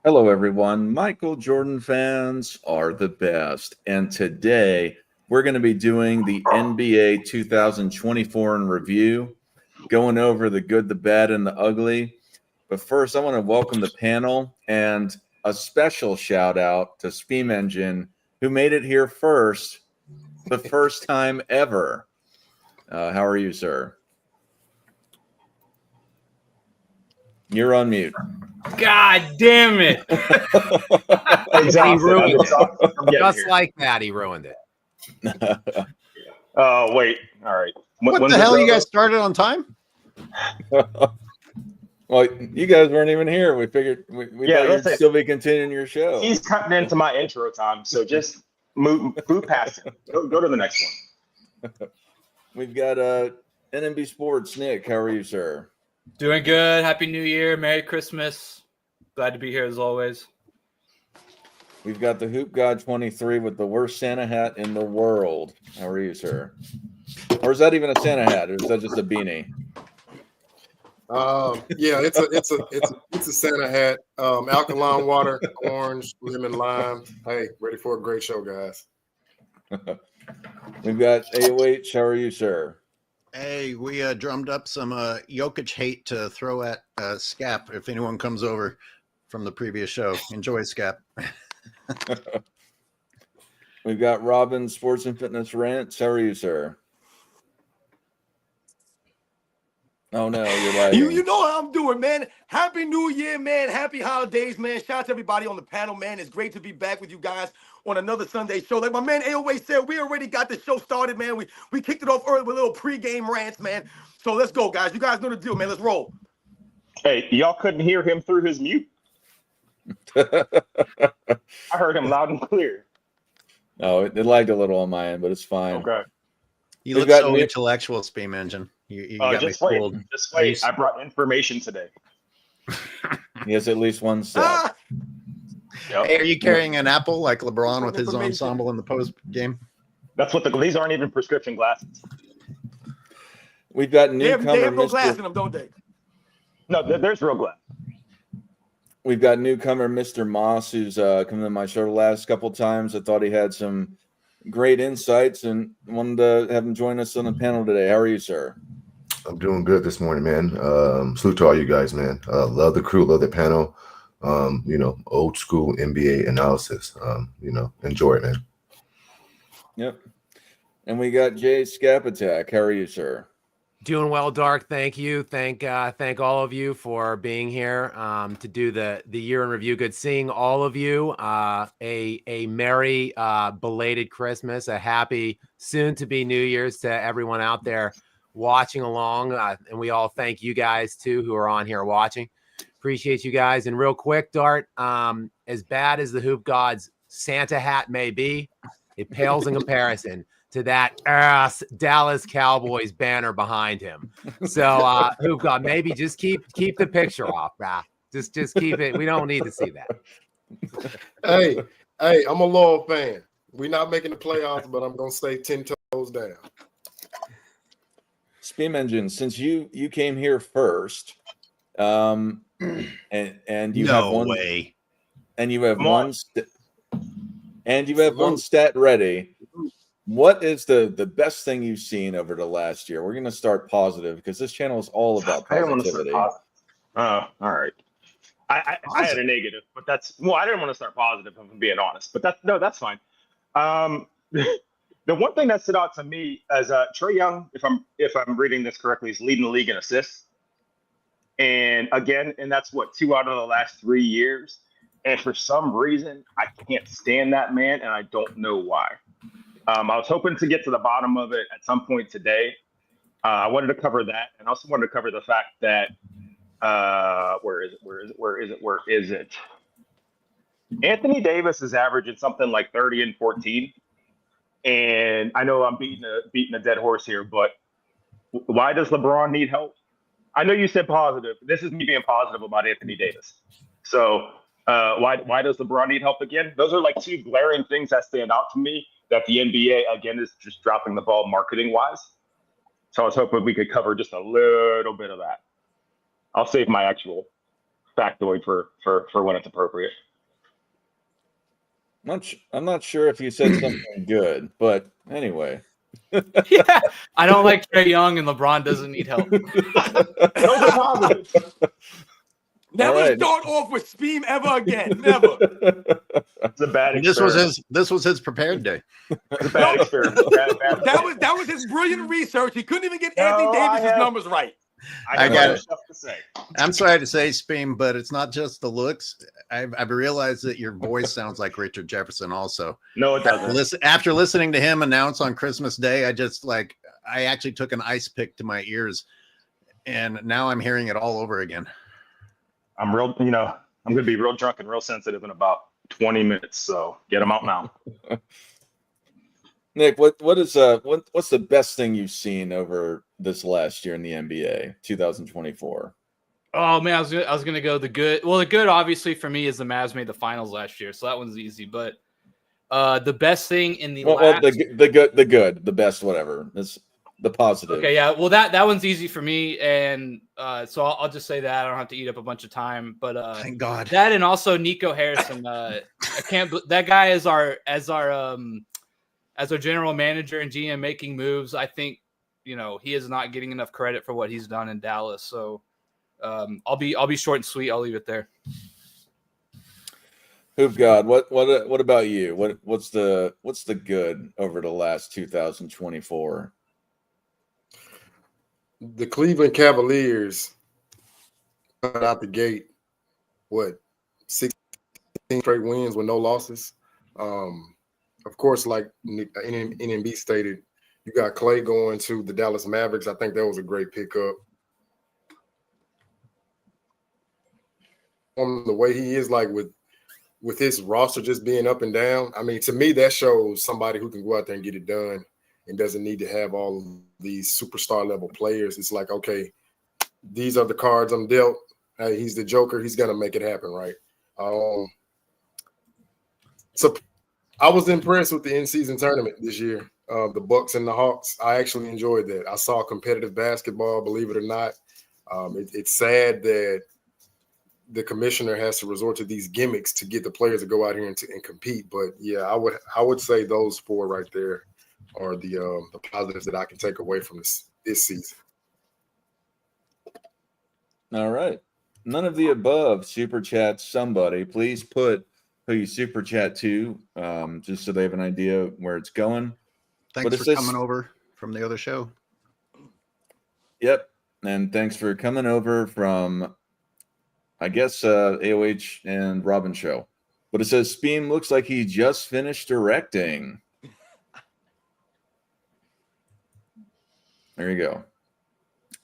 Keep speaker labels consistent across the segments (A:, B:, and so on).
A: Hello, everyone. Michael Jordan fans are the best. And today we're going to be doing the NBA 2024 in review, going over the good, the bad, and the ugly. But first, I want to welcome the panel and a special shout out to Steam Engine, who made it here first, the first time ever. How are you, sir? You're on mute.
B: God damn it.
C: Exactly.
B: He ruined
C: it.
B: Just like that, he ruined it.
C: Oh, wait. All right.
D: What the hell? You guys started on time?
A: Well, you guys weren't even here. We figured we thought you'd still be continuing your show.
C: He's cutting into my intro time, so just move past him. Go to the next one.
A: We've got NMB Sports. Nick, how are you, sir?
B: Doing good. Happy New Year. Merry Christmas. Glad to be here as always.
A: We've got the Hoop God 23 with the worst Santa hat in the world. How are you, sir? Or is that even a Santa hat, or is that just a beanie?
E: Yeah, it's a Santa hat. Alkaline water, orange, lemon, lime. Hey, ready for a great show, guys.
A: We've got AOH. How are you, sir?
D: Hey, we drummed up some Jokic hate to throw at Scap if anyone comes over from the previous show. Enjoy, Scap.
A: We've got Robin Sports and Fitness Rants. How are you, sir? Oh no, you're lagging.
F: You know how I'm doing, man. Happy New Year, man. Happy holidays, man. Shout out to everybody on the panel, man. It's great to be back with you guys on another Sunday show. Like my man AOA said, we already got the show started, man. We kicked it off early with a little pregame rants, man. So let's go, guys. You guys know the deal, man. Let's roll.
C: Hey, y'all couldn't hear him through his mute? I heard him loud and clear.
A: No, it lagged a little on my end, but it's fine.
C: Okay.
D: You look so intellectual, Steam Engine. You got me fooled.
C: Just wait. I brought information today.
A: He has at least one set.
C: Yep.
D: Hey, are you carrying an apple like LeBron with his ensemble in the post game?
C: That's what these aren't even prescription glasses.
A: We've got newcomer.
F: They have no glass in them, don't they?
C: No, there's real glass.
A: We've got newcomer Mr. Moss, who's come to my show the last couple times. I thought he had some great insights and wanted to have him join us on the panel today. How are you, sir?
G: I'm doing good this morning, man. Salute to all you guys, man. Love the crew, love the panel. Old school NBA analysis. Enjoy it, man.
A: Yep. And we got Jay Scapatak. How are you, sir?
H: Doing well, Dark. Thank you. Thank all of you for being here to do the year in review. Good seeing all of you. A merry belated Christmas, a happy soon to be New Year's to everyone out there watching along, and we all thank you guys too who are on here watching. Appreciate you guys. And real quick, Dart, as bad as the Hoop God's Santa hat may be, it pales in comparison to that ass Dallas Cowboys banner behind him. So Hoop God, maybe just keep the picture off, bruh. Just keep it. We don't need to see that.
E: Hey, I'm a loyal fan. We're not making the playoffs, but I'm gonna stay 10 toes down.
A: Steam Engine, since you came here first, and you have one
D: way,
A: and you have one one stat ready. What is the best thing you've seen over the last year? We're going to start positive because this channel is all about positivity.
C: All right. I had a negative, but I didn't want to start positive if I'm being honest, but that's fine. The one thing that stood out to me as Trae Young, if I'm reading this correctly, is leading the league in assists. And that's what 2 out of the last 3 years. And for some reason, I can't stand that man, and I don't know why. I was hoping to get to the bottom of it at some point today. I wanted to cover that, and also wanted to cover the fact that where is it? Anthony Davis is averaging something like 30 and 14. And I know I'm beating a dead horse here, but why does LeBron need help? I know you said positive. This is me being positive about Anthony Davis. So why does LeBron need help again? Those are like two glaring things that stand out to me that the NBA, again, is just dropping the ball marketing-wise. So I was hoping we could cover just a little bit of that. I'll save my actual factoid for when it's appropriate.
A: I'm not sure if you said something good, but anyway.
B: Yeah, I don't like Trae Young, and LeBron doesn't need help.
C: Those are positives.
F: Never
A: All right.
F: start off with Speam ever again. Never.
C: It's a bad
D: This
C: experiment.
D: was his prepared day.
C: It's a bad experiment. Bad
F: That was his brilliant research. He couldn't even get
C: No,
F: Anthony
C: I
F: Davis's
C: have-
F: numbers right.
D: I
C: got
D: got
C: other
D: it.
C: stuff to say.
D: I'm sorry to say, Speam, but it's not just the looks. I've realized that your voice sounds like Richard Jefferson also.
C: No, it doesn't.
D: After listening to him announce on Christmas Day, I actually took an ice pick to my ears, and now I'm hearing it all over again.
C: I'm real, I'm going to be real drunk and real sensitive in about 20 minutes. So get them out now.
A: Nick, what's the best thing you've seen over this last year in the NBA 2024?
B: Oh man, I was gonna go the good. Well, the good obviously for me is the Mavs made the finals last year, so that one's easy. But the best thing in the last,
A: the best, whatever. It's the positive.
B: okay, yeah. Well, that one's easy for me, and so I'll just say that I don't have to eat up a bunch of time. But
D: Thank God.
B: that and also Nico Harrison. I can't. That guy is our general manager and GM making moves. I think he is not getting enough credit for what he's done in Dallas. So I'll be short and sweet. I'll leave it there.
A: Hoop God, what about you? What's the good over the last 2024?
E: The Cleveland Cavaliers got out the gate, 16 straight wins with no losses. Of course, like NMB stated, you got Clay going to the Dallas Mavericks. I think that was a great pickup. On the way he is, like with his roster just being up and down, I mean, to me, that shows somebody who can go out there and get it done and doesn't need to have all of these superstar level players. It's like, okay, these are the cards I'm dealt. Hey, he's the Joker. He's gonna make it happen, right? So I was impressed with the in-season tournament this year. The Bucks and the Hawks. I actually enjoyed that. I saw competitive basketball, believe it or not. It's sad that the commissioner has to resort to these gimmicks to get the players to go out here and compete. But yeah, I would say those four right there are the positives that I can take away from this season.
A: All right. None of the above super chat somebody. Please put who you super chat to, just so they have an idea where it's going.
D: Thanks for coming over from the other show.
A: Yep. And thanks for coming over from, I guess, AOH and Robin show. But it says Speem looks like he just finished directing. There you go.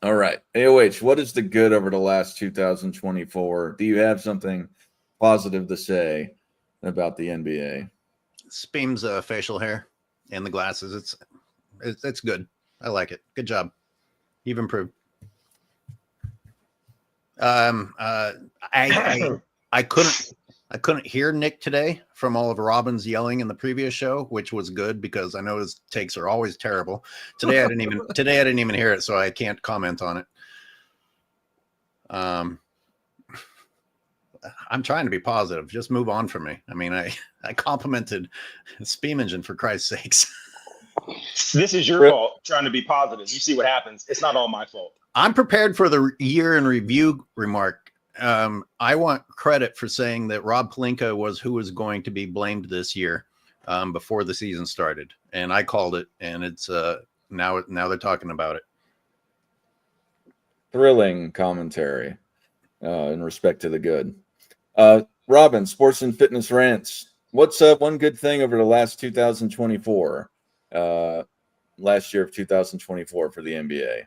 A: All right. AOH, what is the good over the last 2024? Do you have something positive to say about the NBA?
D: Speem's facial hair and the glasses. It's good. I like it. Good job. You've improved. I couldn't hear Nick today from all of Robin's yelling in the previous show, which was good because I know his takes are always terrible. Today I didn't even hear it, so I can't comment on it. I'm trying to be positive. Just move on from me. I mean, I complimented Speem Engine for Christ's sakes.
C: This is your fault trying to be positive. You see what happens. It's not all my fault.
D: I'm prepared for the year in review remark. I want credit for saying that Rob Pelinka was who was going to be blamed this year before the season started. And I called it, and it's now they're talking about it.
A: Thrilling commentary in respect to the good. Robin, Sports and Fitness Rants. What's one good thing over the last 2024? Last year of 2024 for the NBA?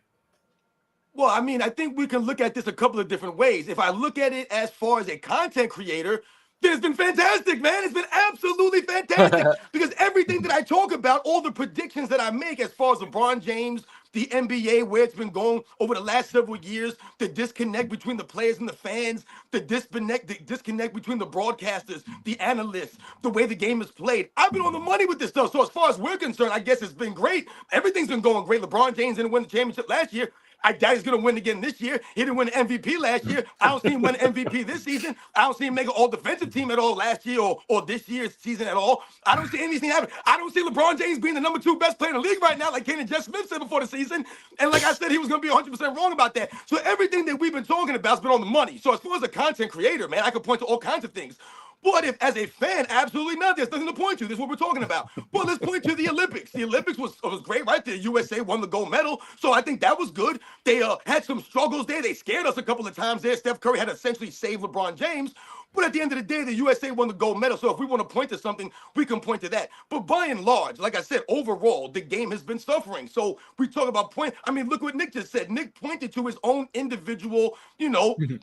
F: Well, I mean, I think we can look at this a couple of different ways. If I look at it as far as a content creator, it's been fantastic, man. It's been absolutely fantastic because everything that I talk about, all the predictions that I make as far as LeBron James, the NBA, where it's been going over the last several years, the disconnect between the players and the fans, the disconnect between the broadcasters, the analysts, the way the game is played. I've been on the money with this stuff. So as far as we're concerned, I guess it's been great. Everything's been going great. LeBron James didn't win the championship last year. I doubt he's going to win again this year. He didn't win an MVP last year. I don't see him win an MVP this season. I don't see him make an all-defensive team at all last year or this year's season at all. I don't see anything happen. I don't see LeBron James being the number 2 best player in the league right now, like Kanan Jeff Smith said before the season. And like I said, he was going to be 100% wrong about that. So everything that we've been talking about has been on the money. So as far as a content creator, man, I could point to all kinds of things. But if, as a fan, absolutely not. There's nothing to point to. This is what we're talking about. But let's point to the Olympics. The Olympics was great, right? The USA won the gold medal. So I think that was good. They had some struggles there. They scared us a couple of times there. Steph Curry had to essentially save LeBron James. But at the end of the day, the USA won the gold medal. So if we want to point to something, we can point to that. But by and large, like I said, overall, the game has been suffering. So we talk about I mean, look what Nick just said. Nick pointed to his own individual,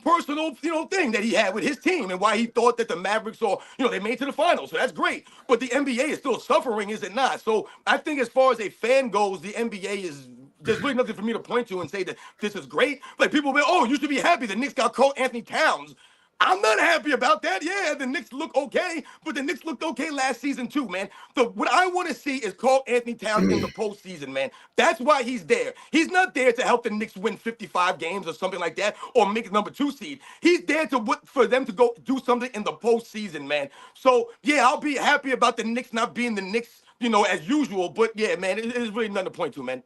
F: personal, thing that he had with his team and why he thought that the Mavericks they made to the finals. So that's great. But the NBA is still suffering, is it not? So I think as far as a fan goes, the NBA is there's really nothing for me to point to and say that this is great. Like people will be, oh, you should be happy the Knicks got Karl Anthony Towns. I'm not happy about that. Yeah, the Knicks look okay, but the Knicks looked okay last season too, man. What I want to see is Karl Anthony Towns in the postseason, man. That's why he's there. He's not there to help the Knicks win 55 games or something like that or make number 2 seed. He's there for them to go do something in the postseason, man. So, yeah, I'll be happy about the Knicks not being the Knicks, as usual. But, yeah, man, it's really nothing to point to, man.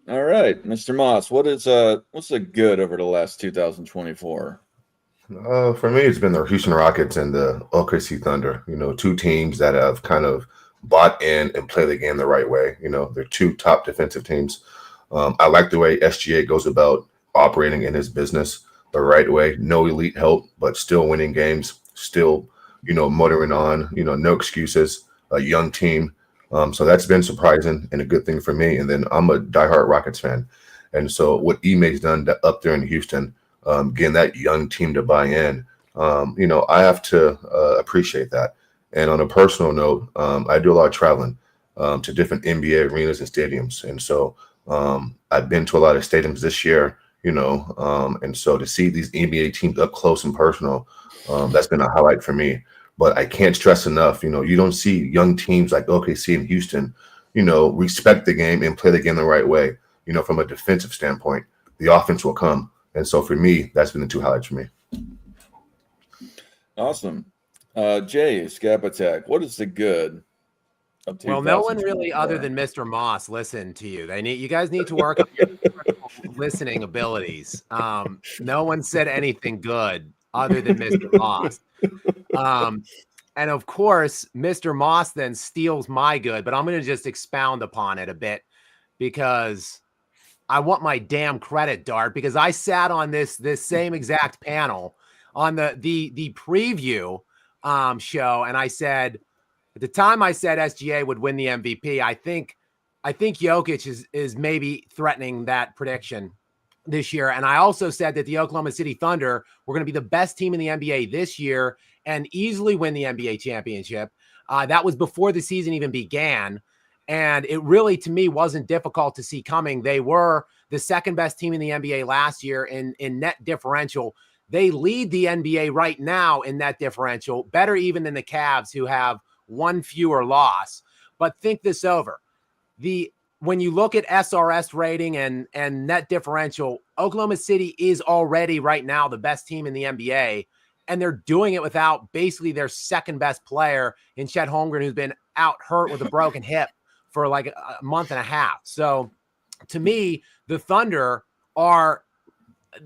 A: All right, Mr. Moss, what's the good over the last 2024?
G: For me, it's been the Houston Rockets and the OKC Thunder. 2 teams that have kind of bought in and play the game the right way. They're 2 top defensive teams. I like the way SGA goes about operating in his business the right way. No elite help, but still winning games. Still, motoring on. No excuses. A young team. So that's been surprising and a good thing for me. And then I'm a diehard Rockets fan, and so what Ime's done up there in Houston. Getting that young team to buy in, I have to appreciate that. And on a personal note, I do a lot of traveling to different NBA arenas and stadiums. And so I've been to a lot of stadiums this year, and so to see these NBA teams up close and personal, that's been a highlight for me. But I can't stress enough, you don't see young teams like OKC and Houston, respect the game and play the game the right way. From a defensive standpoint, the offense will come. And so for me, that's been the 2 highlights for me.
A: Awesome. Jay Skabatek, what is the good of
H: Well, no one really other than Mr. Moss listened to you. You guys need to work on your listening abilities. No one said anything good other than Mr. Moss. And of course, Mr. Moss then steals my good, but I'm going to just expound upon it a bit because I want my damn credit, Dart, because I sat on this same exact panel on the preview show, and I said at the time I said SGA would win the MVP. I think Jokic is maybe threatening that prediction this year, and I also said that the Oklahoma City Thunder were going to be the best team in the NBA this year and easily win the NBA championship. That was before the season even began. And it really, to me, wasn't difficult to see coming. They were the second best team in the NBA last year in net differential. They lead the NBA right now in net differential, better even than the Cavs, who have 1 fewer loss. But think this over. When you look at SRS rating and net differential, Oklahoma City is already right now the best team in the NBA. And they're doing it without basically their second best player in Chet Holmgren, who's been out hurt with a broken hip for like a month and a half. So to me, the Thunder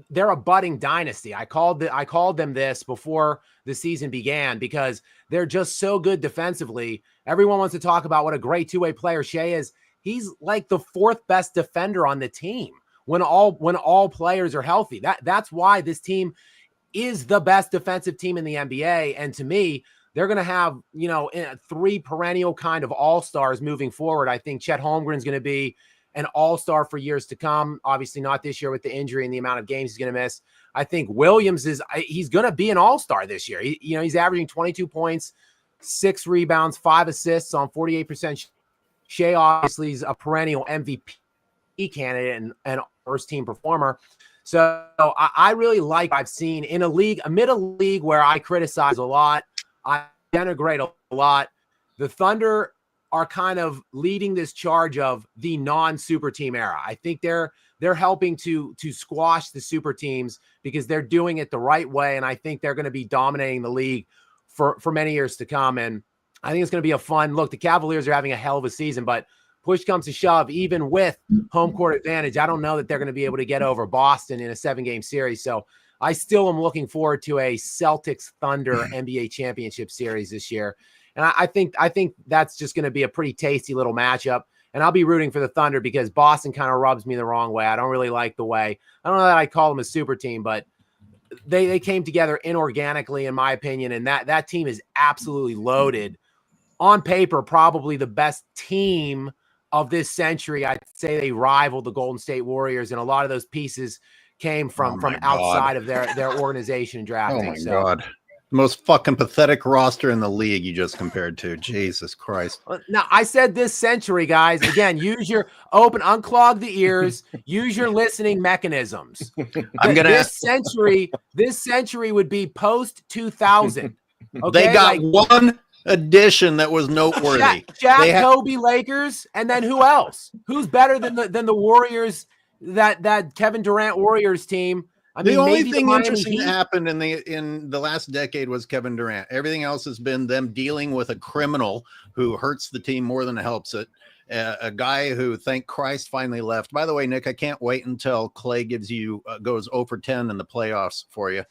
H: they're a budding dynasty. I called them this before the season began because they're just so good defensively. Everyone wants to talk about what a great 2-way player Shea is. He's like the 4th best defender on the team when all players are healthy. That's why this team is the best defensive team in the NBA. And to me, they're going to have, 3 perennial kind of all-stars moving forward. I think Chet Holmgren is going to be an all-star for years to come. Obviously not this year with the injury and the amount of games he's going to miss. I think Williams he's going to be an all-star this year. He's averaging 22 points, 6 rebounds, 5 assists on 48%. Shea obviously is a perennial MVP candidate and first-team performer. So I really like what I've seen in a middle league where I criticize a lot. I denigrate a lot. The Thunder are kind of leading this charge of the non-super team era. I think they're helping to squash the super teams because they're doing it the right way, and I think they're going to be dominating the league for many years to come. And I think it's going to be a fun look. The Cavaliers are having a hell of a season, but push comes to shove, even with home court advantage, I don't know that they're going to be able to get over Boston in a 7-game series. So I still am looking forward to a Celtics Thunder NBA championship series this year. And I think that's just going to be a pretty tasty little matchup. And I'll be rooting for the Thunder because Boston kind of rubs me the wrong way. I don't really like the way. I don't know that I call them a super team, but they came together inorganically, in my opinion. And that team is absolutely loaded. On paper, probably the best team of this century. I'd say they rival the Golden State Warriors, and a lot of those pieces came from outside of their organization and drafting.
D: Oh my God. The most fucking pathetic roster in the league you just compared to. Jesus Christ.
H: Now, I said this century, guys. Again, use your unclog the ears, use your listening mechanisms.
D: I'm gonna
H: this century would be post 2000. Okay?
D: They got one addition that was noteworthy.
H: Shaq, Kobe, Lakers, and then who else? Who's better than the Warriors? That Kevin Durant Warriors team. I mean,
D: the only
H: maybe
D: thing
H: the Miami
D: interesting
H: Heat.
D: that happened in the last decade was Kevin Durant. Everything else has been them dealing with a criminal who hurts the team more than helps it. A guy who, thank Christ, finally left. By the way, Nick, I can't wait until Clay goes 0 for 10 in the playoffs for you.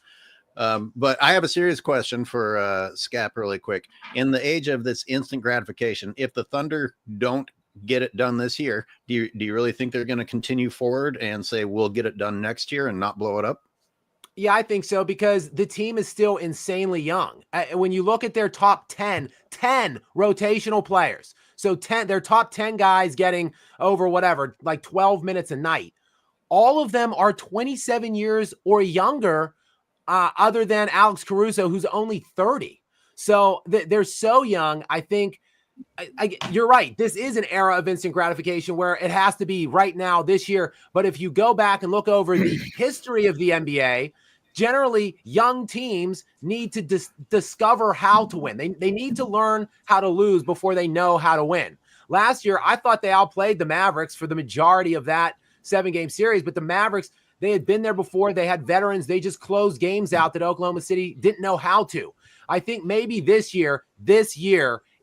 D: But I have a serious question for Scap really quick. In the age of this instant gratification, if the Thunder don't get it done this year, do you really think they're going to continue forward and say we'll get it done next year and not blow it up?
H: Yeah, I think so, because the team is still insanely young. When you look at their top 10 rotational players, so their top 10 guys getting over whatever, like 12 minutes a night, all of them are 27 years or younger, other than Alex Caruso, who's only 30. So they're so young. I think you're right. This is an era of instant gratification where it has to be right now this year. But if you go back and look over the history of the NBA, generally young teams need to discover how to win. They need to learn how to lose before they know how to win. Last year, I thought they outplayed the Mavericks for the majority of that 7-game series, but the Mavericks, they had been there before. They had veterans. They just closed games out that Oklahoma City didn't know how to. I think maybe this year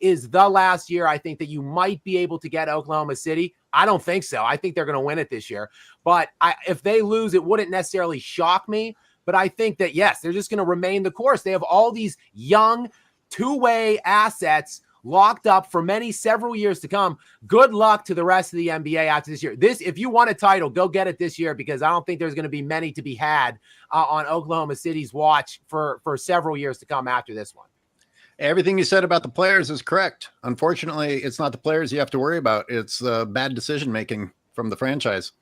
H: is the last year I think that you might be able to get Oklahoma City. I don't think so. I think they're going to win it this year. But if they lose, it wouldn't necessarily shock me. But I think that, yes, they're just going to remain the course. They have all these young two-way assets locked up for several years to come. Good luck to the rest of the NBA after this year. If you want a title, go get it this year, because I don't think there's going to be many to be had on Oklahoma City's watch for several years to come after this one.
D: Everything you said about the players is correct. Unfortunately, it's not the players you have to worry about. It's bad decision-making from the franchise.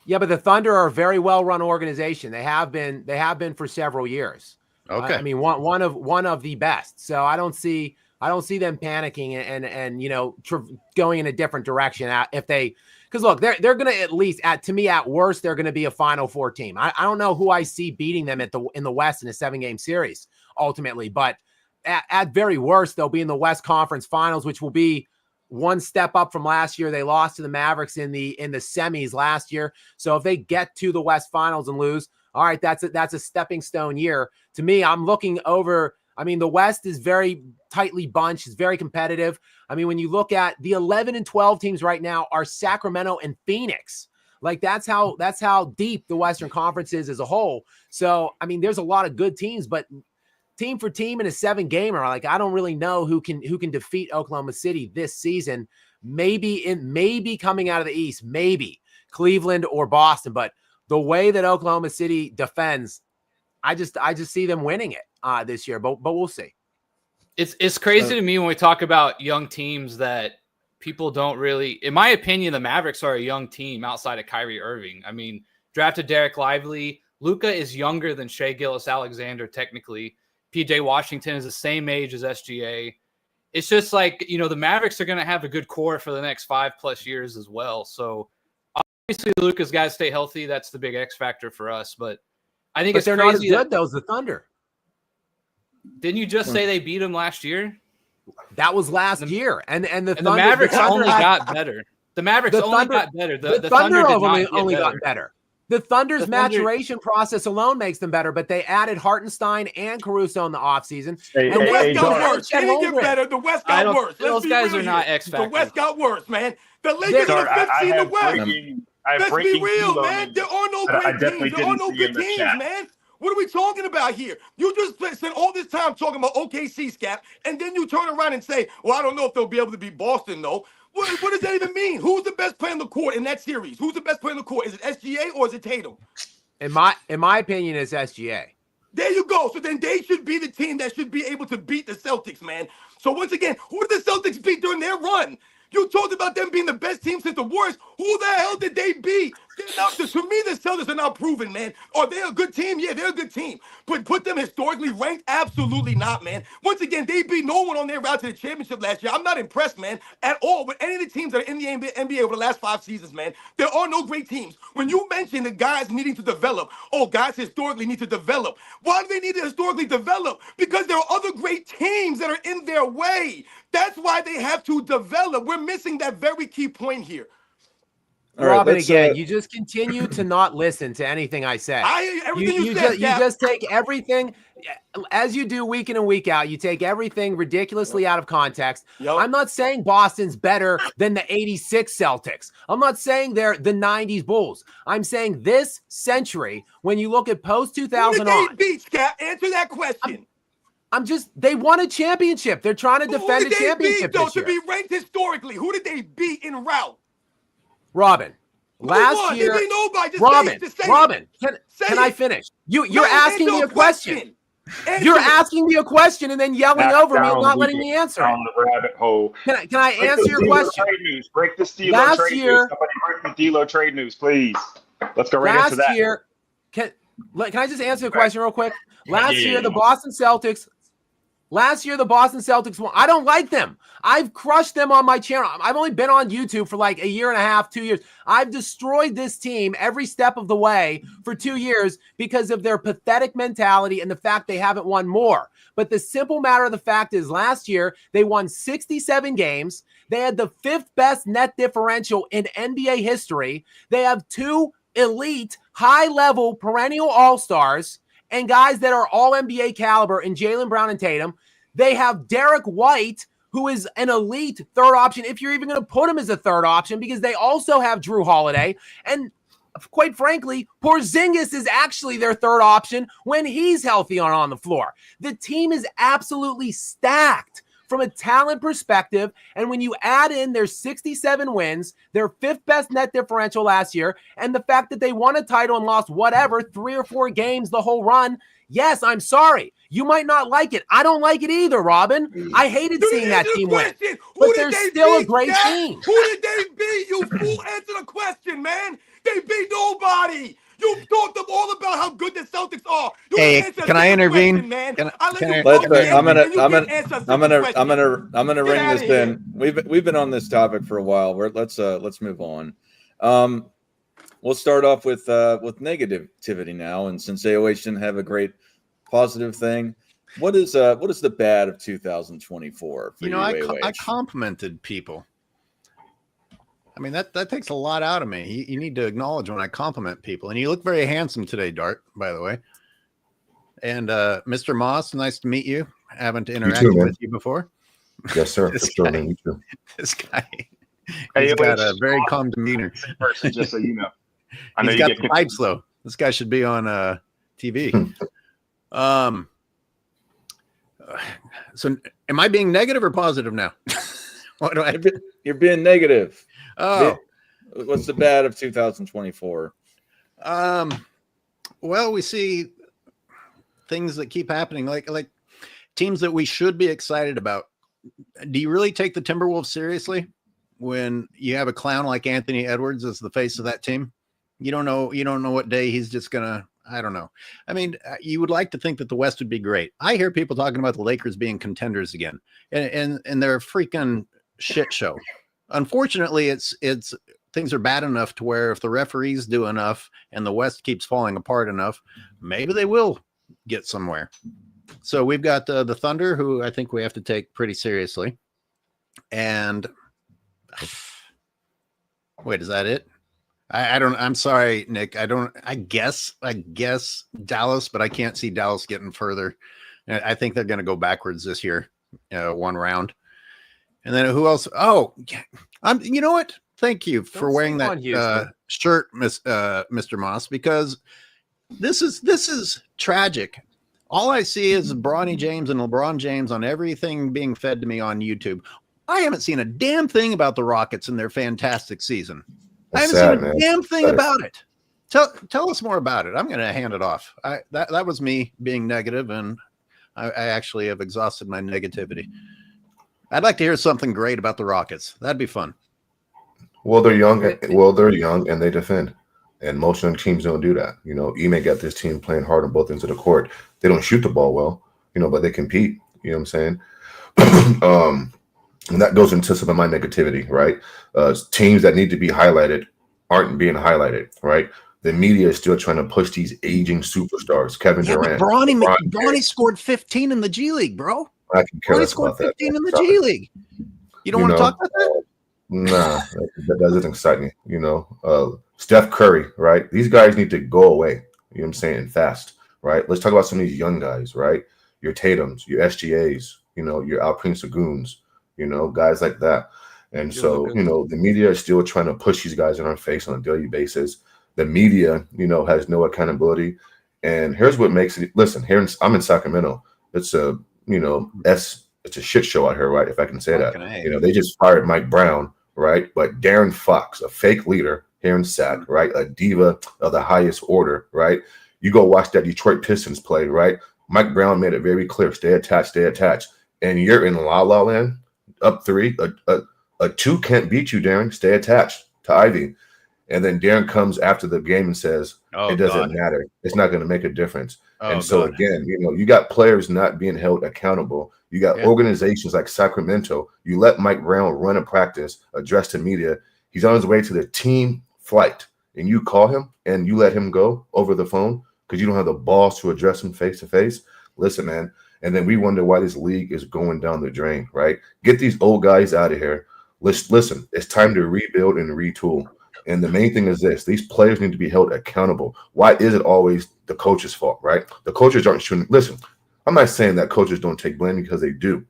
H: Yeah, but the Thunder are a very well-run organization. They have been for several years.
D: Okay.
H: I mean, one of the best. So I don't see them panicking and going in a different direction because look, they're going to, at least at worst, they're going to be a Final Four team. I don't know who I see beating them in the West in a 7-game series ultimately, but at very worst, they'll be in the West Conference Finals, which will be one step up from last year. They lost to the Mavericks in the semis last year. So if they get to the West Finals and lose, all right, that's a stepping stone year. To me, I'm looking over. I mean, the West is very tightly bunched. It's very competitive. I mean, when you look at the 11 and 12 teams right now are Sacramento and Phoenix. Like that's how deep the Western Conference is as a whole. So, I mean, there's a lot of good teams, but team for team in a 7-gamer, like I don't really know who can defeat Oklahoma City this season. Maybe coming out of the East, maybe Cleveland or Boston, but the way that Oklahoma City defends, I just see them winning it this year, but we'll see.
B: It's crazy to me when we talk about young teams that people don't really, in my opinion, the Mavericks are a young team outside of Kyrie Irving. I mean, drafted Derek Lively. Luka is younger than Shai Gilgeous-Alexander technically. PJ Washington is the same age as SGA. It's just like, the Mavericks are going to have a good core for the next 5+ years as well. So obviously Luka's got to stay healthy. That's the big X factor for us. But I think
H: they're not as good though as the Thunder.
B: Didn't you just say they beat them last year?
H: That was last year, and the
B: And the
H: Thunder,
B: Mavericks
H: Thunder
B: only
H: had-
B: got better. The Mavericks
H: The
B: only
H: Thunder-
B: got better.
H: The
B: The
H: Thunder
B: Thunder did not
H: only
B: get
H: got
B: better.
H: better. The Thunder's
B: The Thunder-
H: maturation process alone makes them better, but they added Hartenstein and Caruso in the offseason.
C: Hey,
H: The
C: hey,
H: West
C: hey,
H: got
C: Dark.
H: worse.
F: Worse. It didn't get better. The West
B: I
F: got
B: don't-
F: worse. Let's
B: those
F: be
B: guys
F: real
B: are not
F: here.
B: X
F: The
B: factors.
F: West got worse, man. The Lakers
C: Dark,
F: are the fifth
C: I
F: seed in the
C: have
F: West.
C: breaking. I have
F: Let's be
C: breaking
F: real,
C: D'Lo
F: man.
C: news
F: There are no
C: that I
F: great
C: definitely
F: teams. There are
C: didn't
F: no
C: see
F: good
C: in the
F: teams,
C: chat.
F: man. What are we talking about here? You just spent all this time talking about OKC, Scap, and then you turn around and say, well, I don't know if they'll be able to beat Boston, though. What does that even mean? Who's the best player on the court in that series? Who's the best player on the court? Is it SGA or is it Tatum?
H: In my opinion, it's SGA.
F: There you go. So then they should be the team that should be able to beat the Celtics, man. So once again, who did the Celtics beat during their run? You talked about them being the best team since the worst. Who the hell did they beat? They're not, to me, the Celtics are not proven, man. Are they a good team? Yeah, they're a good team. But put them historically ranked? Absolutely not, man. Once again, they beat no one on their route to the championship last year. I'm not impressed, man, at all with any of the teams that are in the NBA over the last 5 seasons, man. There are no great teams. When you mention the guys needing to develop, guys historically need to develop. Why do they need to historically develop? Because there are other great teams that are in their way. That's why they have to develop. We're missing that very key point here.
A: All right,
H: Robin,
A: let's,
H: again, you just continue to not listen to anything I say.
F: Everything you said,
H: you just take everything, as you do week in and week out, you take everything ridiculously out of context.
F: Yep.
H: I'm not saying Boston's better than the 86 Celtics. I'm not saying they're the 90s Bulls. I'm saying this century, when you look at post-2000
F: Who did
H: on,
F: they beat, Scap? Answer that question.
H: they won a championship. They're trying to
F: Who
H: defend
F: did
H: a
F: they
H: championship
F: beat, though,
H: this
F: to
H: year.
F: be ranked historically? Who did they beat in route?
H: Robin,
F: Who
H: last
F: won?
H: year,
F: They beat nobody. Just
H: Robin,
F: say it. Just say
H: Robin,
F: it.
H: can I finish? You're asking me a question.
F: Answer
H: You're
F: it.
H: asking me a question and then yelling over me and not letting me answer it.
C: Down the rabbit hole.
H: Can I
C: Break
H: answer
C: the
H: your
C: D'Lo
H: question?
C: Trade news. Break this D'Lo
H: Last
C: trade
H: year-
C: news. Somebody break the D'Lo trade news, please. Let's go right into
H: Last
C: that.
H: year, can I just answer the question real quick? Last
C: Yeah.
H: year, the Boston Celtics won. I don't like them. I've crushed them on my channel. I've only been on YouTube for like a year and a half, 2 years. I've destroyed this team every step of the way for 2 years because of their pathetic mentality and the fact they haven't won more. But the simple matter of the fact is last year, they won 67 games. They had the 5th best net differential in NBA history. They have 2 elite, high-level, perennial all-stars and guys that are all NBA caliber in Jaylen Brown and Tatum. They have Derek White, who is an elite third option, if you're even going to put him as a third option, because they also have Drew Holiday. And quite frankly, Porzingis is actually their third option when he's healthy on the floor. The team is absolutely stacked from a talent perspective. And when you add in their 67 wins, their 5th best net differential last year, and the fact that they won a title and lost 3 or 4 games the whole run, yes, I'm sorry. You might not like it. I don't like it either, Robin. I hated seeing that team win. But they're still a great team.
F: Who did they beat? You fool, answer the question, man. They beat nobody. You talked all about how good the Celtics are. You
D: Hey,
F: answer a
D: can I
F: simple
D: intervene?
F: question, man.
D: Can
F: I let
D: I-
F: you
A: Let's.
F: talk, man,
A: I'm gonna.
F: and you
A: I'm
F: didn't
A: gonna.
F: answer a
A: I'm
F: simple
A: gonna.
F: question.
A: I'm gonna
F: Get
A: ring
F: outta
A: this
F: here.
A: in. We've been on this topic for a while. Let's move on. We'll start off with negativity now. And since AOH didn't have a great positive thing, what is the bad of 2024 for you,
D: I
A: AOH?
D: complimented people. I mean, that takes a lot out of me. You need to acknowledge when I compliment people. And you look very handsome today, Dart, by the way. And Mr. Moss, nice to meet you. Haven't interacted
G: man.
D: with you before.
G: Yes, sir.
D: This
G: For sure,
D: guy.
G: man. You too.
D: This guy,
C: Hey,
D: he's got
C: AOH,
D: a very calm demeanor.
C: person, just so you know. I know
D: He's
C: you
D: got
C: get
D: the pipes, though. This guy should be on TV. So am I being negative or positive now? What do I?
A: You're being negative.
D: Oh,
A: What's the bad of 2024?
D: well, we see things that keep happening, like teams that we should be excited about. Do you really take the Timberwolves seriously when you have a clown like Anthony Edwards as the face of that team? You don't know what day he's just gonna. I don't know. I mean, you would like to think that the West would be great. I hear people talking about the Lakers being contenders again, and they're a freaking shit show. Unfortunately, it's things are bad enough to where if the referees do enough and the West keeps falling apart enough, maybe they will get somewhere. So we've got the Thunder, who I think we have to take pretty seriously. And wait, is that it? I don't. I'm sorry, Nick. I guess Dallas, but I can't see Dallas getting further. I think they're going to go backwards this year, one round. And then who else? Oh, you know what? Thank you for wearing that shirt, Mr. Moss, because this is tragic. All I see is Bronny James and LeBron James on everything being fed to me on YouTube. I haven't seen a damn thing about the Rockets and their fantastic season. I haven't seen a damn thing about it. Tell us more about it. I'm going to hand it off. That was me being negative, and I actually have exhausted my negativity. I'd like to hear something great about the Rockets. That'd be fun.
G: Well, they're young. They're young and they defend. And most young teams don't do that. You know, Ime got this team playing hard on both ends of the court. They don't shoot the ball well, but they compete. You know what I'm saying? And that goes into some of my negativity, right? Teams that need to be highlighted aren't being highlighted, right? The media is still trying to push these aging superstars. Kevin Durant.
D: Bronny scored 15 in the G League, bro.
G: I can care less
D: scored
G: about that.
D: 15 in the G League. You don't want to talk about that?
G: Nah, that doesn't excite me. Steph Curry, right? These guys need to go away. You know what I'm saying? Fast, right? Let's talk about some of these young guys, right? Your Tatums, your SGAs, your Alpine Sagoons, guys like that. And so, the media is still trying to push these guys in our face on a daily basis. The media, has no accountability. And here's what makes it. Listen, I'm in Sacramento. It's a, it's a shit show out here, right? If I can say that. They just fired Mike Brown, right? But Darren Fox, a fake leader here in Sac, right? A diva of the highest order, right? You go watch that Detroit Pistons play, right? Mike Brown made it very clear: stay attached. And you're in La La Land, up 3. A 2 can't beat you, Darren. Stay attached to Ivy. And then Darren comes after the game and says, it doesn't matter. It's not going to make a difference. Again, you got players not being held accountable. You got organizations like Sacramento. You let Mike Brown run a practice, address the media. He's on his way to the team flight, and you call him and you let him go over the phone because you don't have the balls to address him face to face. Listen, man. And then we wonder why this league is going down the drain, right? Get these old guys out of here. Listen, it's time to rebuild and retool. And the main thing is this: these players need to be held accountable. Why is it always the coach's fault, right? The coaches aren't shooting. Listen, I'm not saying that coaches don't take blame, because they do.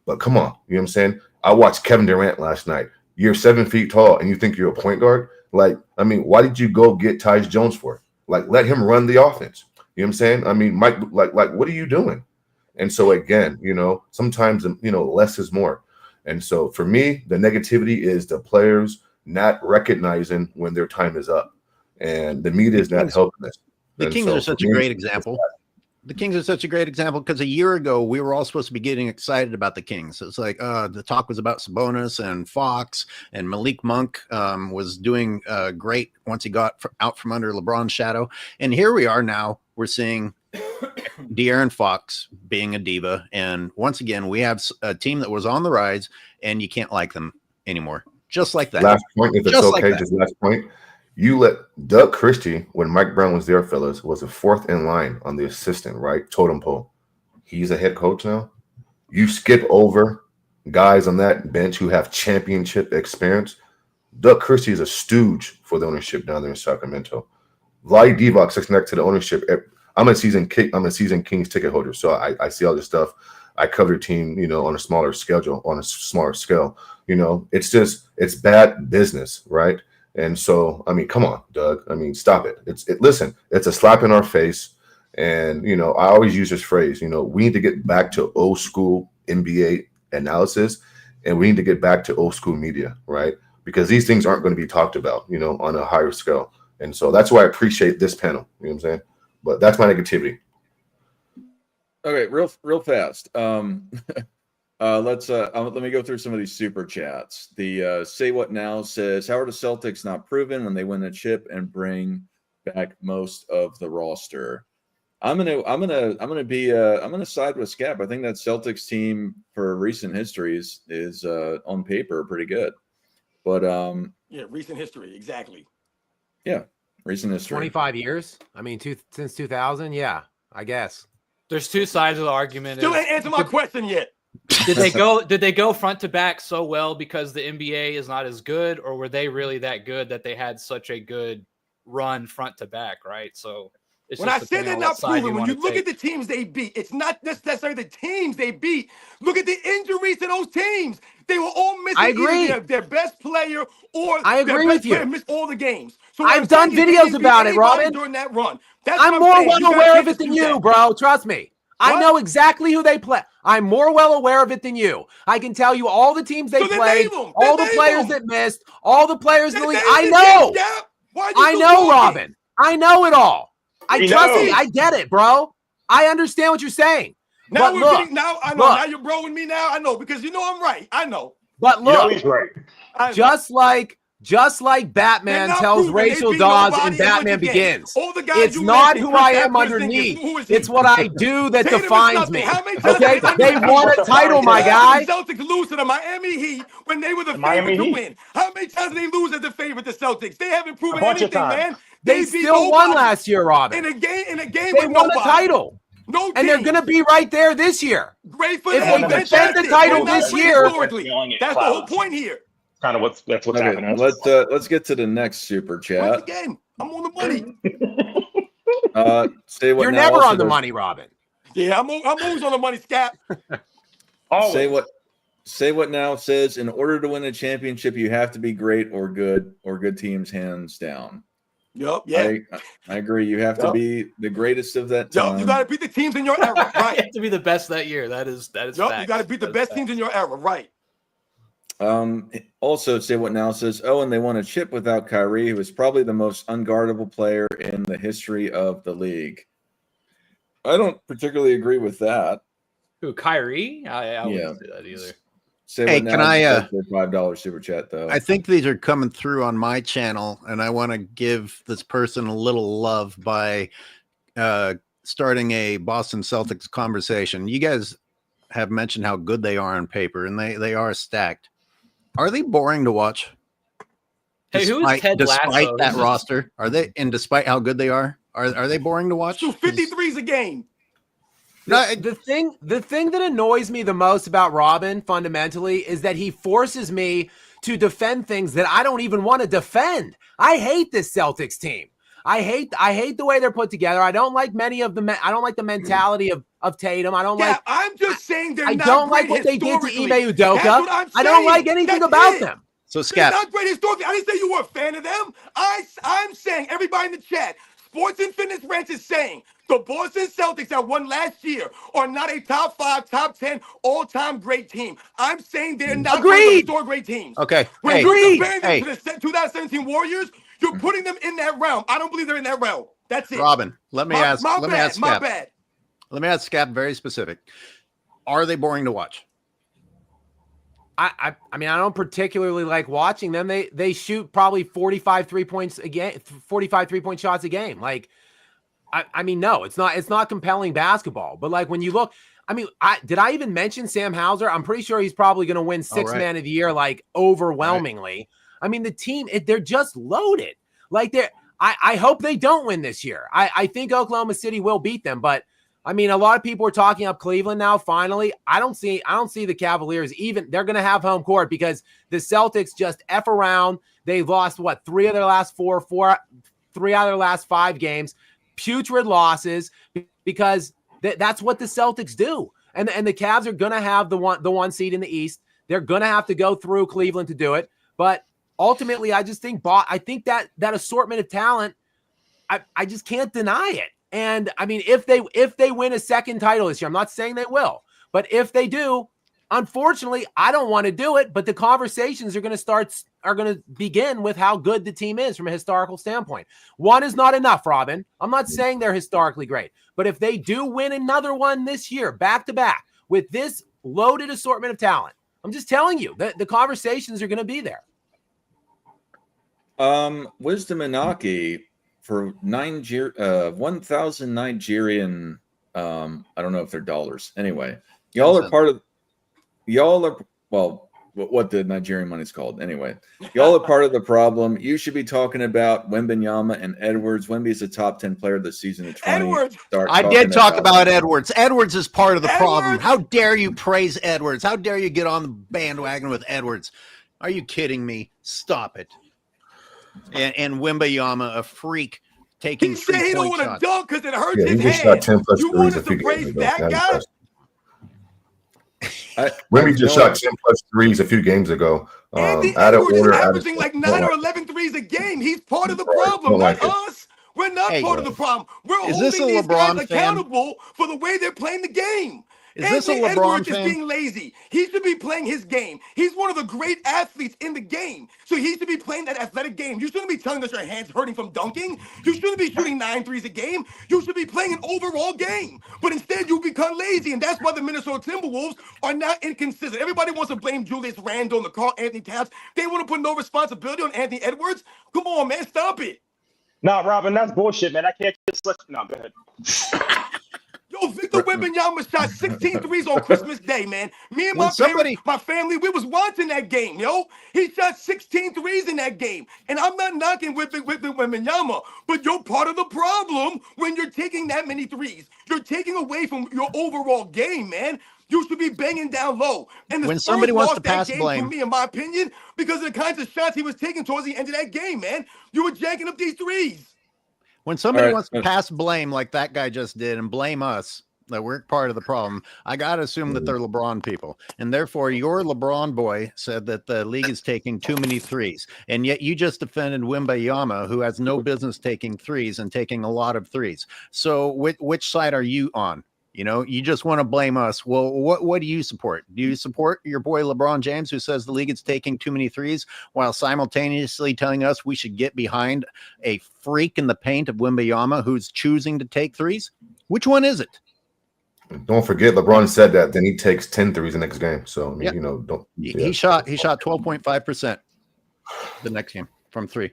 G: But come on, you know what I'm saying? I watched Kevin Durant last night. You're 7 feet tall and you think you're a point guard? Why did you go get Tyus Jones for? Let him run the offense. You know what I'm saying? Mike, what are you doing? And so again, sometimes, less is more. And so for me, the negativity is the players not recognizing when their time is up, and the media is not helping us.
D: The Kings are such a great example. The Kings are such a great example because a year ago we were all supposed to be getting excited about the Kings. It's like the talk was about Sabonis and Fox, and Malik Monk was doing great once he got out from under LeBron's shadow. And here we are now. We're seeing De'Aaron Fox being a diva, and once again we have a team that was on the rise, and you can't like them anymore. Just like that.
G: Last point, if it's okay, just last point. You let Doug Christie, when Mike Brown was there, fellas, was the 4th in line on the assistant, right? Totem pole. He's a head coach now. You skip over guys on that bench who have championship experience. Doug Christie is a stooge for the ownership down there in Sacramento. Vlade Divac sits next to the ownership. I'm a season Kings ticket holder, so I see all this stuff. I cover the team, on a smaller scale. It's bad business, right? And so, come on, Doug. Stop it. Listen, it's a slap in our face. And, I always use this phrase, we need to get back to old school NBA analysis, and we need to get back to old school media, right? Because these things aren't going to be talked about, on a higher scale. And so that's why I appreciate this panel. You know what I'm saying? But that's my negativity.
A: Okay, real fast. Let me go through some of these super chats. The Say What Now says, how are the Celtics not proven when they win a chip and bring back most of the roster? I'm gonna side with Scap. I think that Celtics team for recent history is on paper pretty good. But
F: recent history, exactly.
A: Yeah, recent history.
H: 25 years. Since 2000. Yeah, I guess.
B: There's two sides of the argument.
F: Still ain't answered my question yet.
B: Did they go front to back so well because the NBA is not as good, or were they really that good that they had such a good run front to back, right? So it's
F: When
B: just
F: I said
B: depending
F: they're
B: on what
F: not
B: side
F: proven, when
B: wanna
F: you look
B: take.
F: at the teams they beat, it's not necessarily the teams they beat. Look at the injuries to those teams. They were all missing
H: I agree.
F: either their best player or
H: I
F: their
H: agree
F: best
H: with you.
F: player missed all the games. So what
H: I've
F: I'm
H: done
F: saying is they
H: videos
F: didn't beat
H: about it,
F: anybody
H: Robin.
F: during that run. That's
H: I'm
F: what
H: more
F: saying. You
H: well
F: guys
H: aware
F: can't
H: of it than
F: dispute
H: you,
F: that.
H: bro. Trust me. I
F: What?
H: know exactly who they play. I'm more well aware of it than you. I can tell you all the teams they
F: So then
H: played,
F: name 'em.
H: all
F: Then
H: the
F: name
H: players
F: 'em.
H: that missed, all the players in the
F: Then
H: league.
F: name
H: I
F: the
H: know.
F: teams, Gap. Why are you
H: I
F: still
H: know,
F: talking?
H: Robin. I know it all.
C: He
H: Trust me.
C: knows.
H: I get it, bro. I understand what you're saying.
F: Now
H: But
F: we're
H: look,
F: getting. Now I know.
H: look.
F: Now you're broing me. Now I know because you know I'm right. I know.
H: But
C: You know
H: look,
C: he's right.
F: I know.
H: just like
F: They're
H: Batman
F: not
H: tells
F: proven. They
H: Rachel
F: beat
H: Dawes
F: nobody
H: in
F: and went
H: Batman
F: to games.
H: Begins.
F: All the guys
H: It's
F: you
H: not
F: mentioned,
H: who I
F: Kristaps
H: am
F: Porzingis,
H: underneath.
F: who is he?
H: It's what I do that
F: Tatum is
H: defines
F: nothing.
H: me.
F: How many times
H: Okay?
F: did
H: They won a title, my guy.
F: The Celtics lose to the Miami Heat when they were the
C: Miami
F: favorite to
C: Heat.
F: win. How many times did they lose as the favorite to Celtics? They haven't proven
C: bunch of
F: anything,
C: times.
F: man.
H: They
F: beat
H: still won
F: nobody.
H: last year, Robin.
F: In a game
H: They
F: with
H: won a
F: nobody.
H: title.
F: No
H: And they're
F: teams.
H: going to be right there this year.
F: Great for
H: if
F: them.
H: they defend
F: Fantastic.
H: the title
F: We're not
H: this
F: great
H: year-
F: historically. That's the whole point here.
C: Kind of that's what's
A: Okay,
C: happening.
A: let's get to the next super
F: Once
A: chat.
F: again, I'm on the money.
A: Say what
H: You're
A: now
H: never
A: also
H: on the
A: does-
H: money, Robin.
F: Yeah, I'm always on the money, Scap.
C: Always.
A: Say what now says in order to win a championship you have to be great or good teams hands down.
F: Yup, yeah.
A: I agree. You have to
F: Yep.
A: be the greatest of that
F: Yup,
A: time.
F: you got to beat the teams in your era,
B: You
F: right?
B: have to be the best that year. That is
F: Yup,
B: facts.
F: you got to beat the
B: That is
F: best
B: facts.
F: teams in your era, right?
A: Also, say what now says, oh, and they won a chip without Kyrie, who was probably the most unguardable player in the history of the league. I don't particularly agree with that.
B: Who, Kyrie? I
A: Yeah.
B: wouldn't say that either.
A: Say
D: Hey,
A: what now
D: can I,
A: says for $5 super chat though.
D: I think these are coming through on my channel, and I want to give this person a little love by starting a Boston Celtics conversation. You guys have mentioned how good they are on paper, and they are stacked. Are they boring to watch?
B: Hey, who is Ted
D: despite
B: Lasso?
D: that
B: Who's
D: roster? Are they, and despite how good they are they boring to watch?
F: Shoot 53s a game.
D: No,
H: The thing that annoys me the most about Robin fundamentally is that he forces me to defend things that I don't even want to defend. I hate this Celtics team. I hate the way they're put together. I don't like many of the I don't like the mentality of Tatum. I don't
F: Yeah,
H: like
F: I'm just saying they're
H: I
F: not
H: don't like
F: great
H: what they did to
F: historically.
H: Ime Udoka.
F: That's what I'm
H: I don't
F: saying.
H: like anything
F: That's
H: about
F: it.
H: them.
D: so
F: They're
D: Scap,
F: not great historically. I didn't say you were a fan of them. I'm saying, everybody in the chat, Sports and Fitness Ranch is saying the Boston Celtics that won last year are not a top 5, top 10 all-time great team. I'm saying they're not one of the
H: Agreed.
F: historic great teams.
D: okay.
F: When
D: Hey,
F: you're comparing them
D: hey,
F: to the 2017 Warriors, you're putting them in that realm. I don't believe they're in that realm. That's it.
D: Robin, let me ask
F: my
D: Scap.
F: bad.
D: Let me ask Scap very specific. Are they boring to watch?
H: I mean, I don't particularly like watching them. They shoot probably 45 3-point shots a game. Like, I mean, no, it's not compelling basketball. But like when you look, I mean, did I even mention Sam Hauser? I'm pretty sure he's probably going to win sixth man of the year, like overwhelmingly. Right. I mean, the team, they're just loaded. Like I hope they don't win this year. I think Oklahoma City will beat them, but I mean, a lot of people are talking up Cleveland now. Finally, I don't see the Cavaliers even. They're going to have home court because the Celtics just F around. They lost three out of their last 5 games, putrid losses because that's what the Celtics do. And the Cavs are going to have the one seed in the East. They're going to have to go through Cleveland to do it. But ultimately, I just think that assortment of talent, I just can't deny it. And I mean, if they win a second title this year, I'm not saying they will, but if they do, unfortunately, I don't want to do it. But the conversations are going to begin with how good the team is from a historical standpoint. One is not enough, Robin. I'm not saying they're historically great, but if they do win another one this year, back to back with this loaded assortment of talent, I'm just telling you that the conversations are going to be there.
A: Wisdom Inaki for 1,000 Nigerian. I don't know if they're dollars. Anyway, y'all are what the Nigerian money's called. Anyway, y'all are part of the problem. You should be talking about Wembanyama and Edwards. Wemby's a top 10 player of the season at 20.
F: Edwards.
D: I did talk about Edwards. Edwards is part of the problem.
F: Edwards!
D: How dare you praise Edwards? How dare you get on the bandwagon with Edwards? Are you kidding me? Stop it. And Wembanyama, a freak, taking
F: He said he don't
D: 3-point
F: want
D: shots.
F: to dunk because it hurts
G: Yeah, he
F: his
G: just
F: hand.
G: shot 10 plus
F: You
G: threes
F: want
G: a
F: us
G: few
F: to
G: games
F: praise
G: ago.
F: that
G: Not
F: guy?
G: impressed. Wemby just shot 10 plus threes a few games ago.
F: Anthony
G: Out of
F: Edwards is
G: order, out of
F: averaging like
G: don't
F: 9 or
G: like
F: 11 threes a game. He's part of the
G: Right,
F: problem,
G: don't
F: not
G: like it.
F: us. We're not
D: Hey,
F: part of the problem. We're
D: is
F: holding
D: this a
F: these
D: LeBron
F: guys
D: fan?
F: accountable for the way they're playing the game.
D: Is this a
F: Anthony
D: LeBron
F: Edwards
D: fan?
F: is being lazy. He should be playing his game. He's one of the great athletes in the game. So he should be playing that athletic game. You shouldn't be telling us your hands hurting from dunking. You shouldn't be shooting 9 threes a game. You should be playing an overall game. But instead, you become lazy. And that's why the Minnesota Timberwolves are not inconsistent. Everybody wants to blame Julius Randle and the Karl Anthony Towns. They want to put no responsibility on Anthony Edwards. Come on, man. Stop it.
C: Nah, Robin, that's bullshit, man. I can't just let. No, go ahead.
F: Yo, Victor Wembanyama shot 16 threes on Christmas Day, man. Me and my
D: When somebody-
F: parents, my family, we was watching that game, yo. He shot 16 threes in that game. And I'm not knocking Victor Wembanyama, but you're part of the problem when you're taking that many threes. You're taking away from your overall game, man. You should be banging down low. And the
D: When
F: Spurs
D: somebody wants
F: lost
D: to
F: that
D: pass
F: game
D: blame-
F: for me, in my opinion, because of the kinds of shots he was taking towards the end of that game, man. You were jacking up these threes.
D: When somebody
A: All right.
D: wants to pass blame like that guy just did and blame us that we're part of the problem, I got to assume that they're LeBron people. And therefore, your LeBron boy said that the league is taking too many threes. And yet you just defended Wembanyama, who has no business taking threes and taking a lot of threes. So which side are you on? You know, you just want to blame us. Well, what do you support? Do you support your boy LeBron James, who says the league is taking too many threes, while simultaneously telling us we should get behind a freak in the paint of Wembanyama who's choosing to take threes? Which one is it?
G: Don't forget, LeBron said that. Then he takes 10 threes the next game. So I mean,
D: Yep.
G: you know, don't.
D: He shot 12.5% the next game from three.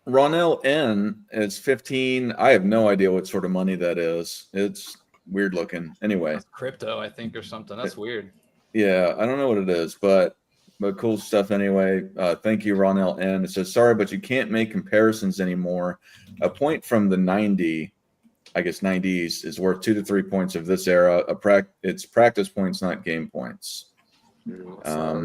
A: Ronell N is 15. I have no idea what sort of money that is. It's weird looking. Anyway,
B: Crypto, I think, or something. That's weird.
A: yeah, I don't know what it is, but cool stuff anyway. Thank you, Ronell N. It says, sorry, but you can't make comparisons anymore. A point from the 90s is worth 2 to 3 points of this era. It's practice points, not game points. Yeah,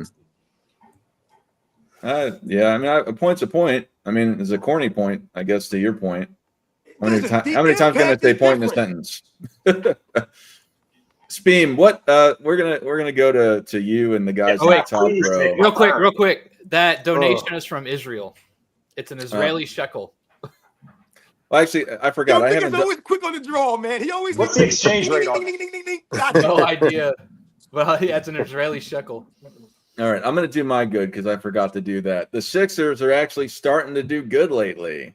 A: I mean, a point's a point. I mean, it's a corny point, I guess, to your point. How many times can I say point in a sentence? Speam, what we're gonna go to you and the guys
C: Oh,
A: in
C: wait,
A: the top
C: please,
A: row.
C: take
B: Real quick. That donation is from Israel. It's an Israeli shekel.
A: Well, actually, I forgot.
F: Yo,
A: I
F: nigga's
A: haven't.
F: always quick on the draw, man. He always
C: What's the exchange rate on
F: ding, ding, ding, ding, ding.
B: No idea. Well, yeah, it's an Israeli shekel.
A: All right, I'm going to do my good because I forgot to do that. The Sixers are actually starting to do good lately.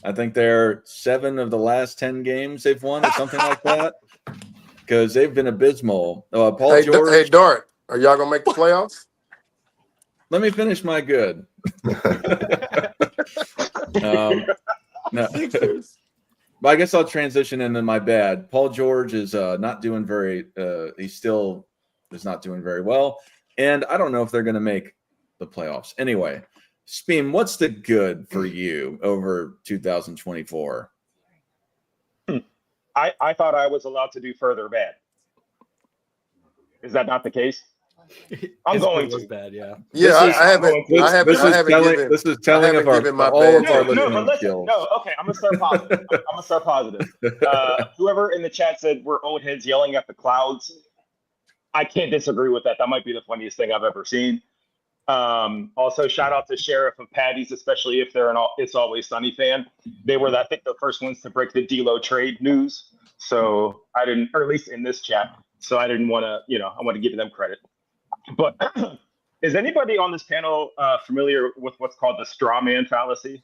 A: I think they're 7 of the last 10 games they've won or something like that because they've been abysmal. Paul George.
E: Hey, Dart, are y'all gonna make the playoffs?
A: Let me finish my good. No. But I guess I'll transition into my bad. Paul George is not doing very. He still is not doing very well, and I don't know if they're going to make the playoffs. Anyway, Speam, what's the good for you over 2024?
C: I thought I was allowed to do further bad. Is that not the case? I'm going
B: was
C: to.
B: bad, yeah.
E: Yeah, I haven't
A: This is telling of
E: given my
A: all
E: bad
A: of our
E: judgment.
C: No,
A: listening
C: but listen.
A: skills.
C: No, okay. I'm gonna start positive. Whoever in the chat said we're old heads yelling at the clouds, I can't disagree with that. That might be the funniest thing I've ever seen. Also, shout out to Sheriff of Patty's, especially if they're an It's Always Sunny fan. They were, I think, the first ones to break the D'Lo trade news. So I didn't, or at least in this chat. So I didn't want to, I want to give them credit. But is anybody on this panel familiar with what's called the straw man fallacy?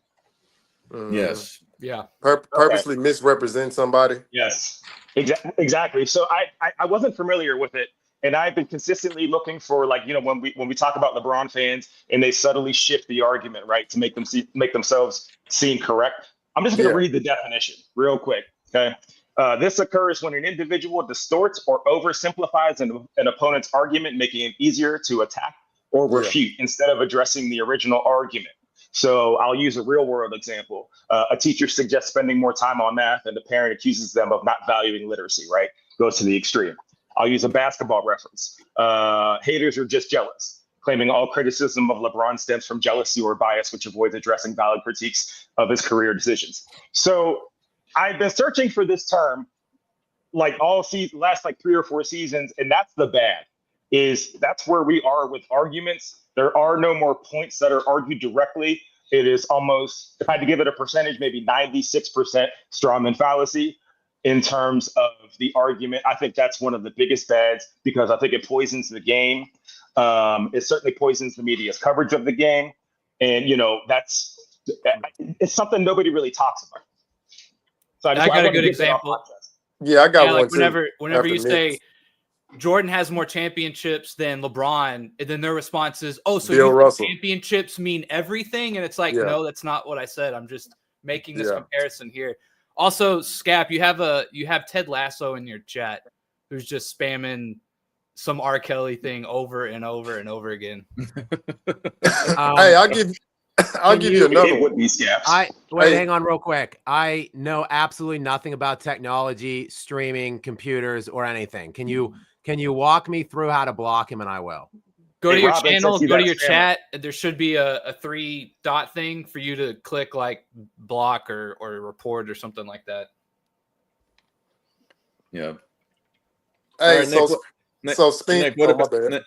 A: Yes.
B: Yeah.
E: Purposely misrepresent somebody.
C: Yes, exactly. So I wasn't familiar with it, and I've been consistently looking for, like, when we talk about LeBron fans and they subtly shift the argument, right, to make themselves seem correct. I'm just going to read the definition real quick. Okay. This occurs when an individual distorts or oversimplifies an opponent's argument, making it easier to attack or
E: Yeah.
C: refute instead of addressing the original argument. So I'll use a real world example. A teacher suggests spending more time on math and the parent accuses them of not valuing literacy, right? Goes to the extreme. I'll use a basketball reference. Haters are just jealous, claiming all criticism of LeBron stems from jealousy or bias, which avoids addressing valid critiques of his career decisions. So I've been searching for this term like last like 3 or 4 seasons, and that's the bad. That's where we are with arguments. There are no more points that are argued directly. It is almost, if I had to give it a percentage, maybe 96% strawman fallacy in terms of the argument. I think that's one of the biggest bads because I think it poisons the game. It certainly poisons the media's coverage of the game. And, it's something nobody really talks about. So
B: I got a good example.
E: Yeah, I got one
B: like
E: too.
B: Whenever you
E: after
B: say
E: Knicks.
B: Jordan has more championships than LeBron, and then their response is, "Oh, so
E: Bill
B: you think
E: Russell.
B: championships mean everything?" And it's like,
E: Yeah.
B: no, that's not what I said. I'm just making this
E: Yeah.
B: comparison here. Also, Scap, you have Ted Lasso in your chat, who's just spamming some R. Kelly thing over and over and over again.
E: Hey, I'll give you another
C: It
E: one.
C: would be Scaps.
E: Hey.
H: Hang on real quick. I know absolutely nothing about technology, streaming, computers, or anything. Can you walk me through how to block him, and I will.
B: Go to
C: Hey,
B: your
C: Robin,
B: channel,
C: since you
B: go to
C: got
B: your
C: spammer.
B: chat. There should be a 3-dot thing for you to click, like block or report or something like that.
A: Yeah.
E: Hey,
A: All right,
E: so
A: Nick,
E: so speak.
A: Nick, what
E: oh, my
A: about
E: bad.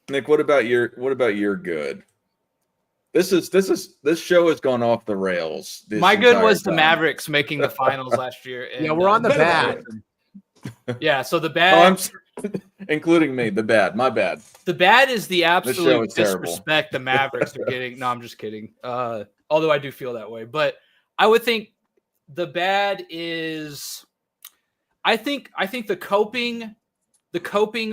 A: Nick? What about your good? This show has gone off the rails. This
B: My good
A: entire
B: was the
A: time.
B: Mavericks making the finals last year. And,
H: Yeah, we're on the
F: better
H: bad.
B: Yeah, so the
A: Oh,
B: bad,
A: including me. The bad. My bad.
B: the bad is the
A: show
B: absolute
A: is terrible.
B: disrespect the Mavericks are getting. No, I'm just kidding. Although I do feel that way, but I would think the bad is, I think the coping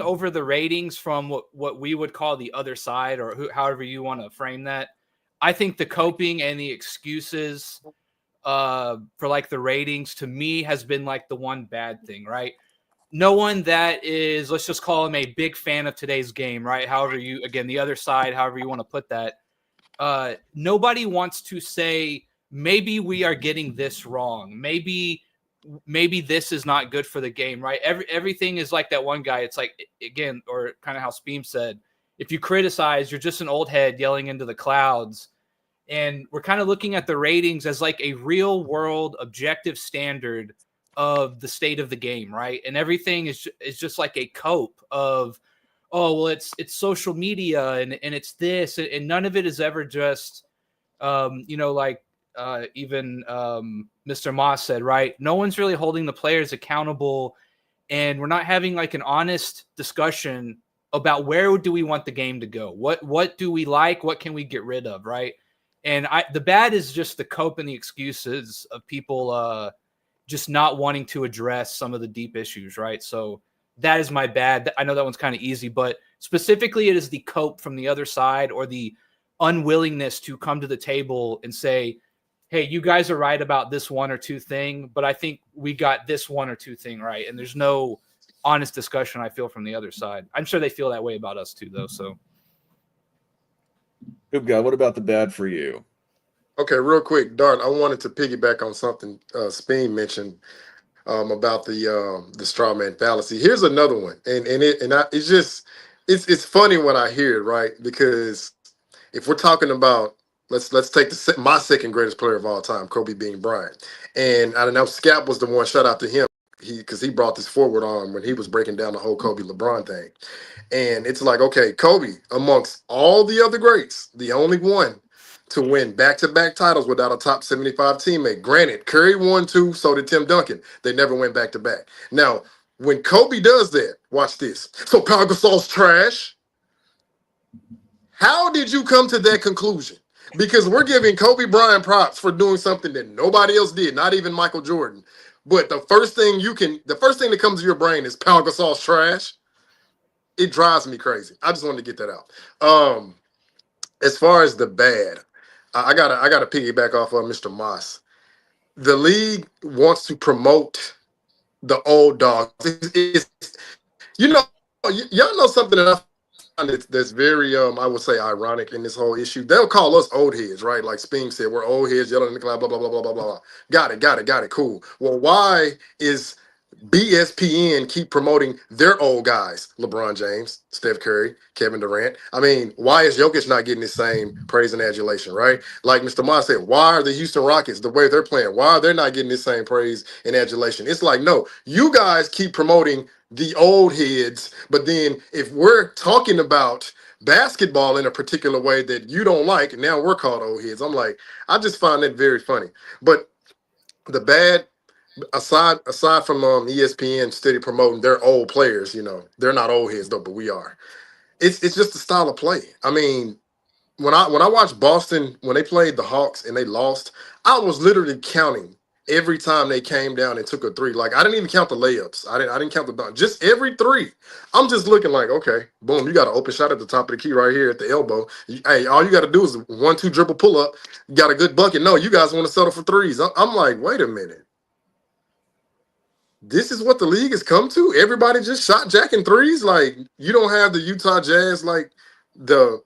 B: over the ratings from what we would call the other side, or however you want to frame that. I think the coping and the excuses for like the ratings to me has been like the one bad thing, right? No one that is, let's just call him a big fan of today's game, right? However the other side, however you want to put that. Nobody wants to say, maybe we are getting this wrong. Maybe this is not good for the game, right? Everything is like that one guy. It's like, again, or kind of how Speem said, if you criticize, you're just an old head yelling into the clouds. And we're kind of looking at the ratings as like a real world objective standard of the state of the game, right? And everything is just like a cope of, oh, well, it's social media and it's this, and none of it is ever just, like even Mr. Moss said, right? No one's really holding the players accountable, and we're not having like an honest discussion about where do we want the game to go? What do we like? What can we get rid of, right? And the bad is just the cope and the excuses of people just not wanting to address some of the deep issues, right? So that is my bad. I know that one's kind of easy, but specifically it is the cope from the other side, or the unwillingness to come to the table and say, hey, you guys are right about this one or two thing, but I think we got this one or two thing right. And there's no honest discussion, I feel, from the other side. I'm sure they feel that way about us too, though. So,
A: Good guy. What about the bad for you?
E: Okay, real quick, Dart. I wanted to piggyback on something Speen mentioned about the straw man fallacy. Here's another one, it's funny when I hear it, right? Because if we're talking about let's take my second greatest player of all time, Kobe being Bryant, and I don't know, Scap was the one. Shout out to him, because he brought this forward on when he was breaking down the whole Kobe LeBron thing, and it's like, okay, Kobe amongst all the other greats, the only one to win back-to-back titles without a top 75 teammate. Granted, Curry won 2, so did Tim Duncan. They never went back-to-back. Now, when Kobe does that, watch this. So Pau Gasol's trash. How did you come to that conclusion? Because we're giving Kobe Bryant props for doing something that nobody else did, not even Michael Jordan. But the first thing that comes to your brain is Pau Gasol's trash. It drives me crazy. I just wanted to get that out. As far as the bad, I gotta piggyback off of Mr. Moss. The league wants to promote the old dogs. Y'all know something that that's very I would say ironic in this whole issue. They'll call us old heads, right? Like Sping said, we're old heads yelling in the cloud, blah blah blah blah blah blah. Got it, cool. Well, why is BSPN keep promoting their old guys? LeBron James, Steph Curry, Kevin Durant. I mean, why is Jokic not getting the same praise and adulation, right? Like Mr. Moss said, why are the Houston Rockets, the way they're playing, why are they not getting the same praise and adulation? It's like, no, you guys keep promoting the old heads, but then if we're talking about basketball in a particular way that you don't like, now we're called old heads. I'm like, I just find that very funny. But the bad, aside from ESPN steady promoting their old players, they're not old heads though, but we are. It's just the style of play. I mean, when I watched Boston when they played the Hawks and they lost, I was literally counting every time they came down and took a three. Like, I didn't even count the layups. I didn't count the dunk. Just every three. I'm just looking like, okay, boom, you got an open shot at the top of the key right here at the elbow. Hey, all you got to do is 1-2 dribble pull up. You got a good bucket. No, you guys want to settle for threes. I'm like, wait a minute. This is what the league has come to? Everybody just shot jacking threes? Like, you don't have the Utah Jazz, like the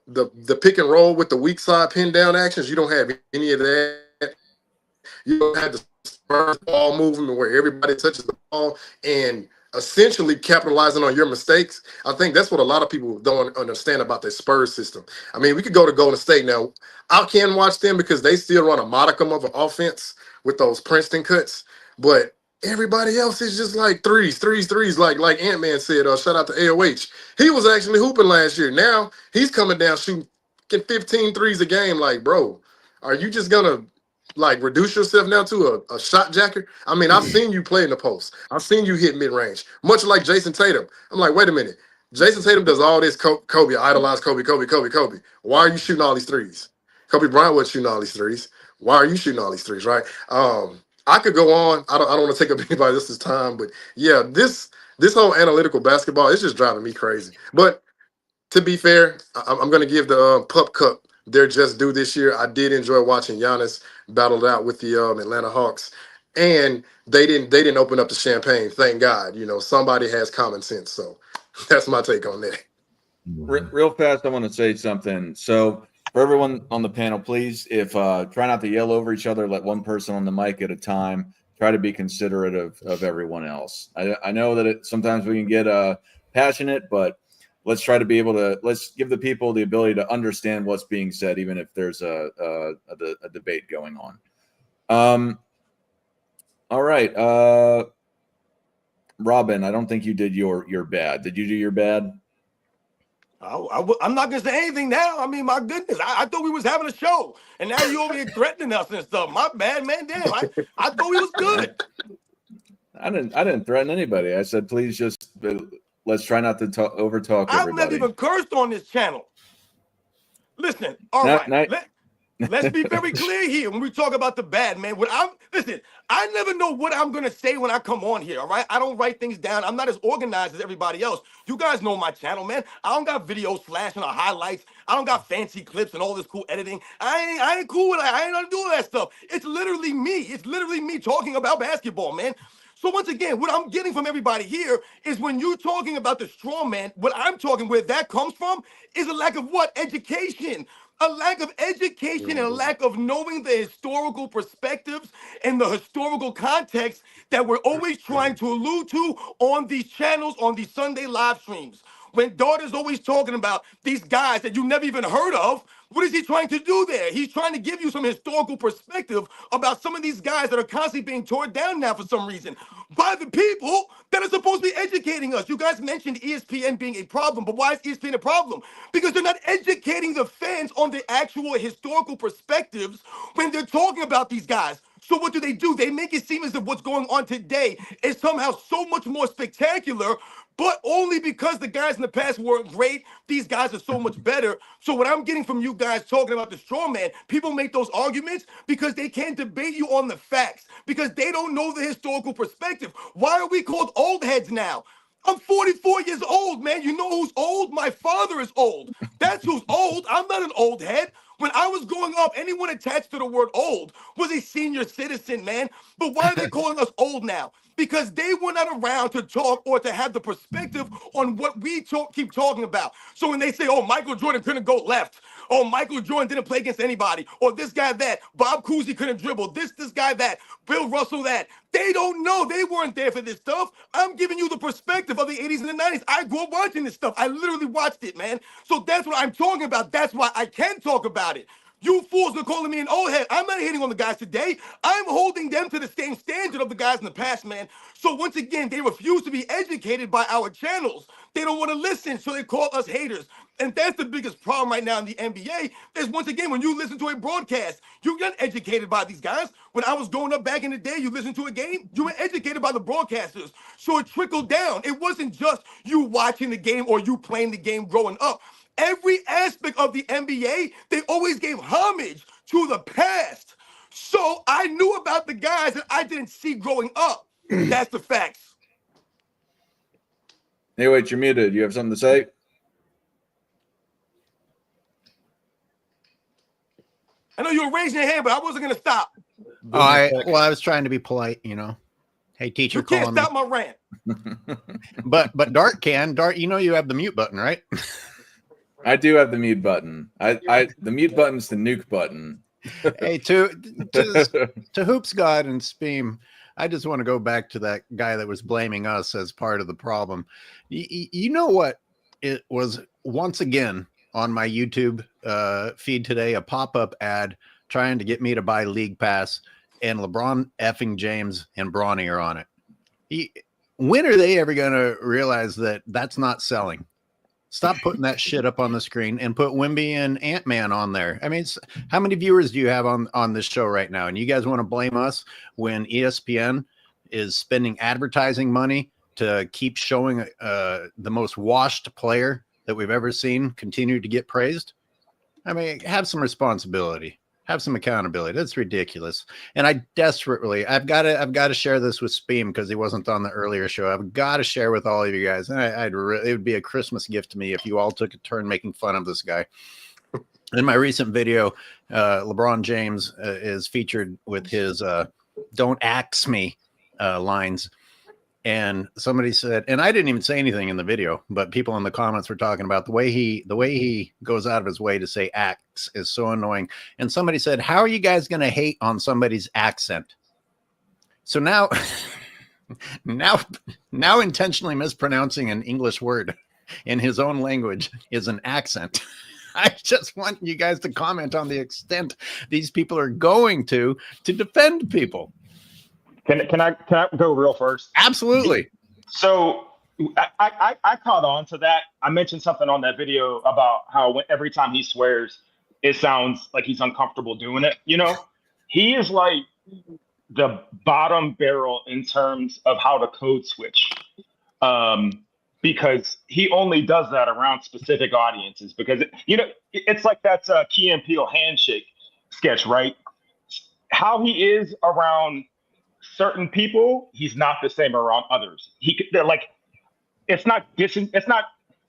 E: pick and roll with the weak side pin down actions. You don't have any of that. You don't have the Spurs ball movement where everybody touches the ball and essentially capitalizing on your mistakes. I think that's what a lot of people don't understand about the Spurs system. I mean, we could go to Golden State now. I can watch them because they still run a modicum of an offense with those Princeton cuts, but everybody else is just like threes. Like Ant-Man said, shout out to AOH. He was actually hooping last year. Now he's coming down shooting 15 threes a game. Like, bro, are you just going to like reduce yourself now to a shot jacker? I mean, I've seen you play in the post. I've seen you hit mid-range, much like Jason Tatum. I'm like, wait a minute. Jason Tatum does all this Kobe, idolize Kobe. Why are you shooting all these threes? Kobe Bryant wasn't shooting all these threes. Why are you shooting all these threes, right? I could go on. I don't want to take up anybody else's time, but yeah, this whole analytical basketball is just driving me crazy. But to be fair, I'm going to give the Pup Cup their just due this year. I did enjoy watching Giannis battle it out with the Atlanta Hawks, and they didn't open up the champagne. Thank God. Somebody has common sense. So that's my take on that.
A: Real fast, I want to say something. So for everyone on the panel, please, if try not to yell over each other. Let one person on the mic at a time. Try to be considerate of everyone else. I know that sometimes we can get passionate, but let's try to be able to let's give the people the ability to understand what's being said, even if there's a debate going on. All right, Robin, I don't think you did your bad. Did you do your bad?
F: I'm not gonna say anything now. I mean, my goodness, I thought we was having a show, and now you over here threatening us and stuff. My bad, man. Damn, I thought we was good.
A: I didn't threaten anybody. I said, please just let's try not to overtalk everybody.
F: I've never even cursed on this channel. Listen, all right. Let's be very clear here when we talk about the bad, man. Listen, I never know what I'm going to say when I come on here, all right? I don't write things down. I'm not as organized as everybody else. You guys know my channel, man. I don't got videos flashing or highlights. I don't got fancy clips and all this cool editing. I ain't cool with that. I ain't gonna do all that stuff. It's literally me. It's literally me talking about basketball, man. So once again, what I'm getting from everybody here is when you're talking about the strong man, what I'm talking where that comes from is a lack of what? Education. A lack of education and a lack of knowing the historical perspectives and the historical context that we're always trying to allude to on these channels, on these Sunday live streams. When Daughter's always talking about these guys that you never even heard of, what is he trying to do there? He's trying to give you some historical perspective about some of these guys that are constantly being torn down now for some reason by the people that are supposed to be educating us. You guys mentioned ESPN being a problem, but why is ESPN a problem? Because they're not educating the fans on the actual historical perspectives when they're talking about these guys. So what do? They make it seem as if what's going on today is somehow so much more spectacular, but only because the guys in the past weren't great. These guys are so much better. So what I'm getting from you guys talking about the strongman, people make those arguments because they can't debate you on the facts, because they don't know the historical perspective. Why are we called old heads now? I'm 44 years old, man. You know who's old? My father is old. That's who's old. I'm not an old head. When I was growing up, anyone attached to the word old was a senior citizen, man. But why are they calling us old now? Because they were not around to talk or to have the perspective on what we keep talking about. So when they say, oh, Michael Jordan couldn't go left, oh, Michael Jordan didn't play against anybody, or this guy that, Bob Cousy couldn't dribble, this guy that, Bill Russell that, they don't know. They weren't there for this stuff. I'm giving you the perspective of the 80s and the 90s. I grew up watching this stuff. I literally watched it, man. So that's what I'm talking about. That's why I can talk about it. You fools are calling me an old head. I'm not hating on the guys today. I'm holding them to the same standard of the guys in the past, man. So once again, they refuse to be educated by our channels. They don't want to listen, so they call us haters. And that's the biggest problem right now in the NBA is, once again, when you listen to a broadcast, you get educated by these guys. When I was growing up back in the day, you listened to a game, you were educated by the broadcasters. So it trickled down. It wasn't just you watching the game or you playing the game growing up. Every aspect of the NBA, they always gave homage to the past. So I knew about the guys that I didn't see growing up. That's the facts.
A: Hey, wait, you're muted. You have something to say?
F: I know you were raising your hand, but I wasn't going to stop.
D: I was trying to be polite, you know. Hey, teacher,
F: You can't
D: calling me.
F: stop my rant.
D: But Dart can. Dart, you know you have the mute button, right?
A: I do have the mute button. The mute button's the nuke button.
D: Hey, to Hoops God and Speam, I just want to go back to that guy that was blaming us as part of the problem. You know what? It was once again on my YouTube feed today, a pop-up ad trying to get me to buy League Pass, and LeBron effing James and Bronny are on it. When are they ever going to realize that that's not selling? Stop putting that shit up on the screen and put Wimby and Ant-Man on there. I mean, how many viewers do you have on this show right now? And you guys want to blame us when ESPN is spending advertising money to keep showing the most washed player that we've ever seen continue to get praised? I mean, have some responsibility. Have some accountability. That's ridiculous. And I've got to share this with Speem because he wasn't on the earlier show. I've got to share with all of you guys. And it would be a Christmas gift to me if you all took a turn making fun of this guy. In my recent video, LeBron James is featured with his "Don't axe me" lines. And somebody said, and I didn't even say anything in the video, but people in the comments were talking about the way he goes out of his way to say axe is so annoying. And somebody said, how are you guys going to hate on somebody's accent? So now intentionally mispronouncing an English word in his own language is an accent. I just want you guys to comment on the extent these people are going to defend people.
C: Can I go real first?
D: Absolutely.
C: So I caught on to that. I mentioned something on that video about how every time he swears, it sounds like he's uncomfortable doing it. You know, he is like the bottom barrel in terms of how to code switch, because he only does that around specific audiences. Because it's like that Key and Peele handshake sketch, right? How he is around certain people, he's not the same around others. They're like, it's not,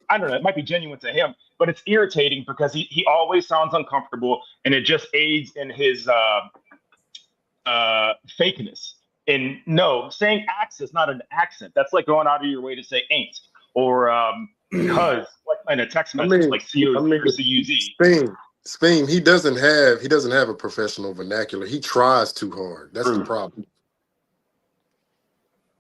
C: I don't know, it might be genuine to him, but it's irritating because he always sounds uncomfortable, and it just aids in his fakeness. And no, saying axe is not an accent. That's like going out of your way to say ain't or cuz, like in a text message, like C-U-Z.
E: Speem, he doesn't have a professional vernacular. He tries too hard. That's the problem.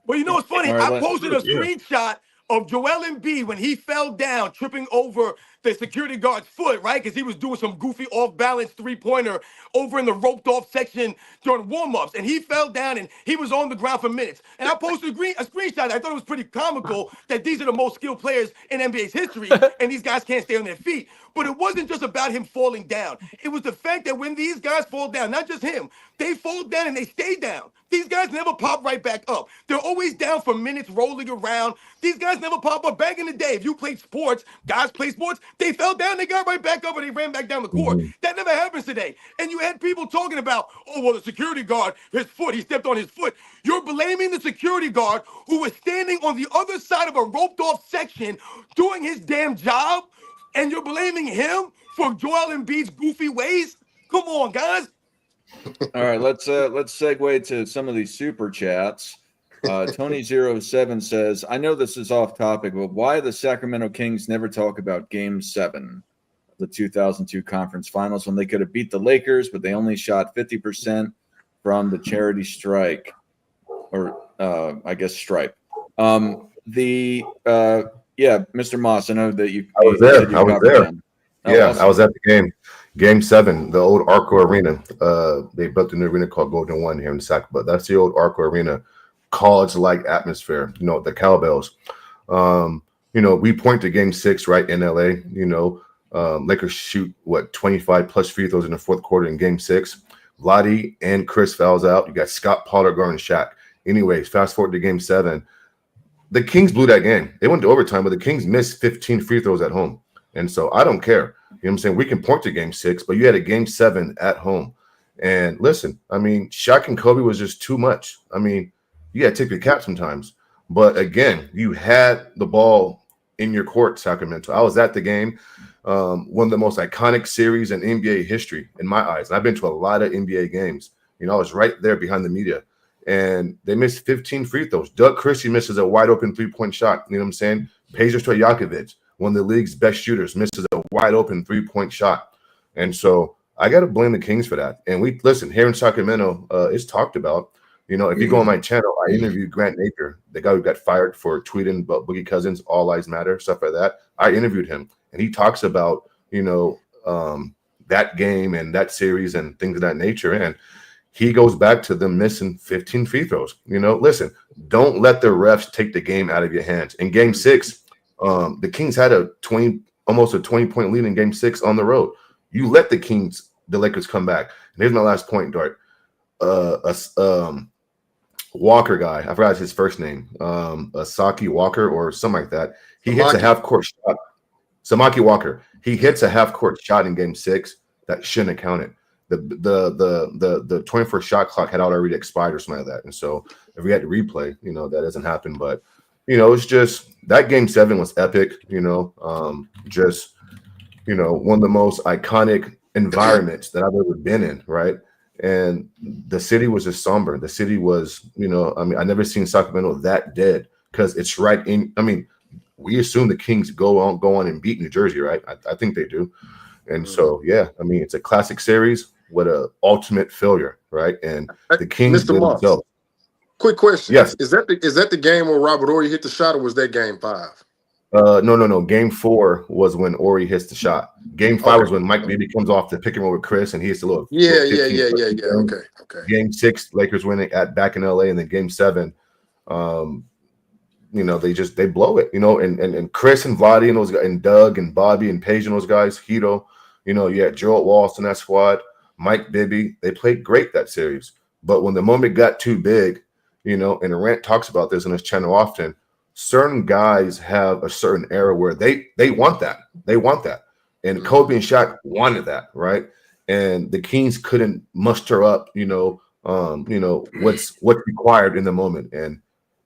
F: Well, you know what's funny?
A: Right,
F: I posted a screenshot of Joel Embiid when he fell down, tripping over the security guard's foot, right? Because he was doing some goofy off-balance three-pointer over in the roped-off section during warm-ups. And he fell down, and he was on the ground for minutes. And I posted a screenshot. I thought it was pretty comical that these are the most skilled players in NBA's history, and these guys can't stay on their feet. But it wasn't just about him falling down. It was the fact that when these guys fall down, not just him, they fall down and they stay down. These guys never pop right back up. They're always down for minutes, rolling around. These guys never pop up. Back in the day, if you played sports, guys play sports, they fell down, they got right back up, and they ran back down the court. That never happens today. And you had people talking about, oh, well, the security guard, his foot, he stepped on his foot. You're blaming the security guard who was standing on the other side of a roped-off section doing his damn job, and you're blaming him for Joel Embiid's goofy ways? Come on, guys.
A: All right, let's segue to some of these super chats. Tony07 says, I know this is off topic, but why the Sacramento Kings never talk about Game 7 of the 2002 conference finals when they could have beat the Lakers, but they only shot 50% from the charity strike, or I guess stripe. Mr. Moss, I know that you.
G: I was there. I was there. Yeah,
A: awesome.
G: I was at the game. Game 7, the old Arco Arena. They built a new arena called Golden One here in Sac, but that's the old Arco Arena. College-like atmosphere, the cowbells. We point to Game 6 right in LA. Lakers shoot 25 plus free throws in the fourth quarter in Game 6. Vlade and Chris fouls out. You got Scott Pollard guarding Shaq. Anyways, fast forward to Game 7. The Kings blew that game. They went to overtime, but the Kings missed 15 free throws at home. And so I don't care. You know what I'm saying? We can point to Game 6, but you had a Game 7 at home. And listen, Shaq and Kobe was just too much. You got to tip your cap sometimes. But again, you had the ball in your court, Sacramento. I was at the game. One of the most iconic series in NBA history, in my eyes. And I've been to a lot of NBA games. I was right there behind the media. And they missed 15 free throws. Doug Christie misses a wide open 3-point shot. You know what I'm saying? Peja Stojakovic, one of the league's best shooters, misses a wide open 3-point shot. And so I got to blame the Kings for that. And we listen here in Sacramento, it's talked about. If you go on my channel, I interviewed Grant Napier, the guy who got fired for tweeting about Boogie Cousins, All Lives Matter, stuff like that. I interviewed him, and he talks about that game and that series and things of that nature. And he goes back to them missing 15 free throws. Listen, don't let the refs take the game out of your hands. In Game 6, the Kings had almost a 20-point lead in Game 6 on the road. You let the Lakers come back. And here's my last point, Dart. Walker guy, I forgot his first name, Asaki Walker or something like that. He hits a half-court shot. Samaki Walker. He hits a half-court shot in Game 6 that shouldn't have counted. The 21st shot clock had already expired or something like that. And so if we had to replay, that doesn't happen. But it's just that Game 7 was epic. One of the most iconic environments that I've ever been in, right? And the city was just somber. The city was, I never seen Sacramento that dead because it's right in. We assume the Kings go on and beat New Jersey, right? I think they do. And so, yeah, it's a classic series with an ultimate failure, right? And the Kings
E: Mr. Moss,
G: themselves.
E: Quick question.
G: Yes.
E: Is that the game where Robert Horry hit the shot, or was that Game 5?
G: No. Game 4 was when Horry hits the shot. Game 5 was when Mike Bibby comes off the pick and roll with Chris, and he hits a little.
E: Yeah. Okay.
G: Game 6, Lakers winning back in LA, and then Game 7, they blow it, and Chris and Vlade and those guys, and Doug and Bobby and Paige and those guys, Hito, you had Gerald Walsh in that squad, Mike Bibby, they played great that series. But when the moment got too big, and Durant talks about this on his channel often, certain guys have a certain era where they want that. They want that. And Kobe and Shaq wanted that, right? And the Kings couldn't muster up, what's required in the moment. And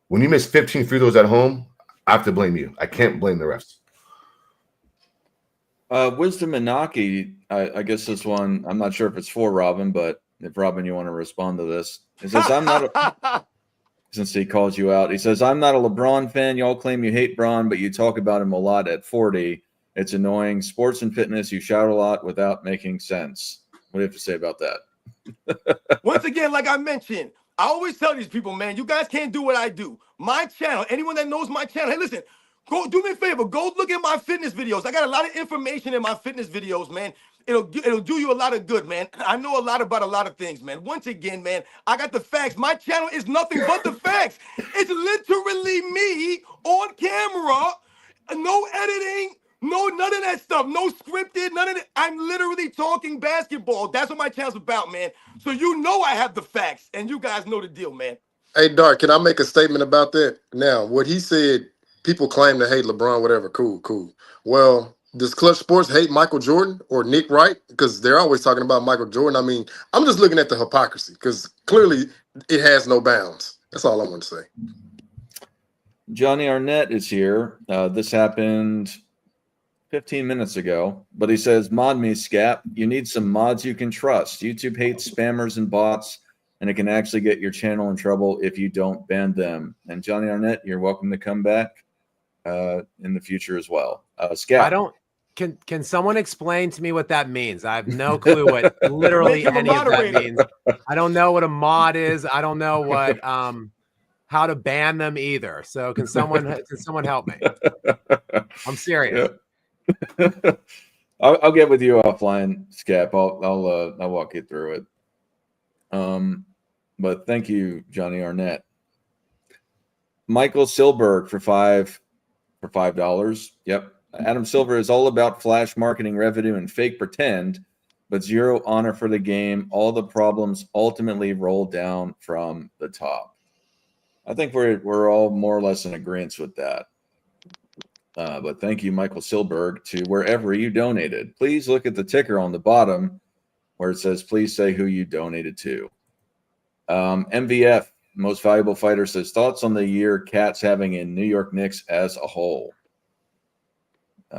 G: when you miss 15 free throws at home, I have to blame you. I can't blame the refs.
A: Wisdom Inaki, I guess this one, I'm not sure if it's for Robin, but if Robin, you want to respond to this. It says, I'm not since he calls you out, he says, I'm not a LeBron fan. Y'all claim you hate Bron, but you talk about him a lot at 40. It's annoying. Sports and fitness, you shout a lot without making sense. What do you have to say about that?
F: Once again, like I mentioned, I always tell these people, man, you guys can't do what I do. My channel, anyone that knows my channel, hey, listen, go do me a favor. Go look at my fitness videos. I got a lot of information in my fitness videos, man. It'll do you a lot of good, man. I know a lot about a lot of things, man. Once again, man, I got the facts. My channel is nothing but the facts. It's literally me on camera, no editing, none of that stuff, no scripted, none of it. I'm literally talking basketball. That's what my channel's about, man. So I have the facts, and you guys know the deal, man.
E: Hey, Dark, can I make a statement about that? Now, what he said, people claim to hate LeBron, whatever. Cool. Well, does Clutch Sports hate Michael Jordan or Nick Wright? Because they're always talking about Michael Jordan. I'm just looking at the hypocrisy because clearly it has no bounds. That's all I want to say.
A: Johnny Arnett is here. This happened 15 minutes ago, but he says, mod me, Scap. You need some mods you can trust. YouTube hates spammers and bots, and it can actually get your channel in trouble if you don't ban them. And Johnny Arnett, you're welcome to come back in the future as well. Scap.
H: I don't. Can someone explain to me what that means? I have no clue what literally
F: Make him a
H: any of that
F: moderator.
H: means. I don't know what a mod is. I don't know what how to ban them either. So can someone help me? I'm serious.
A: Yeah. I'll get with you offline, Scap. I'll walk you through it. But thank you, Johnny Arnett. Michael Silberg for $5. Yep. Adam Silver is all about flash marketing revenue and fake pretend, but zero honor for the game. All the problems ultimately roll down from the top. I think we're all more or less in agreement with that. But thank you, Michael Silberg, to wherever you donated. Please look at the ticker on the bottom where it says, please say who you donated to. MVF, most valuable fighter, says, thoughts on the year Cats having in New York Knicks as a whole. Do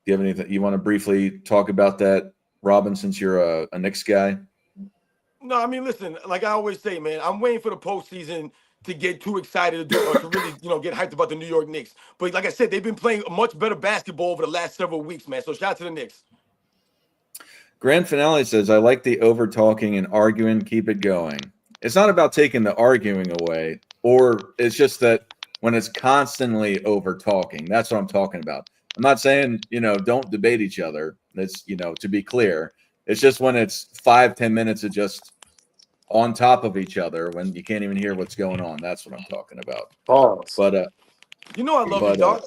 A: you have anything you want to briefly talk about that, Robin, since you're a Knicks guy?
F: No, I mean, listen, like I always say, man, I'm waiting for the postseason to get too excited to do or to really, get hyped about the New York Knicks. But like I said, they've been playing much better basketball over the last several weeks, man. So shout out to the Knicks.
A: Grand Finale says, I like the over talking and arguing. Keep it going. It's not about taking the arguing away, or it's just that when it's constantly over talking, that's what I'm talking about. I'm not saying, don't debate each other. That's, to be clear, it's just when it's 5-10 minutes of just on top of each other when you can't even hear what's going on. That's what I'm talking about.
E: Pause.
A: But,
F: I love you, dog.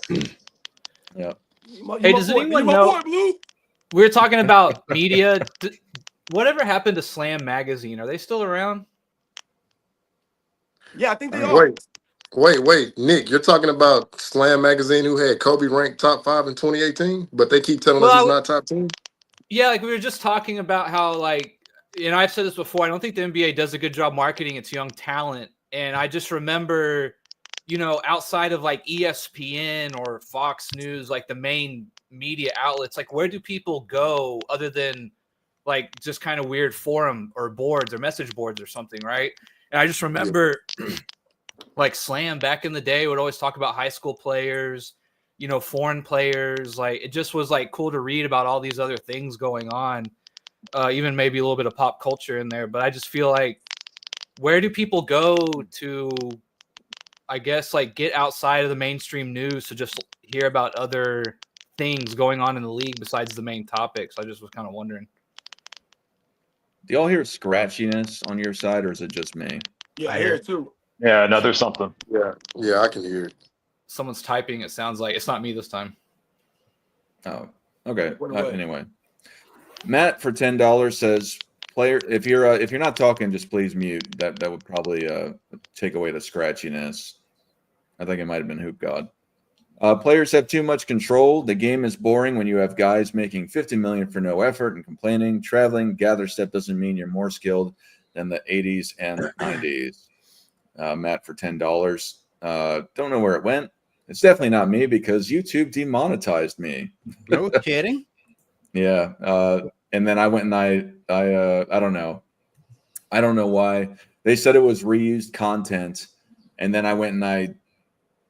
A: Yeah.
B: Hey, does anyone know?
F: Boy, Blue.
B: We were talking about media. Whatever happened to Slam Magazine? Are they still around?
F: Yeah, I think they are.
E: Wait, Nick, you're talking about Slam Magazine, who had Kobe ranked top 5 in 2018, but they keep telling us he's not top 10.
B: Yeah, like we were just talking about how, I've said this before, I don't think the NBA does a good job marketing its young talent. And I just remember, outside of like ESPN or Fox News, like the main media outlets, like where do people go other than like just kind of weird forum or boards or message boards or something, right? And I just remember like Slam back in the day would always talk about high school players, foreign players. Like it just was like cool to read about all these other things going on, even maybe a little bit of pop culture in there. But I just feel like, where do people go to, I guess, like get outside of the mainstream news to just hear about other things going on in the league besides the main topics? I just was kind of wondering.
A: Do y'all hear scratchiness on your side, or is it just me?
F: Yeah, I hear it too.
C: Yeah, no, there's something.
E: Yeah, I can hear it.
B: Someone's typing. It sounds like it's not me this time.
A: Oh, okay.
F: Went away.
A: Anyway, Matt for $10 says, "Player, if you're not talking, just please mute." That would probably take away the scratchiness. I think it might have been Hoop God. Players have too much control. The game is boring when you have guys making $50 million for no effort and complaining. Traveling, gather step doesn't mean you're more skilled than the 80s and 90s. Matt for $10. Don't know where it went. It's definitely not me because YouTube demonetized me.
D: No kidding.
A: Yeah. And then I went and I don't know. I don't know why. They said it was reused content. And then I went and I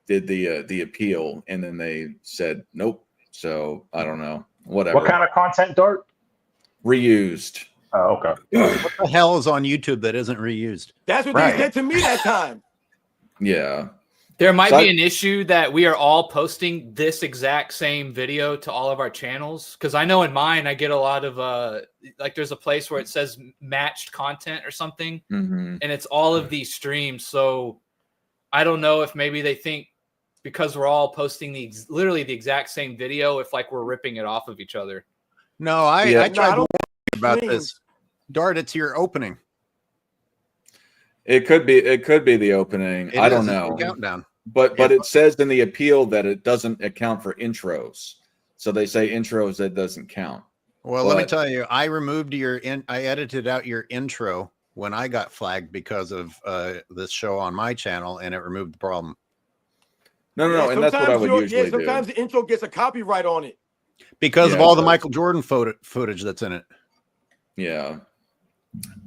A: did the appeal, and then they said nope. So I don't know. Whatever.
C: What kind of content, Dart?
A: Reused.
C: Oh, okay.
D: What the hell is on YouTube that isn't reused?
F: That's what
C: Right.
F: they said to me that time.
A: Yeah.
B: There might
A: So
B: be an issue that we are all posting this exact same video to all of our channels. Because I know in mine, I get a lot of like there's a place where it says matched content or something,
A: Mm-hmm.
B: and it's all of these streams. So I don't know if maybe they think because we're all posting literally the exact same video, if like we're ripping it off of each other.
D: No, I
A: Yeah.
D: tried
F: I don't
D: warning you about
F: think-
D: this. Dart, it's your opening.
A: It could be the opening. I don't
D: It's
A: know.
D: the countdown.
A: But it says in the appeal that it doesn't account for intros. So they say intros that doesn't count.
D: Well, let me
A: But-
D: tell you, I removed I edited out your intro when I got flagged because of this show on my channel, and it removed the problem.
A: No, and that's what I would usually
F: sometimes
A: do.
F: the intro gets a copyright on it.
D: Because of
A: Yeah,
D: all
A: it
D: the
A: does.
D: Michael Jordan footage that's in it.
A: Yeah.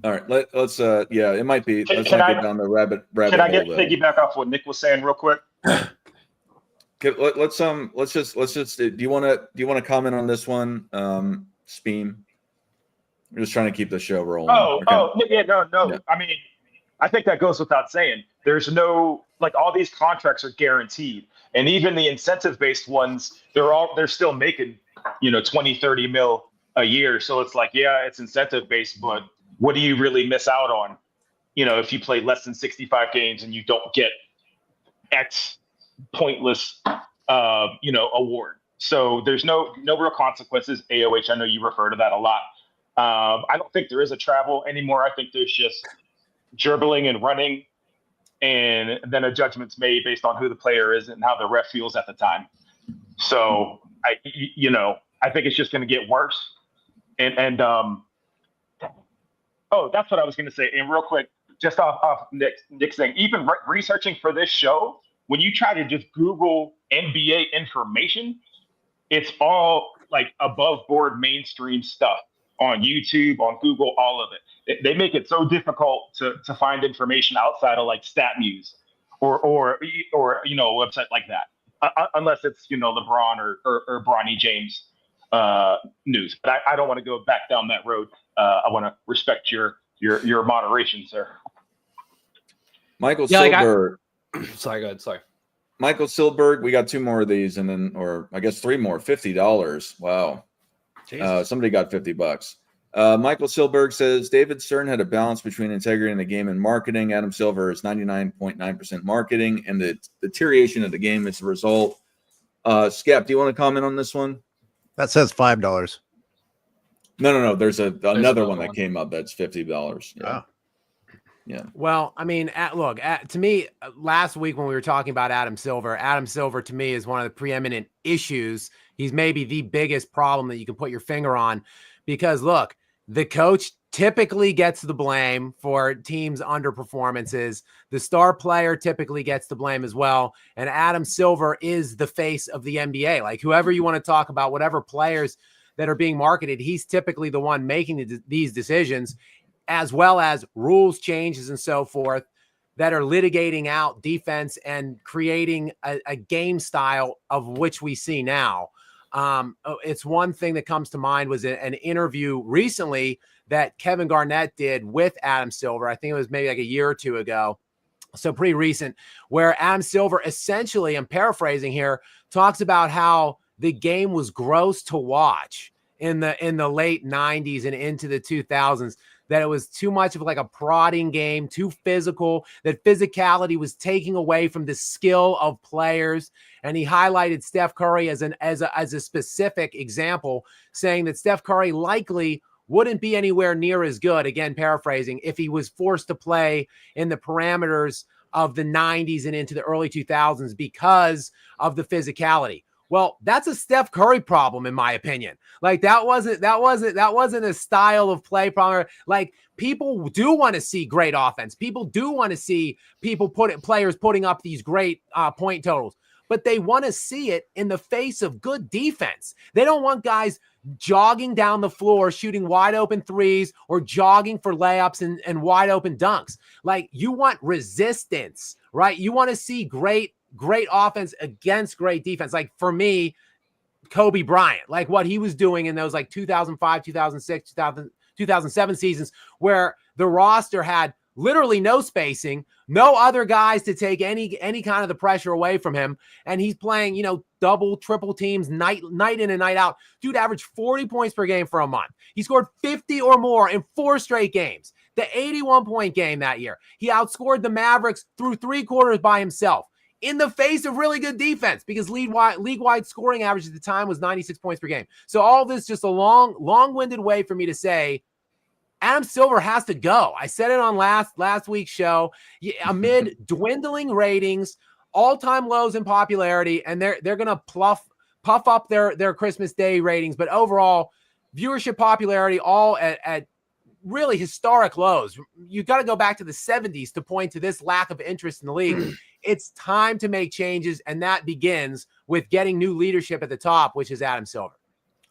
A: All right. Let's. Yeah, it might be.
C: Can-
A: Let's
C: can
A: not
C: I-
A: get down the rabbit
C: Can I
A: hole
C: get
A: though.
C: piggyback off what Nick was saying real quick?
A: Let's just. Do you want to comment on this one, Speem? We're just trying to keep the show rolling. Okay.
C: No.
A: Yeah.
C: I mean, I think that goes without saying. There's no, like, all these contracts are guaranteed, and even the incentive-based ones, they're still making, 20, 30 mil a year. So it's like, yeah, it's incentive-based, but what do you really miss out on? If you play less than 65 games and you don't get X pointless, award. So there's no real consequences. AOH, I know you refer to that a lot. I don't think there is a travel anymore. I think there's just dribbling and running, and then a judgment's made based on who the player is and how the ref feels at the time. So I think it's just going to get worse. And that's what I was going to say. And real quick, just off Nick's thing, even researching for this show, when you try to just Google NBA information, it's all like above board mainstream stuff on YouTube, on Google, all of it. They make it so difficult to find information outside of like StatMuse or a website like that, unless it's LeBron or Bronny James news. But I don't want to go back down that road. I want to respect your moderation, sir.
A: Michael
B: Yeah,
A: Silberg.
B: Sorry, go ahead. Sorry.
A: Michael Silberg. We got 2 more of these, and then, or I guess 3 more. $50. Wow. Somebody got $50. Michael Silberg says David Stern had a balance between integrity in the game and marketing. Adam Silver is 99.9% marketing, and the deterioration of the game is the result. Scap, do you want to comment on this one?
D: That says $5.
A: No. There's another one
B: one.
A: that came up that's $50. Yeah.
D: Oh.
A: Yeah.
H: Well, I mean, to me, last week when we were talking about Adam Silver to me is one of the preeminent issues. He's maybe the biggest problem that you can put your finger on, because look, the coach typically gets the blame for teams' underperformances. The star player typically gets the blame as well. And Adam Silver is the face of the NBA. Like, whoever you want to talk about, whatever players that are being marketed, he's typically the one making these decisions, as well as rules changes and so forth that are litigating out defense and creating a game style of which we see now. It's one thing that comes to mind was an interview recently that Kevin Garnett did with Adam Silver. I think it was maybe like a year or 2 ago. So pretty recent, where Adam Silver essentially, I'm paraphrasing here, talks about how the game was gross to watch in the late 90s and into the 2000s, that it was too much of like a prodding game, too physical, that physicality was taking away from the skill of players. And he highlighted Steph Curry as a specific example, saying that Steph Curry likely wouldn't be anywhere near as good, again, paraphrasing, if he was forced to play in the parameters of the 90s and into the early 2000s because of the physicality. Well, that's a Steph Curry problem, in my opinion. Like, that wasn't a style of play problem. Like, people do want to see great offense. People do want to see players putting up these great point totals, but they want to see it in the face of good defense. They don't want guys jogging down the floor, shooting wide open threes, or jogging for layups and wide open dunks. Like, you want resistance, right? You want to see great offense against great defense. Like, for me, Kobe Bryant, like what he was doing in those like 2005, 2006, 2007 seasons, where the roster had literally no spacing, no other guys to take any kind of the pressure away from him. And he's playing, double, triple teams night in and night out. Dude averaged 40 points per game for a month. He scored 50 or more in 4 straight games. The 81-point game that year, he outscored the Mavericks through 3 quarters by himself, in the face of really good defense, because league-wide scoring average at the time was 96 points per game. So all this just a long-winded way for me to say Adam Silver has to go. I said it on last week's show. Amid dwindling ratings, all-time lows in popularity, and they're going to puff up their Christmas Day ratings, but overall viewership, popularity, all at really historic lows. You got to go back to the 70s to point to this lack of interest in the league. It's time to make changes, and that begins with getting new leadership at the top, which is Adam Silver.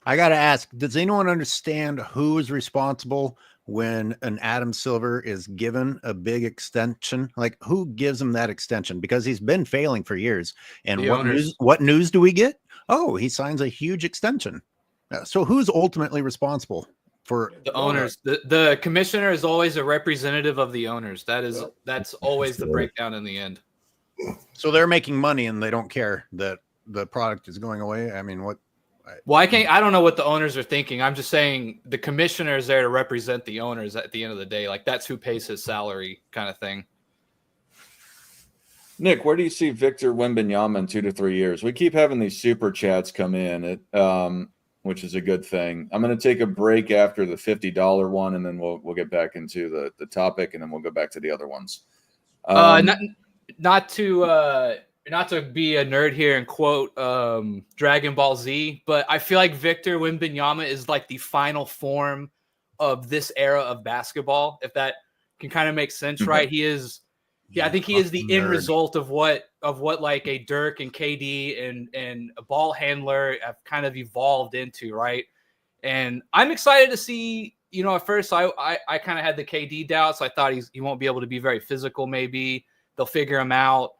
D: I got to ask, does anyone understand who is responsible when an Adam Silver is given a big extension? Like, who gives him that extension? Because he's been failing for years. And
B: The
D: what
B: owners.
D: news do we get? Oh, he signs a huge extension. So who's ultimately responsible for
B: The owners. The commissioner is always a representative of the owners. That's always the breakdown in the end.
D: So they're making money and they don't care that the product is going away? I mean, what?
B: Well, I don't know what the owners are thinking. I'm just saying the commissioner is there to represent the owners at the end of the day. Like, that's who pays his salary, kind of thing.
A: Nick, where do you see Victor Wembanyama in 2 to 3 years? We keep having these super chats come in, which is a good thing. I'm going to take a break after the $50 one, and then we'll get back into the topic, and then we'll go back to the other ones.
B: Not to be a nerd here and quote Dragon Ball Z, but I feel like Victor Wembanyama is like the final form of this era of basketball, if that can kind of make sense, right? He is, I think he is the end result of what like a Dirk and KD and a ball handler have kind of evolved into, right? And I'm excited to see, at first I kind of had the KD doubts. I thought he won't be able to be very physical. Maybe they'll figure him out.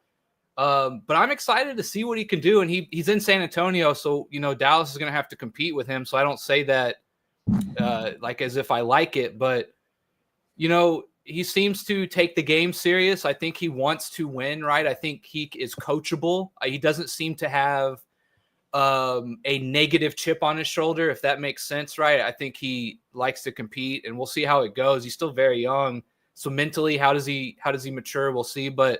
B: But I'm excited to see what he can do. And he's in San Antonio. So, Dallas is going to have to compete with him. So I don't say that like as if I like it, but he seems to take the game serious. I think he wants to win, right? I think he is coachable. He doesn't seem to have a negative chip on his shoulder, if that makes sense, right? I think he likes to compete, and we'll see how it goes. He's still very young. So mentally, how does he mature? We'll see. But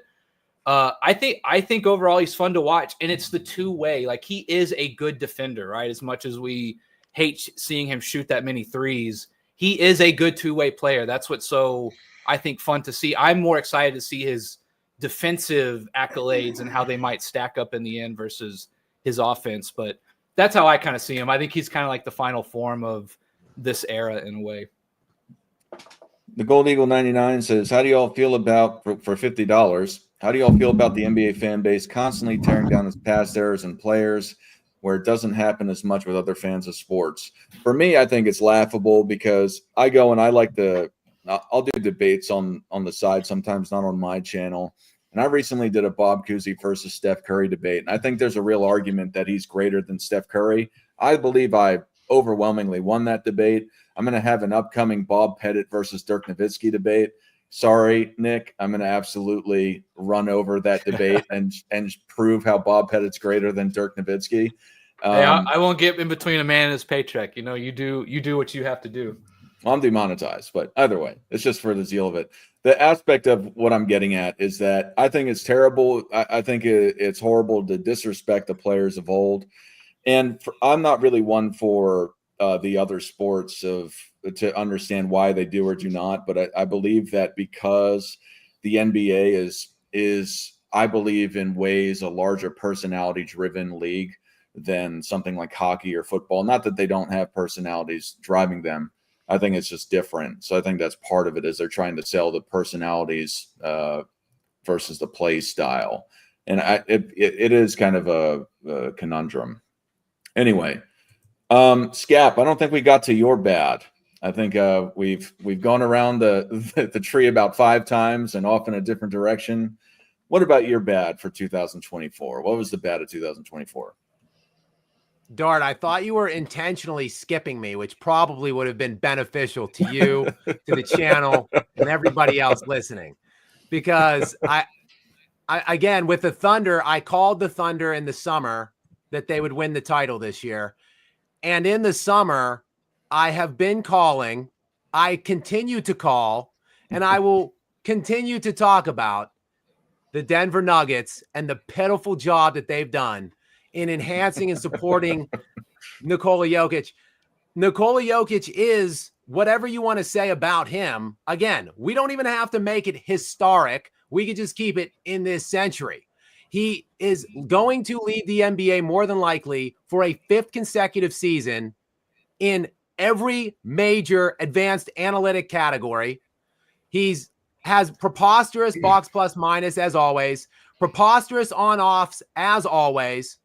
B: I think overall he's fun to watch, and it's the two-way. Like, he is a good defender, right? As much as we hate seeing him shoot that many threes, he is a good two-way player. That's what's so, I think, fun to see. I'm more excited to see his defensive accolades and how they might stack up in the end versus his offense. But that's how I kind of see him. I think he's kind of like the final form of this era in a way.
A: The Gold Eagle 99 says, how do y'all feel about, for $50, how do y'all feel about the NBA fan base constantly tearing down its past errors and players where it doesn't happen as much with other fans of sports? For me, I think it's laughable because I go and I'll do debates on the side sometimes, not on my channel. And I recently did a Bob Cousy versus Steph Curry debate. And I think there's a real argument that he's greater than Steph Curry. I believe I overwhelmingly won that debate. I'm going to have an upcoming Bob Pettit versus Dirk Nowitzki debate. Sorry, Nick, I'm going to absolutely run over that debate and prove how Bob Pettit's greater than Dirk Nowitzki.
B: Hey, I won't get in between a man and his paycheck. You do what you have to do.
A: I'm demonetized, but either way, it's just for the zeal of it. The aspect of what I'm getting at is that I think it's terrible. I think it's horrible to disrespect the players of old. And I'm not really one for the other sports to understand why they do or do not. But I believe that because the NBA is, I believe, in ways a larger personality-driven league than something like hockey or football. Not that they don't have personalities driving them. I think it's just different. So I think that's part of it, is they're trying to sell the personalities versus the play style. And it is kind of a conundrum. Anyway, Scap, I don't think we got to your bad. I think we've gone around the tree about 5 times and off in a different direction. What about your bad for 2024? What was the bad of 2024?
H: Dart, I thought you were intentionally skipping me, which probably would have been beneficial to you, to the channel, and everybody else listening. Because I again, with the Thunder, I called the Thunder in the summer that they would win the title this year. And in the summer, I have been calling, I continue to call, and I will continue to talk about the Denver Nuggets and the pitiful job that they've done in enhancing and supporting Nikola Jokic. Nikola Jokic is, whatever you want to say about him, again, we don't even have to make it historic. We could just keep it in this century. He is going to lead the NBA more than likely for a 5th consecutive season in every major advanced analytic category. Has preposterous box plus minus as always, preposterous on offs as always.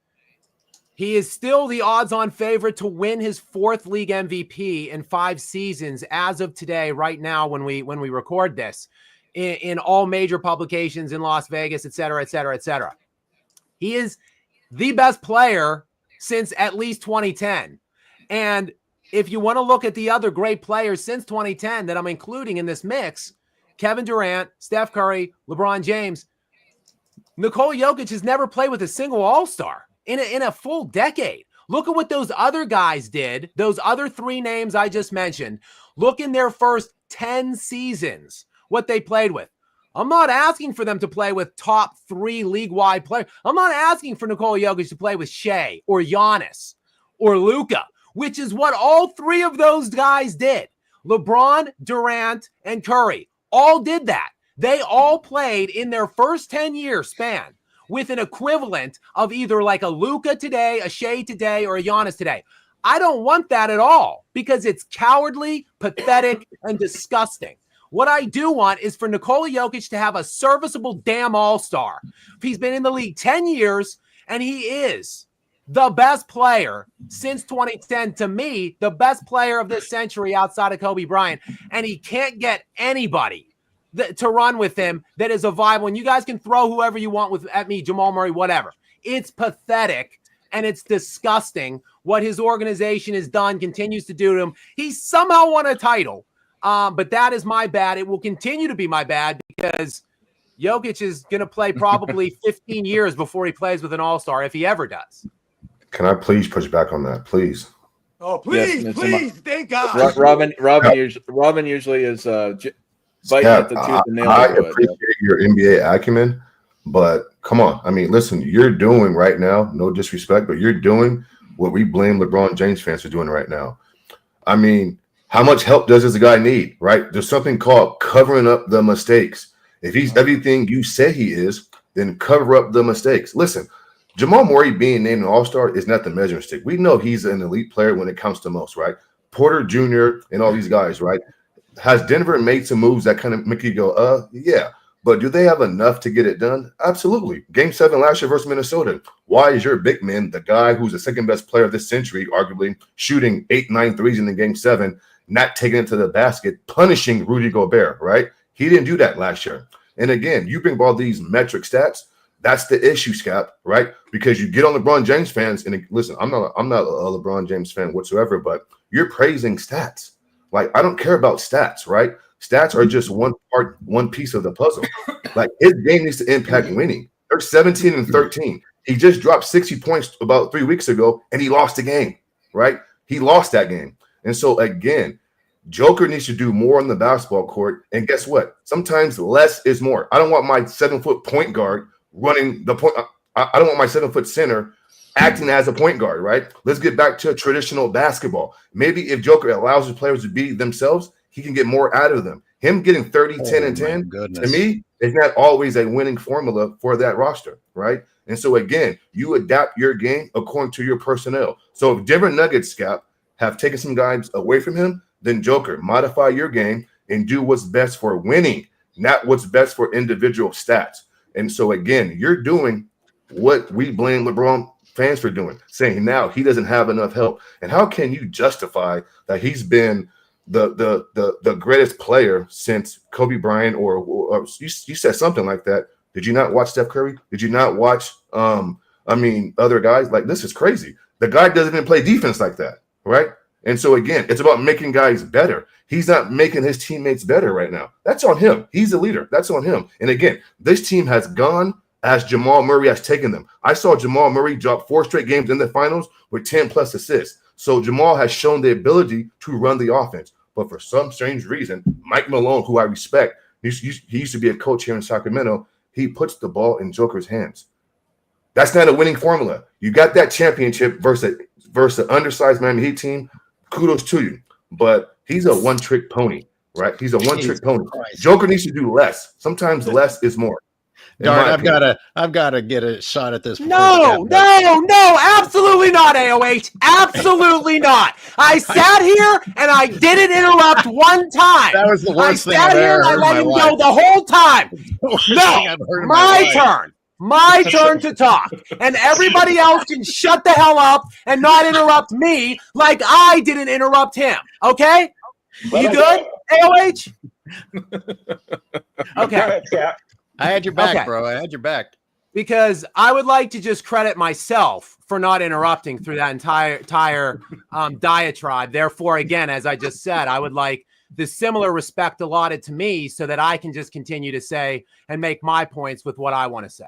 H: He is still the odds-on favorite to win his 4th league MVP in 5 seasons as of today, right now when we record this, in all major publications in Las Vegas, et cetera, et cetera, et cetera. He is the best player since at least 2010. And if you want to look at the other great players since 2010 that I'm including in this mix, Kevin Durant, Steph Curry, LeBron James, Nikola Jokic has never played with a single all-star in a full decade. Look at what those other guys did, those other 3 names I just mentioned. Look in their first 10 seasons, what they played with. I'm not asking for them to play with top 3 league-wide players. I'm not asking for Nikola Jokic to play with Shea or Giannis or Luka, which is what all 3 of those guys did. LeBron, Durant, and Curry all did that. They all played in their first 10-year span with an equivalent of either like a Luka today, a Shea today, or a Giannis today. I don't want that at all because it's cowardly, pathetic, and disgusting. What I do want is for Nikola Jokic to have a serviceable damn all-star. He's been in the league 10 years, and he is the best player since 2010. To me, the best player of this century outside of Kobe Bryant, and he can't get anybody to run with him that is a viable. And you guys can throw whoever you want at me, Jamal Murray, whatever. It's pathetic and it's disgusting what his organization has done, continues to do to him. He somehow won a title, but that is my bad. It will continue to be my bad because Jokic is going to play probably 15 years before he plays with an all-star, if he ever does.
G: Can I please push back on that, please?
F: Oh, please,
A: Yes,
F: please, thank God.
A: Robin usually is biting at the tooth and nail.
G: I appreciate your NBA acumen, but come on. I mean, listen, you're doing right now, no disrespect, but you're doing what we blame LeBron James fans for doing right now. I mean, how much help does this guy need, right? There's something called covering up the mistakes. If he's everything you say he is, then cover up the mistakes. Listen, Jamal Murray being named an all-star is not the measuring stick. We know he's an elite player when it counts to most, right? Porter Jr. and all these guys, right? Has Denver made some moves that kind of make you go, yeah. But do they have enough to get it done? Absolutely. Game 7 last year versus Minnesota. Why is your big man, the guy who's the second best player of this century, arguably shooting 8-9 threes in the Game 7, not taking it to the basket, punishing Rudy Gobert, right? He didn't do that last year. And again, you bring all these metric stats. That's the issue, Scap, right? Because you get on LeBron James fans, and listen, I'm not a LeBron James fan whatsoever, but you're praising stats. Like, I don't care about stats, right? Stats are just one piece of the puzzle. Like, his game needs to impact winning. They're 17-13. He just dropped 60 points about 3 weeks ago, and he lost the game, right? He lost that game. And so, again, Joker needs to do more on the basketball court. And guess what? Sometimes less is more. I don't want my 7-foot point guard running the point. I don't want my 7-foot center acting as a point guard, right? Let's get back to traditional basketball. Maybe if Joker allows his players to be themselves, he can get more out of them. Him getting 30, 10, and 10, to me, is not always a winning formula for that roster, right? And so, again, you adapt your game according to your personnel. So if Denver Nuggets, Scap, have taken some guys away from him, then Joker, modify your game and do what's best for winning, not what's best for individual stats. And so, again, you're doing what we blame LeBron fans for doing, saying now he doesn't have enough help. And how can you justify that he's been the greatest player since Kobe Bryant or you said something like that? Did you not watch Steph Curry? Did you not watch other guys? Like, this is crazy. The guy doesn't even play defense like that, right? And so, again, it's about making guys better. He's not making his teammates better right now. That's on him. He's the leader. That's on him. And again, this team has gone as Jamal Murray has taken them. I saw Jamal Murray drop 4 straight games in the finals with 10-plus assists. So Jamal has shown the ability to run the offense. But for some strange reason, Mike Malone, who I respect, he used to be a coach here in Sacramento, he puts the ball in Joker's hands. That's not a winning formula. You got that championship versus an undersized Miami Heat team. Kudos to you. But he's a one-trick pony, right? He's a one-trick pony. Joker needs to do less. Sometimes less is more.
D: Dart,
G: my
D: I've got to get a shot at this. before
H: No,
D: Jeff does.
H: no, absolutely not, AOH. Absolutely not. I sat here and I didn't interrupt one time.
D: That was the worst
H: I
D: thing
H: sat
D: I've
H: here
D: ever
H: and I
D: heard in
H: let
D: my
H: him
D: life.
H: go the whole time.
D: Worst
H: No,
D: thing I've heard in
H: my
D: life.
H: turn. My turn to talk. And everybody else can shut the hell up and not interrupt me like I didn't interrupt him. Okay? You good, AOH?
C: Go
H: Okay.
C: ahead, Cap.
D: I had your back,
H: Okay.
D: bro. I had your back.
H: Because I would like to just credit myself for not interrupting through that entire diatribe. Therefore, again, as I just said, I would like the similar respect allotted to me so that I can just continue to say and make my points with what I want to say.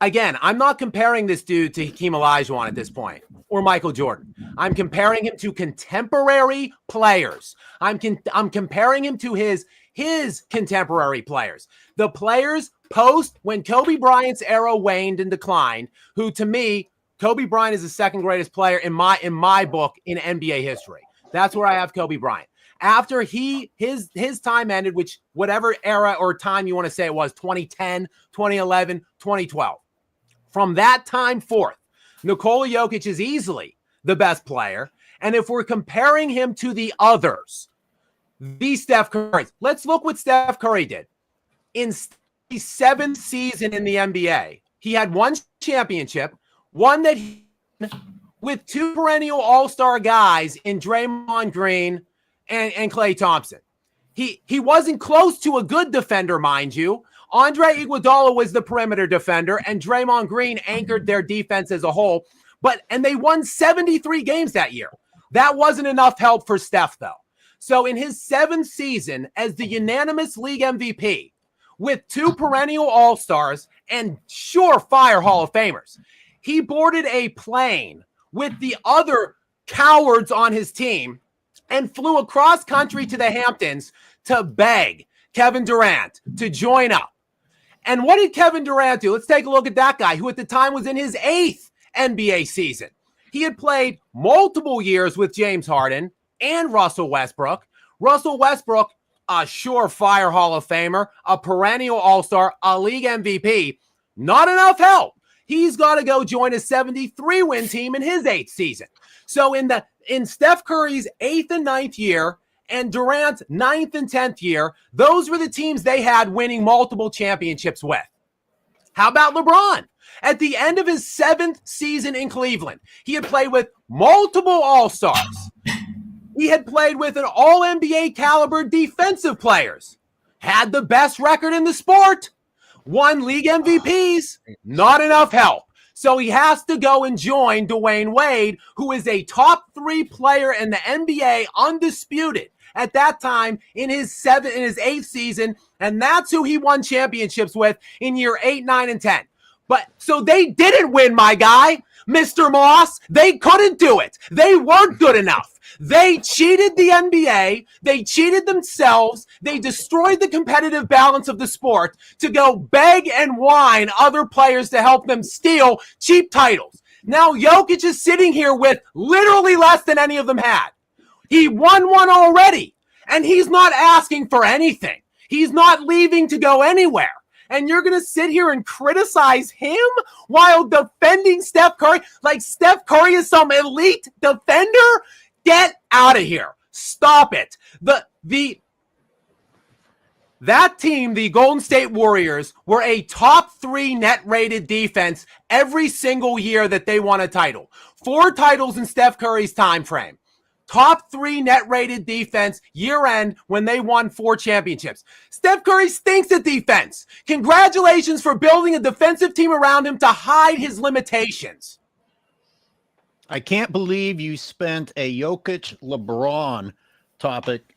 H: Again, I'm not comparing this dude to Hakeem Olajuwon at this point or Michael Jordan. I'm comparing him to contemporary players. I'm comparing him to his contemporary players. The players post when Kobe Bryant's era waned and declined, who to me, Kobe Bryant is the second greatest player in my book in NBA history. That's where I have Kobe Bryant. After his time ended, which whatever era or time you want to say it was, 2010, 2011, 2012. From that time forth, Nikola Jokic is easily the best player. And if we're comparing him to the others, the Steph Curry, let's look what Steph Curry did. In his 7th season in the NBA, he had one championship, one that with 2 perennial all-star guys in Draymond Green and Klay Thompson. He wasn't close to a good defender, mind you. Andre Iguodala was the perimeter defender, and Draymond Green anchored their defense as a whole. And they won 73 games that year. That wasn't enough help for Steph, though. So in his 7th season as the unanimous league MVP, with 2 perennial all-stars and surefire Hall of Famers, he boarded a plane with the other cowards on his team and flew across country to the Hamptons to beg Kevin Durant to join up. And what did Kevin Durant do? Let's take a look at that guy who at the time was in his 8th NBA season. He had played multiple years with James Harden and Russell Westbrook. Russell Westbrook, a surefire Hall of Famer, a perennial all-star, a league MVP. Not enough help. He's got to go join a 73-win team in his 8th season. So in Steph Curry's 8th and 9th year and Durant's 9th and 10th year, those were the teams they had winning multiple championships with. How about LeBron? At the end of his 7th season in Cleveland, he had played with multiple all-stars. He had played with an all-NBA caliber defensive players, had the best record in the sport, won league MVPs, not enough help. So he has to go and join Dwayne Wade, who is a top 3 player in the NBA, undisputed at that time in his 8th season. And that's who he won championships with in year 8, 9, and 10. But so they didn't win, my guy, Mr. Moss. They couldn't do it. They weren't good enough. They cheated the NBA. They cheated themselves. They destroyed the competitive balance of the sport to go beg and whine other players to help them steal cheap titles. Now Jokic is sitting here with literally less than any of them had. He won one already, and he's not asking for anything. He's not leaving to go anywhere. And you're going to sit here and criticize him while defending Steph Curry like Steph Curry is some elite defender? Get out of here. Stop it. That team, the Golden State Warriors, were a top 3 net rated defense every single year that they won a title. 4 titles in Steph Curry's time frame. Top 3 net rated defense year end when they won 4 championships. Steph Curry stinks at defense. Congratulations for building a defensive team around him to hide his limitations.
D: I can't believe you spent a Jokic LeBron topic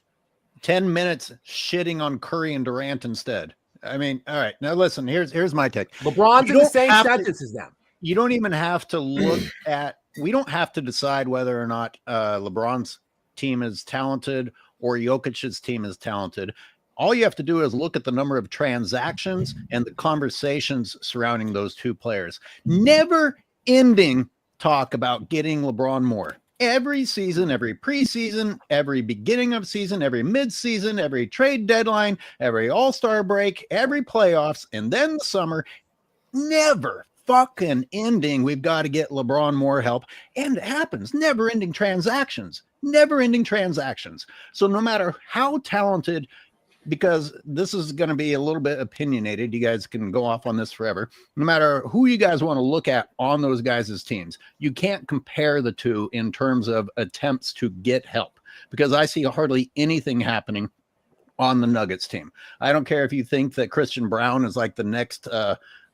D: 10 minutes shitting on Curry and Durant instead. I mean, all right. Now listen, here's my take.
H: LeBron's
D: You
H: in the
D: don't
H: same
D: have to-
H: sentence as them.
D: You don't even have to look at, we don't have to decide whether or not LeBron's team is talented or Jokic's team is talented. All you have to do is look at the number of transactions and the conversations surrounding those 2 players. Never ending talk about getting LeBron more. every season, every preseason, every beginning of season, every midseason, every trade deadline, every all-star break, every playoffs, and then the summer, never fucking ending. We've got to get LeBron more help. And it happens. Never ending transactions. So no matter how talented, because this is going to be a little bit opinionated, you guys can go off on this forever. No matter who you guys want to look at on those guys' teams, you can't compare the two in terms of attempts to get help, because I see hardly anything happening on the Nuggets team. I don't care if you think that Christian Brown is like the next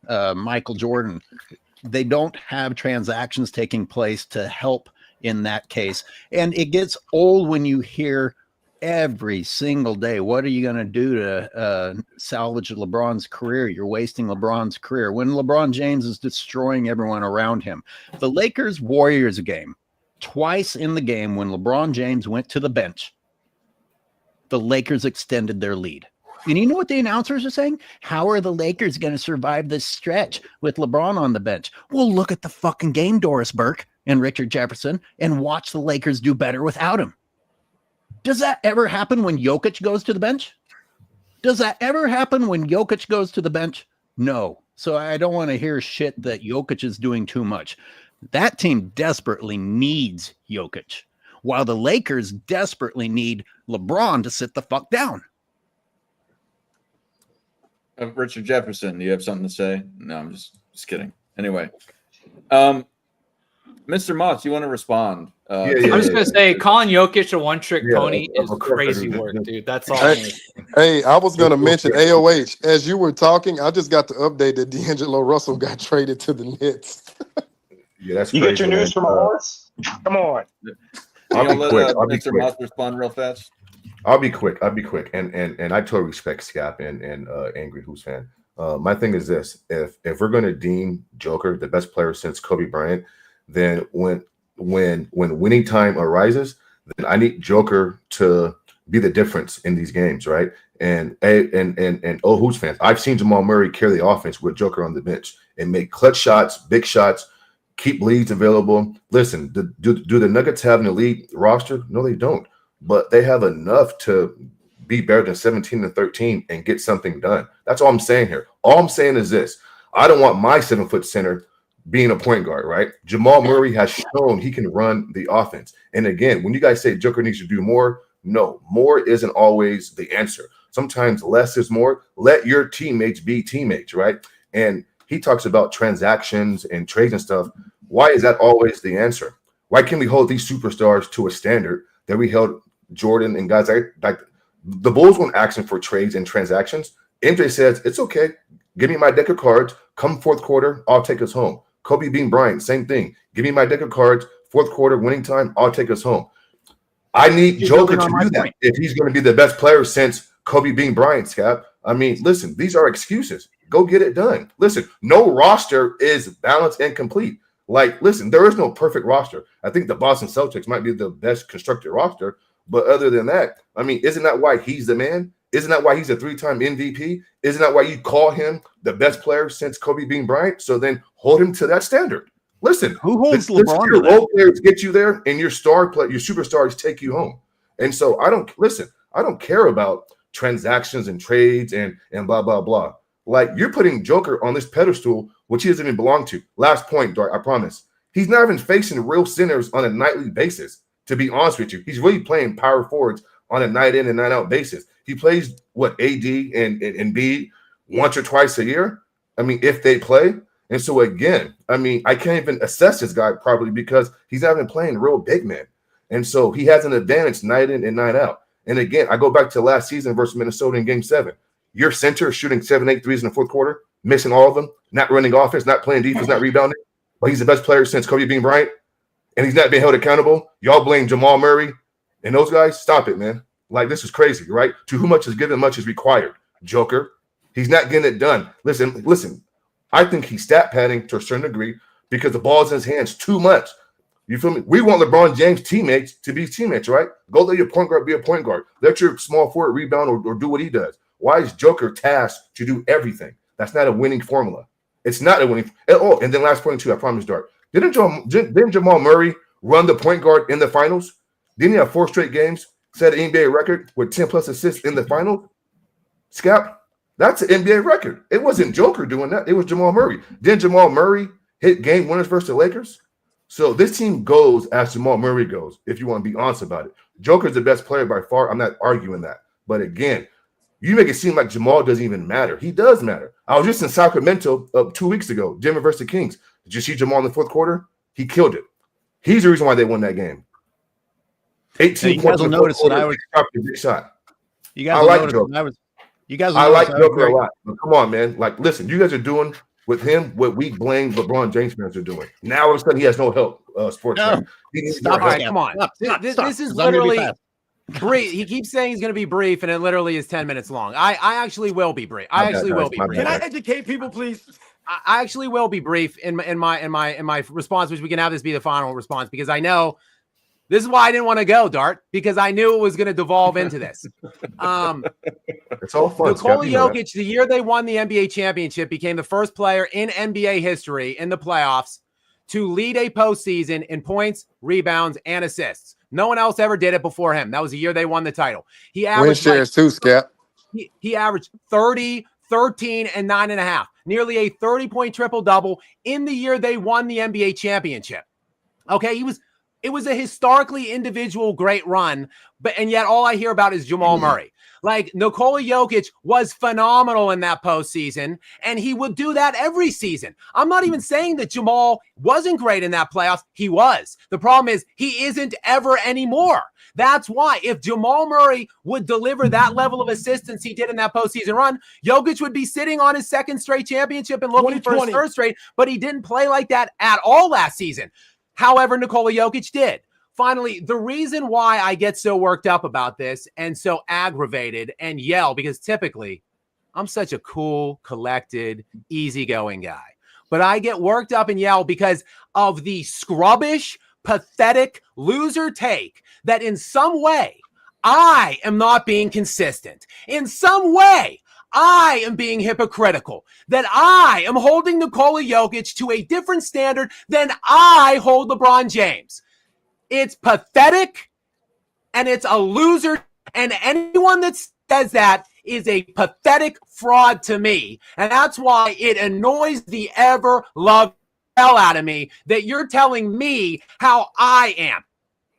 D: Michael Jordan. They don't have transactions taking place to help in that case. And it gets old when you hear every single day, what are you going to do to salvage LeBron's career? You're wasting LeBron's career when LeBron James is destroying everyone around him. The Lakers Warriors game, twice in the game when LeBron James went to the bench, the Lakers extended their lead. And you know what the announcers are saying? How are the Lakers going to survive this stretch with LeBron on the bench? Well, look at the fucking game, Doris Burke and Richard Jefferson, and watch the Lakers do better without him. Does that ever happen when Jokic goes to the bench? Does that ever happen when Jokic goes to the bench? No. So I don't want to hear shit that Jokic is doing too much. That team desperately needs Jokic, while the Lakers desperately need LeBron to sit the fuck down.
A: Richard Jefferson, do you have something to say? No, I'm just kidding. Anyway, Mr. Moss, you want to respond?
B: I'm just going to say, calling Jokic a one-trick pony is crazy work, dude. That's all.
E: Hey, I was going to mention AOH. As you were talking, I just got the update that D'Angelo Russell got traded to the Nets.
G: Yeah, that's
C: You
G: crazy,
C: get your news from a horse? Come on.
G: I'll be
A: let
G: quick. I'll be
A: Mr.
G: quick.
A: Moss respond real fast.
G: I'll be quick. And I totally respect Scap and Angry Who's fan. My thing is this: if we're going to deem Joker the best player since Kobe Bryant, then when winning time arises, then I need Joker to be the difference in these games, right? And Who's fans, I've seen Jamal Murray carry the offense with Joker on the bench and make clutch shots, big shots, keep leads available. Listen, do the Nuggets have an elite roster? No, they don't. But they have enough to be better than 17-13 and get something done. That's all I'm saying here. All I'm saying is this: I don't want my 7-foot center being a point guard, right? Jamal Murray has shown he can run the offense. And again, when you guys say Joker needs to do more, no, more isn't always the answer. Sometimes less is more. Let your teammates be teammates, right? And he talks about transactions and trades and stuff. Why is that always the answer? Why can't we hold these superstars to a standard that we held Jordan and guys like the Bulls weren't asking for trades and transactions? MJ says, it's okay. Give me my deck of cards. Come fourth quarter, I'll take us home. Kobe Bean Bryant, same thing. Give me my deck of cards. Fourth quarter, winning time, I'll take us home. I need Joker to do that if he's going to be the best player since Kobe Bean Bryant, Scap. I mean, listen, these are excuses. Go get it done. Listen, no roster is balanced and complete. Like, listen, there is no perfect roster. I think the Boston Celtics might be the best constructed roster. But other than that, I mean, isn't that why he's the man? Isn't that why he's a 3-time MVP? Isn't that why you call him the best player since Kobe Bean Bryant? So then hold him to that standard. Listen,
D: who holds
G: LeBron? Your role players get you there, and your superstars take you home. And so I don't care about transactions and trades and blah blah blah. Like, you're putting Joker on this pedestal, which he doesn't even belong to. Last point, Dart, I promise. He's not even facing real centers on a nightly basis. To be honest with you, he's really playing power forwards on a night in and night out basis. He plays AD and B once or twice a year. I mean, if they play. And so again, I mean, I can't even assess this guy properly because he's not even playing real big man. And so he has an advantage night in and night out. And again, I go back to last season versus Minnesota in Game 7. Your center shooting 7-8 threes in the fourth quarter, missing all of them, not running offense, not playing defense, not rebounding. But he's the best player since Kobe Bean Bryant, and he's not being held accountable. Y'all blame Jamal Murray and those guys. Stop it, man. Like, this is crazy, right? To whom much is given, much is required. Joker, he's not getting it done. Listen. I think he's stat padding to a certain degree because the ball's in his hands too much. You feel me? We want LeBron James teammates to be teammates, right? Go let your point guard be a point guard. Let your small forward rebound or do what he does. Why is Joker tasked to do everything? That's not a winning formula. It's not a winning. Oh, and then last point too, I promise, Dart. Didn't Jamal Murray run the point guard in the finals? Didn't he have 4 straight games, set an NBA record with 10 plus assists in the finals? Scap, that's an NBA record. It wasn't Joker doing that. It was Jamal Murray. Didn't Jamal Murray hit game winners versus the Lakers? So this team goes as Jamal Murray goes, if you want to be honest about it. Joker's the best player by far. I'm not arguing that. But again, you make it seem like Jamal doesn't even matter. He does matter. I was just in Sacramento 2 weeks ago, Denver versus the Kings. Did you see Jamal in the fourth quarter? He killed it. He's the reason why they won that game. 18
D: you
G: points
D: guys will
G: in the fourth
D: notice that
G: quarter.
D: I was
G: He dropped a big shot.
D: You guys
G: I
D: will
G: like
D: notice
G: Joker.
D: that I was. You guys will
G: I like
D: notice I was
G: Joker
D: very-
G: a lot. But come on, man. Like, listen, you guys are doing with him what we blame LeBron James fans are doing. Now all of a sudden he has no help, sports
D: No.
G: fan. He needs
D: Stop
G: more
H: All
G: help.
H: right, come on.
D: Stop, stop,
H: This
D: stop,
H: is
D: 'cause I'm gonna be
H: literally
D: fast.
H: brief. He keeps saying he's going to be brief, and it literally is 10 minutes long. I actually will be brief.
G: My
H: I
G: bad,
H: actually
G: guys.
H: will be
G: My
H: brief.
F: Can
G: bad.
F: I educate people, please?
H: I actually will be brief in my response, which we can have this be the final response, because I know this is why I didn't want to go, Dart, because I knew it was going to devolve into this.
G: It's all fun.
H: Nikola
G: Scott, you know that.
H: Jokic, the year they won the NBA championship, became the first player in NBA history in the playoffs to lead a postseason in points, rebounds, and assists. No one else ever did it before him. That was the year they won the title. He
I: Win
H: averaged
I: shares too, Scap.
H: he averaged 30, 13, and 9.5, nearly a 30-point triple-double in the year they won the NBA championship. Okay, it was a historically individual great run, and yet all I hear about is Jamal Murray. Like, Nikola Jokic was phenomenal in that postseason, and he would do that every season. I'm not even saying that Jamal wasn't great in that playoffs. He was. The problem is he isn't ever anymore. That's why if Jamal Murray would deliver that level of assistance he did in that postseason run, Jokic would be sitting on his second straight championship and looking for his
F: 2020.
H: third straight, but he didn't play like that at all last season. However, Nikola Jokic did. Finally, the reason why I get so worked up about this and so aggravated and yell, because typically I'm such a cool, collected, easygoing guy, but I get worked up and yell because of the scrubbish, pathetic loser take that in some way I am not being consistent. In some way, I am being hypocritical, that I am holding Nikola Jokic to a different standard than I hold LeBron James. It's pathetic, and it's a loser, and anyone that says that is a pathetic fraud to me, and that's why it annoys the ever-loved hell out of me that you're telling me how I am.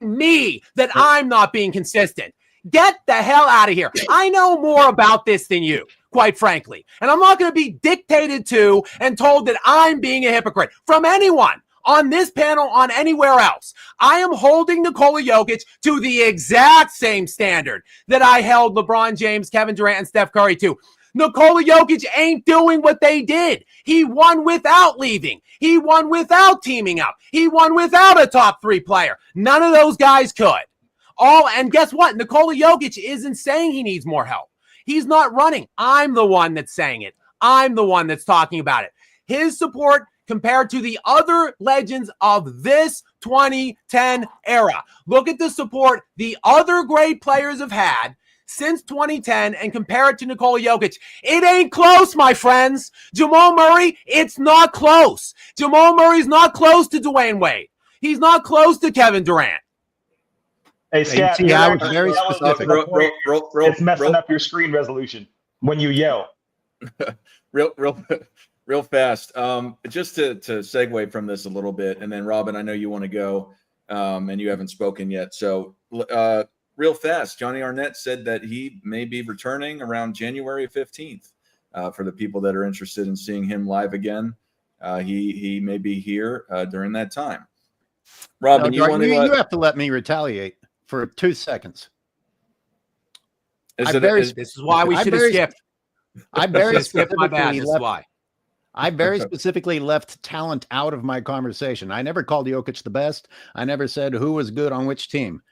H: Me, that I'm not being consistent. Get the hell out of here. I know more about this than you, quite frankly. And I'm not going to be dictated to and told that I'm being a hypocrite from anyone on this panel, on anywhere else. I am holding Nikola Jokic to the exact same standard that I held LeBron James, Kevin Durant, and Steph Curry to. Nikola Jokic ain't doing what they did. He won without leaving. He won without teaming up. He won without a top 3 player. None of those guys could. And guess what? Nikola Jokic isn't saying he needs more help. He's not running. I'm the one that's saying it. I'm the one that's talking about it. His support compared to the other legends of this 2010 era. Look at the support the other great players have had since 2010 and compare it to Nikola Jokic. It ain't close, my friends. Jamal Murray, it's not close. Jamal Murray's not close to Dwayne Wade. He's not close to Kevin Durant.
C: Hey, Scott,
D: see, I was very specific.
C: It's messing up your screen resolution when you yell.
A: Real fast. Just to segue from this a little bit, and then Robin, I know you want to go, and you haven't spoken yet. So, real fast, Johnny Arnett said that he may be returning around January 15th. For the people that are interested in seeing him live again, he may be here during that time. Robin,
D: No,
A: you
D: you
A: want to?
D: have to let me retaliate for 2 seconds.
A: Is
D: I
A: it?
D: very-
A: Is,
H: This is why we
D: I
H: should have
D: very-
H: skipped.
D: I very
H: Skip my bad.
D: specifically
H: This is
D: left,
H: why.
D: I very specifically left talent out of my conversation. I never called Jokic the best. I never said who was good on which team.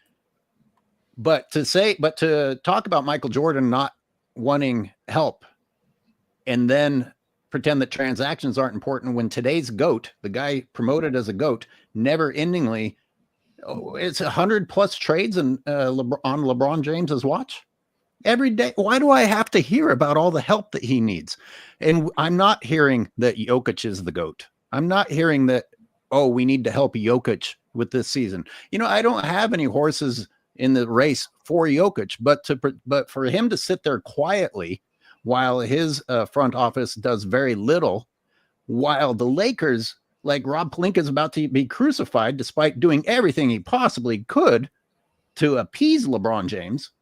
D: But to talk about Michael Jordan not wanting help and then pretend that transactions aren't important when today's GOAT, the guy promoted as a GOAT, never endingly, it's 100+ trades on LeBron James's watch every day. Why do I have to hear about all the help that he needs? And I'm not hearing that Jokic is the GOAT. I'm not hearing that, oh, we need to help Jokic with this season. I don't have any horses in the race for Jokic, but for him to sit there quietly while his front office does very little, while the Lakers, like Rob Pelinka, is about to be crucified despite doing everything he possibly could to appease LeBron James,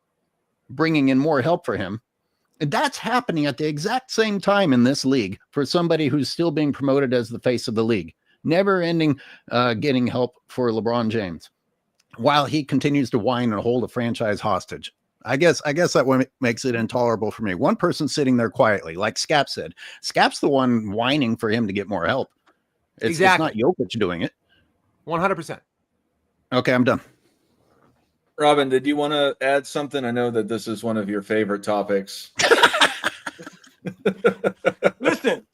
D: bringing in more help for him. And that's happening at the exact same time in this league for somebody who's still being promoted as the face of the league, never ending getting help for LeBron James, while he continues to whine and hold a franchise hostage. I guess that one makes it intolerable for me. One person sitting there quietly, like Scap said. Scap's the one whining for him to get more help. It's not Jokic doing it.
H: 100%.
D: Okay, I'm done.
A: Robin, did you want to add something? I know that this is one of your favorite topics.
F: Listen,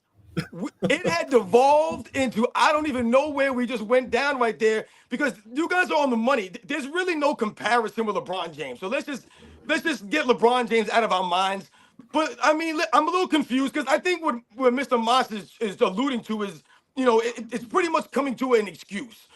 F: it had devolved into, I don't even know where we just went down right there, because you guys are on the money. There's really no comparison with LeBron James. So let's just get LeBron James out of our minds. But I mean, I'm a little confused, because I think what Mr. Moss is alluding to is, it's pretty much coming to an excuse.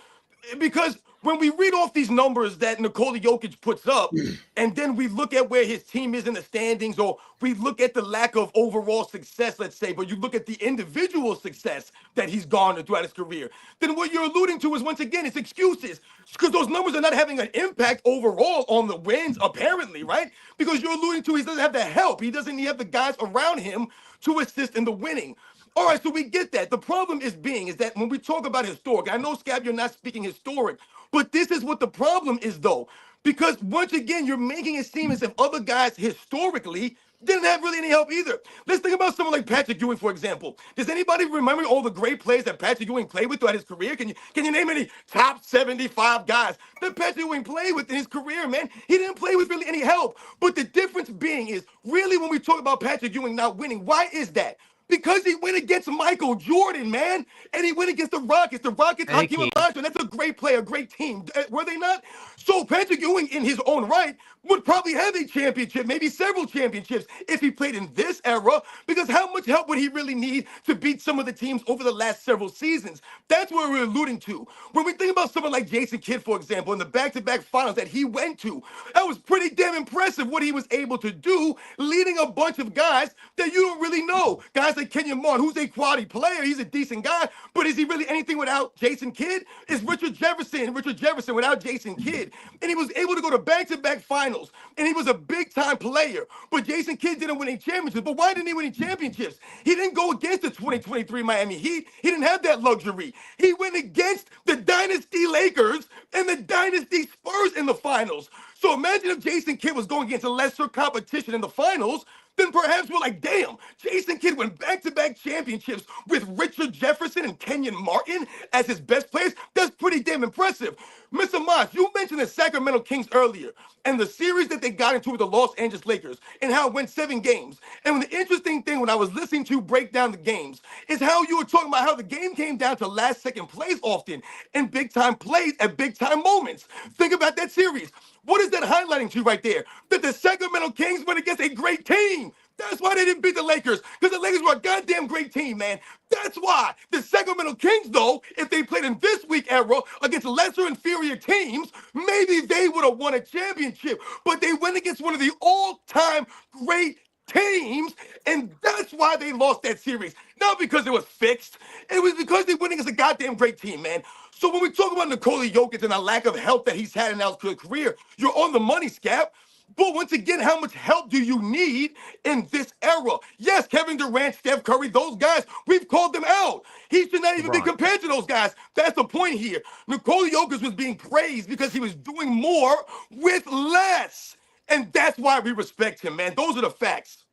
F: Because when we read off these numbers that Nikola Jokic puts up, and then we look at where his team is in the standings, or we look at the lack of overall success, let's say, but you look at the individual success that he's garnered throughout his career, then what you're alluding to is, once again, it's excuses. Because those numbers are not having an impact overall on the wins, apparently, right? Because you're alluding to he doesn't have the help. He doesn't have the guys around him to assist in the winning. All right, so we get that. The problem is that when we talk about historic, I know, Scab, you're not speaking historic, but this is what the problem is, though. Because once again, you're making it seem as if other guys historically didn't have really any help either. Let's think about someone like Patrick Ewing, for example. Does anybody remember all the great players that Patrick Ewing played with throughout his career? Can you name any top 75 guys that Patrick Ewing played with in his career, man? He didn't play with really any help. But the difference being is, really, when we talk about Patrick Ewing not winning, why is that? Because he went against Michael Jordan, man. And he went against the Rockets. The Rockets, Hakeem Olajuwon, that's a great player, a great team. Were they not? So Patrick Ewing, in his own right, would probably have a championship, maybe several championships, if he played in this era. Because how much help would he really need to beat some of the teams over the last several seasons? That's where we're alluding to. When we think about someone like Jason Kidd, for example, in the back-to-back finals that he went to, that was pretty damn impressive what he was able to do, leading a bunch of guys that you don't really know. Guys like Kenyon Martin, who's a quality player. He's a decent guy, but is he really anything without Jason Kidd? Is Richard Jefferson without Jason Kidd? And he was able to go to back-to-back finals, and he was a big-time player. But Jason Kidd didn't win any championships. But why didn't he win any championships? He didn't go against the 2023 Miami Heat. He didn't have that luxury. He went against the Dynasty Lakers and the Dynasty Spurs in the finals. So imagine if Jason Kidd was going against a lesser competition in the finals, then perhaps we're like, damn, Jason Kidd went back-to-back championships with Richard Jefferson and Kenyon Martin as his best players. That's pretty damn impressive. Mr. Moss, you mentioned the Sacramento Kings earlier and the series that they got into with the Los Angeles Lakers and how it went 7 games. And the interesting thing when I was listening to you break down the games is how you were talking about how the game came down to last-second plays often and big-time plays at big-time moments. Think about that series. What is that highlighting to you right there? That the Sacramento Kings went against a great team. That's why they didn't beat the Lakers, because the Lakers were a goddamn great team, man. That's why. The Sacramento Kings, though, if they played in this week era against lesser inferior teams, maybe they would have won a championship. But they went against one of the all-time great teams, and that's why they lost that series. Not because it was fixed. It was because they went against a goddamn great team, man. So when we talk about Nikola Jokic and the lack of help that he's had in his career, you're on the money, Scap. But once again, how much help do you need in this era? Yes, Kevin Durant, Steph Curry, those guys, we've called them out. He should not even be compared to those guys. That's the point here. Nikola Jokic was being praised because he was doing more with less. And that's why we respect him, man. Those are the facts.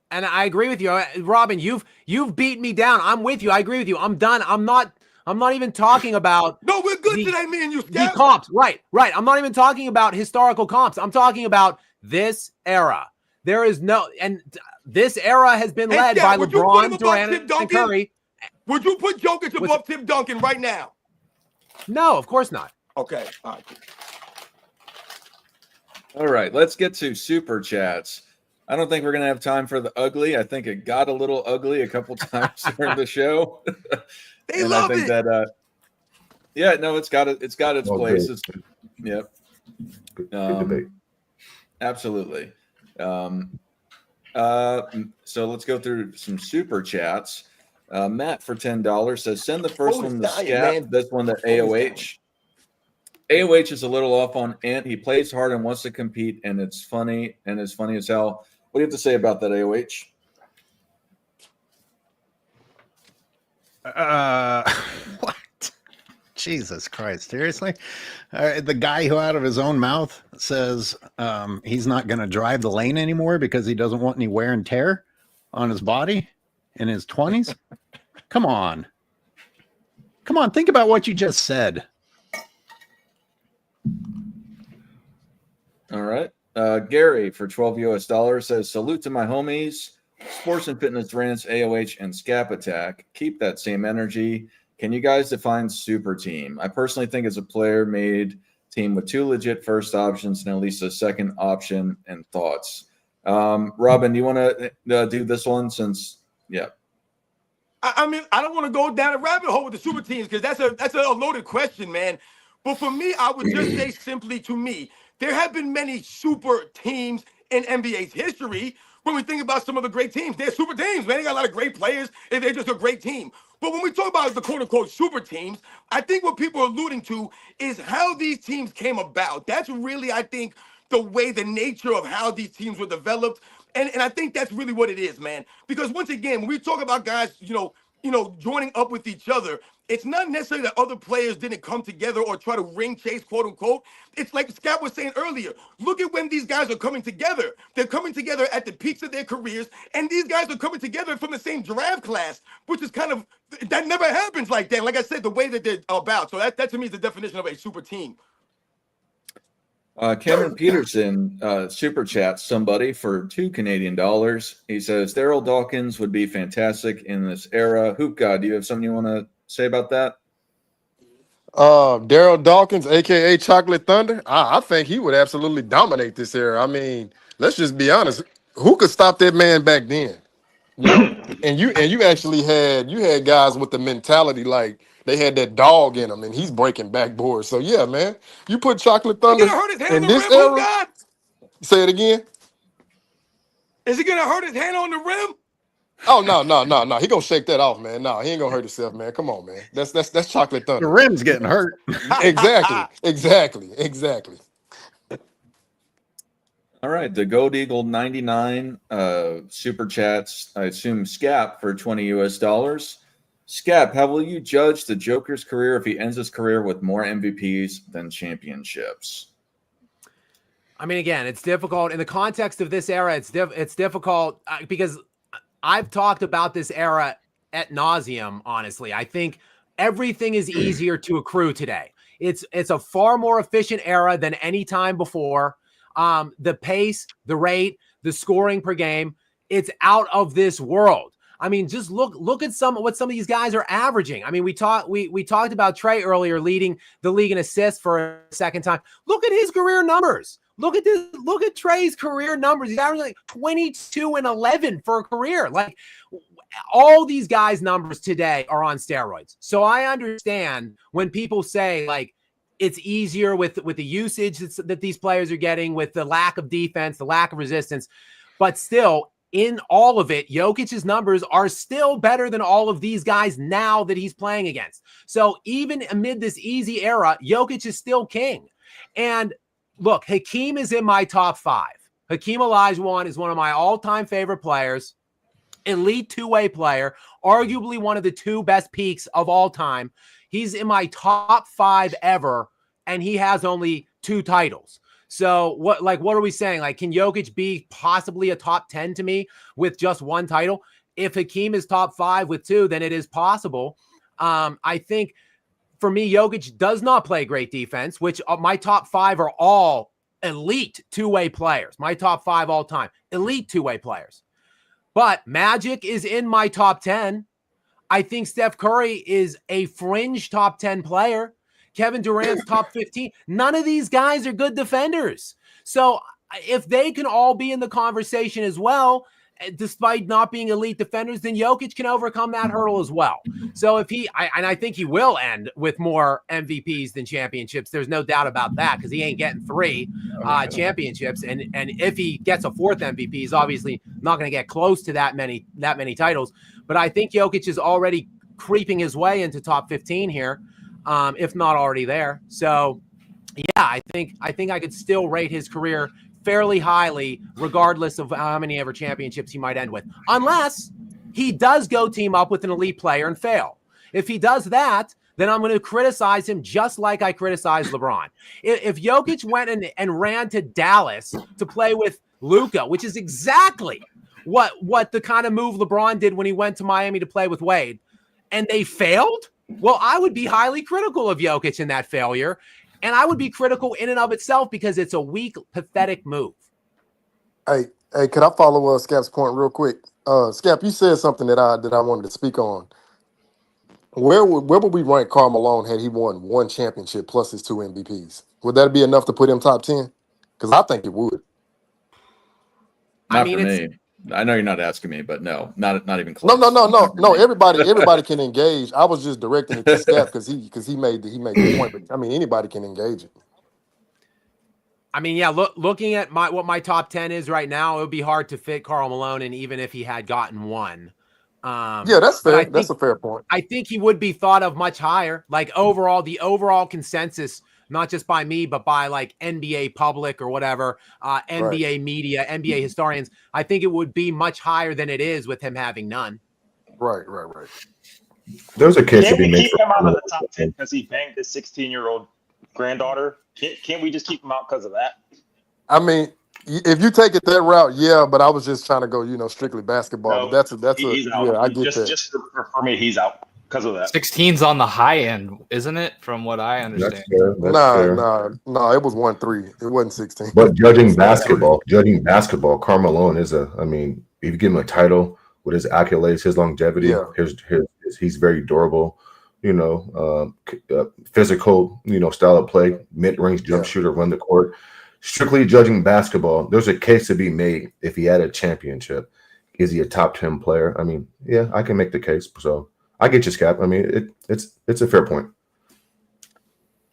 H: And I agree with you, Robin. You've beat me down. I'm with you. I agree with you. I'm done. I'm not even talking about.
F: No, we're good today, me and you, Scap.
H: The comps, right. I'm not even talking about historical comps. I'm talking about this era. There is no, and this era has been led by LeBron, Durant, and Curry.
F: Would you put Jokic above Tim Duncan right now?
H: No, of course not.
F: Okay, all right.
A: All right, let's get to super chats. I don't think we're going to have time for the ugly. I think it got a little ugly a couple times during the show.
F: They love
A: I think
F: it.
A: Yeah, no, it's got its
G: Oh,
A: place.
G: good.
A: Yep.
G: Good debate.
A: Absolutely. So let's go through some super chats. Matt for $10 says send the first
F: Hold
A: one
F: his
A: to
F: diet,
A: Scap,
F: man.
A: this one to
F: Hold his
A: AOH. AOH is a little off on Ant. He plays hard and wants to compete, and it's funny as hell. What do you have to say about that, AOH?
D: What? Jesus Christ! Seriously, the guy who out of his own mouth says he's not going to drive the lane anymore because he doesn't want any wear and tear on his body in his 20s. Come on, think about what you just said.
A: All right. Gary for $12 says salute to my homies, Sports and Fitness Rants, AOH, and Scap Attack. Keep that same energy. Can you guys define super team? I personally think it's a player-made team with 2 legit first options and at least a second option, and thoughts. Robin, do you want to do this one since, yeah.
F: I mean, I don't want to go down a rabbit hole with the super teams because that's a loaded question, man. But for me, I would just say simply to me, there have been many super teams in NBA's history. When we think about some of the great teams, they're super teams, man. They got a lot of great players, and they're just a great team. But when we talk about the quote-unquote super teams, I think what people are alluding to is how these teams came about. That's really, I think, the way, the nature of how these teams were developed. And I think that's really what it is, man. Because once again, when we talk about guys, joining up with each other, it's not necessarily that other players didn't come together or try to ring chase, quote unquote. It's like Scott was saying earlier. Look at when these guys are coming together. They're coming together at the peaks of their careers, and these guys are coming together from the same draft class, which is kind of, that never happens like that. Like I said, the way that they're about. So that to me is the definition of a super team.
A: Cameron Peterson super chats somebody for $2 Canadian. He says Daryl Dawkins would be fantastic in this era. Hoop God, do you have something you want to say about that?
E: Daryl Dawkins, aka Chocolate Thunder, I think he would absolutely dominate this era. I mean, let's just be honest. Who could stop that man back then? You know? and you actually had guys with the mentality like they had that dog in them, and he's breaking backboards. So yeah, man, you put Chocolate
F: He
E: Thunder
F: gonna hurt his hand
E: in
F: on the
E: this
F: rim, Hoop
E: era.
F: God?
E: Say it again.
F: Is he gonna hurt his hand on the rim?
E: Oh no. He gonna shake that off, man. No, he ain't gonna hurt himself, man. Come on, man. That's Chocolate
D: The
E: Thunder.
D: rim's getting hurt.
E: Exactly.
A: All right, the Gold Eagle 99 super chats. I assume Scap for $20. Scap, how will you judge the Joker's career if he ends his career with more MVPs than championships?
H: I mean, again, it's difficult in the context of this era. It's difficult because I've talked about this era ad nauseum. Honestly, I think everything is easier to accrue today. It's a far more efficient era than any time before. The pace, the rate, the scoring per game, it's out of this world. I mean, just look at what some of these guys are averaging. I mean, we talked about Trey earlier leading the league in assists for a second time. Look at his career numbers. Look at Trey's career numbers. He's averaging like 22 and 11 for a career. Like all these guys' numbers today are on steroids. So I understand when people say like it's easier with the usage that these players are getting, with the lack of defense, the lack of resistance, but still, in all of it, Jokic's numbers are still better than all of these guys now that he's playing against. So even amid this easy era, Jokic is still king. And look, Hakeem is in my top 5. Hakeem Olajuwon is one of my all-time favorite players, elite two-way player, arguably one of the 2 best peaks of all time. He's in my top 5 ever, and he has only 2 titles. So what are we saying? Like, can Jokic be possibly a top 10 to me with just 1 title? If Hakeem is top 5 with 2, then it is possible. I think for me, Jokic does not play great defense, which my top 5 are all elite two-way players. My top 5 all time, elite two-way players. But Magic is in my top 10. I think Steph Curry is a fringe top 10 player. Kevin Durant's top 15. None of these guys are good defenders. So if they can all be in the conversation as well, despite not being elite defenders, then Jokic can overcome that hurdle as well. So if I think he will end with more MVPs than championships. There's no doubt about that because he ain't getting 3 championships, and if he gets a 4th MVP, he's obviously not going to get close to that many titles. But I think Jokic is already creeping his way into top 15 here, if not already there. So yeah, I think I could still rate his career fairly highly, regardless of how many ever championships he might end with, unless he does go team up with an elite player and fail. If he does that, then I'm going to criticize him just like I criticized LeBron. If Jokic went and ran to Dallas to play with Luka, which is exactly what the kind of move LeBron did when he went to Miami to play with Wade, and they failed, well, I would be highly critical of Jokic in that failure. And I would be critical in and of itself because it's a weak, pathetic move.
I: Hey, could I follow Scap's point real quick? Scap, you said something that I wanted to speak on. Where would we rank Karl Malone had he won 1 championship plus his 2 MVPs? Would that be enough to put him top 10? Because I think it would.
A: Not for me. I know you're not asking me, but no, not even
I: No,
A: close.
I: no. Everybody can engage. I was just directing it to Scap because he made the point. But I mean, anybody can engage it.
H: I mean, yeah. Looking at what my top 10 is right now, it would be hard to fit Karl Malone in, even if he had gotten 1.
I: Yeah, that's fair. That's a fair point.
H: I think he would be thought of much higher. Like the overall consensus, not just by me, but by like NBA public or whatever, NBA media, NBA historians. I think it would be much higher than it is with him having none.
I: Right.
G: There's a case to
C: Can't
G: be
C: we
G: made
C: keep him out of the top 10 because he banged his 16-year-old granddaughter? Can't we just keep him out because of that?
I: I mean, if you take it that route, yeah. But I was just trying to go, strictly basketball.
C: No,
I: but
C: he's out.
I: yeah. I get that.
C: Just for me, he's out because of that.
B: 16's on the high end, isn't it? From what I understand.
G: That's fair. That's fair.
I: Nah. It was 1-3. It wasn't 16.
G: But judging basketball, Karl Malone is if you give him a title with his accolades, his longevity, he's very durable, physical, style of play, mid-range jump shooter, run the court. Strictly judging basketball, there's a case to be made if he had a championship. Is he a top 10 player? I mean, yeah, I can make the case. So I get you, Scap. I mean, it's a fair point.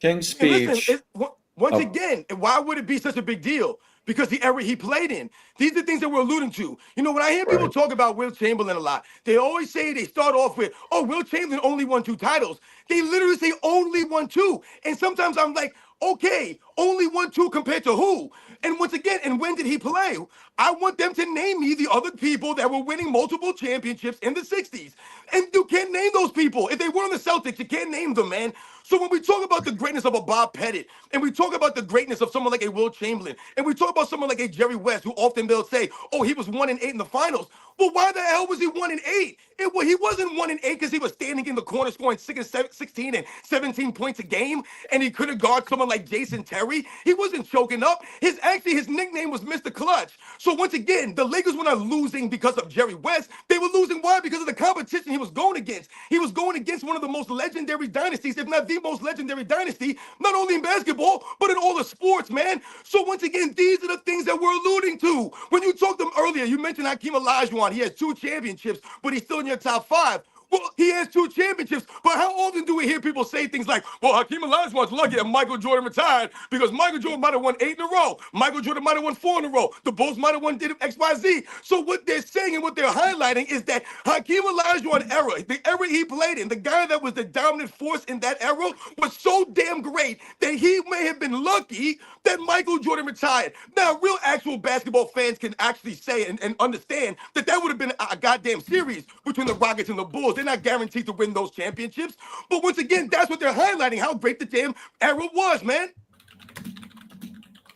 A: King's
F: Hey,
A: speech.
F: listen, once again, why would it be such a big deal? Because the era he played in. These are things that we're alluding to. When I hear people talk about Will Chamberlain a lot, they always say, they start off with, oh, Will Chamberlain only won 2 titles. They literally say only won 2. And sometimes I'm like, okay, only 1, 2 compared to who? And once again, and when did he play? I want them to name me the other people that were winning multiple championships in the 60s. And you can't name those people. If they were on the Celtics, you can't name them, man. So when we talk about the greatness of a Bob Pettit, and we talk about the greatness of someone like a Will Chamberlain, and we talk about someone like a Jerry West, who often they'll say, oh, he was 1-8 in the finals. Well, why the hell was he 1-8? He wasn't 1-8 because he was standing in the corner scoring 16 and 17 points a game, and he could have guarded someone like Jason Terry. He wasn't choking up. His nickname was Mr. Clutch. So once again, the Lakers were not losing because of Jerry West. They were losing why? Because of the competition he was going against. He was going against one of the most legendary dynasties, if not the most legendary dynasty, not only in basketball, but in all the sports, man. So once again, these are the things that we're alluding to. When you talked to him earlier, you mentioned Hakeem Olajuwon. He has 2 championships, but he's still in your top 5. Well, he has 2 championships, but how often do we hear people say things like, well, Hakeem Olajuwon's lucky that Michael Jordan retired because Michael Jordan might have won 8 in a row. Michael Jordan might have won 4 in a row. The Bulls might have won XYZ. So what they're saying and what they're highlighting is that Hakeem Olajuwon era, the era he played in, the guy that was the dominant force in that era was so damn great that he may have been lucky that Michael Jordan retired. Now, real actual basketball fans can actually say and understand that would have been a goddamn series between the Rockets and the Bulls. They're not guaranteed to win those championships. But once again, that's what they're highlighting, how great the damn era was, man.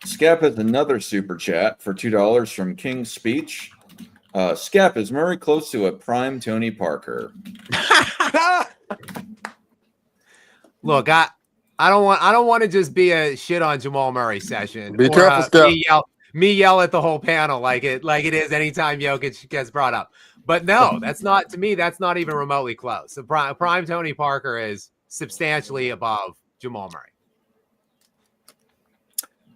A: Scap has another super chat for $2 from King's Speech. Scap, is Murray close to a prime Tony Parker?
H: Look, I don't want to just be a shit on Jamal Murray session.
I: Be careful, Scap.
H: Me yell at the whole panel like it is anytime Jokic gets brought up. But no, that's not even remotely close. So prime Tony Parker is substantially above Jamal Murray.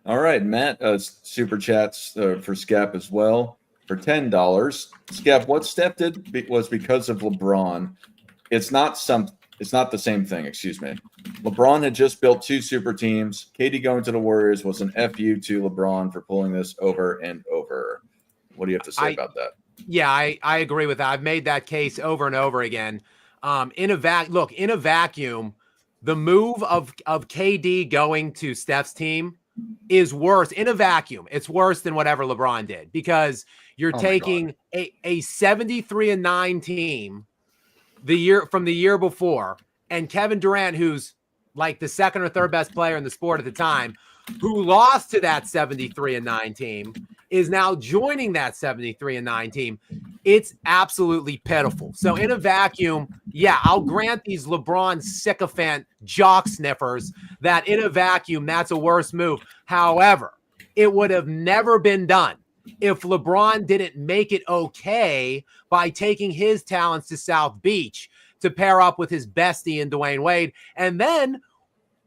A: All right, Matt, super chats for Scap as well. for $10. Skev, what Steph did was because of LeBron. It's not the same thing. Excuse me. LeBron had just built 2 super teams. KD going to the Warriors was an FU to LeBron for pulling this over and over. What do you have to say about that?
H: Yeah, I agree with that. I've made that case over and over again. In a vacuum, the move of KD going to Steph's team is worse. In a vacuum, it's worse than whatever LeBron did, because you're taking a 73-9 team from the year before, and Kevin Durant, who's like the second or third best player in the sport at the time, who lost to that 73-9 team, is now joining that 73-9 team. It's absolutely pitiful. So in a vacuum, yeah, I'll grant these LeBron sycophant jock sniffers that in a vacuum, that's a worse move. However, it would have never been done if LeBron didn't make it okay by taking his talents to South Beach to pair up with his bestie in Dwayne Wade. And then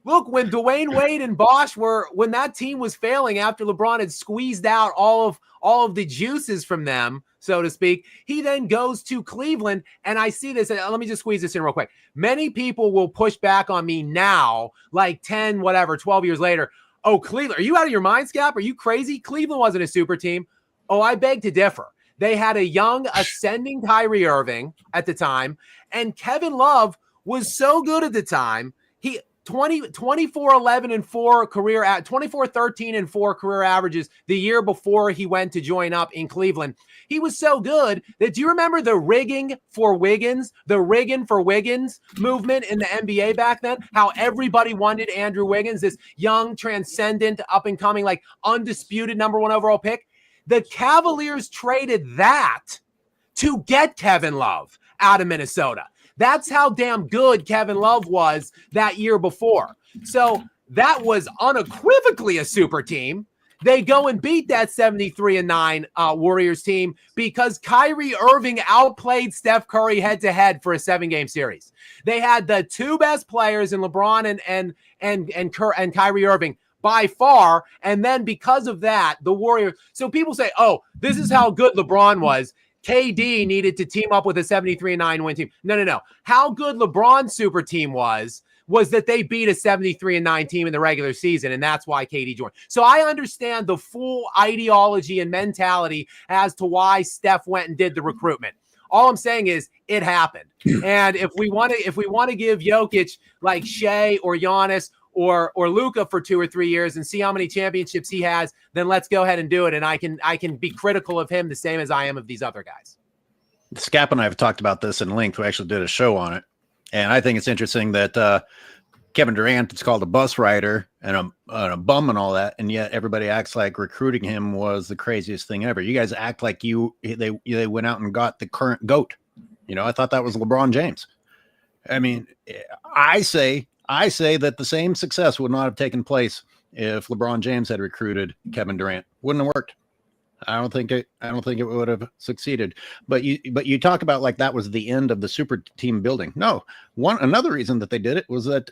H: look, when Dwayne Wade and Bosh when that team was failing after LeBron had squeezed out all of the juices from them, so to speak, he then goes to Cleveland. And I see this, and let me just squeeze this in real quick. Many people will push back on me now, like 12 years later. Oh, Cleveland, are you out of your mind, Scap? Are you crazy? Cleveland wasn't a super team. Oh, I beg to differ. They had a young ascending Kyrie Irving at the time, and Kevin Love was so good at the time. He 24-11 and 4 career at 24-13 and 4 career averages the year before he went to join up in Cleveland. He was so good that, do you remember the rigging for Wiggins movement in the NBA back then? How everybody wanted Andrew Wiggins, this young, transcendent, up and coming, like undisputed number 1 overall pick. The Cavaliers traded that to get Kevin Love out of Minnesota. That's how damn good Kevin Love was that year before. So that was unequivocally a super team. They go and beat that 73-9 Warriors team because Kyrie Irving outplayed Steph Curry head-to-head for a 7-game series. They had the 2 best players in LeBron and Kyrie Irving by far, and then because of that, the Warriors. So people say, "Oh, this is how good LeBron was. KD needed to team up with a 73-9 win team." No. How good LeBron's super team was that they beat a 73-9 team in the regular season, and that's why KD joined. So I understand the full ideology and mentality as to why Steph went and did the recruitment. All I'm saying is it happened. And if we want to give Jokic like Shea or Giannis or Luka for 2 or 3 years and see how many championships he has, then let's go ahead and do it. And I can be critical of him the same as I am of these other guys.
D: Scap and I have talked about this in length. We actually did a show on it. And I think it's interesting that Kevin Durant is called a bus rider and a bum and all that. And yet everybody acts like recruiting him was the craziest thing ever. You guys act like they went out and got the current GOAT. I thought that was LeBron James. I mean, I say that the same success would not have taken place if LeBron James had recruited Kevin Durant. Wouldn't have worked. I don't think it would have succeeded. But you talk about like that was the end of the super team building. No, another reason that they did it was that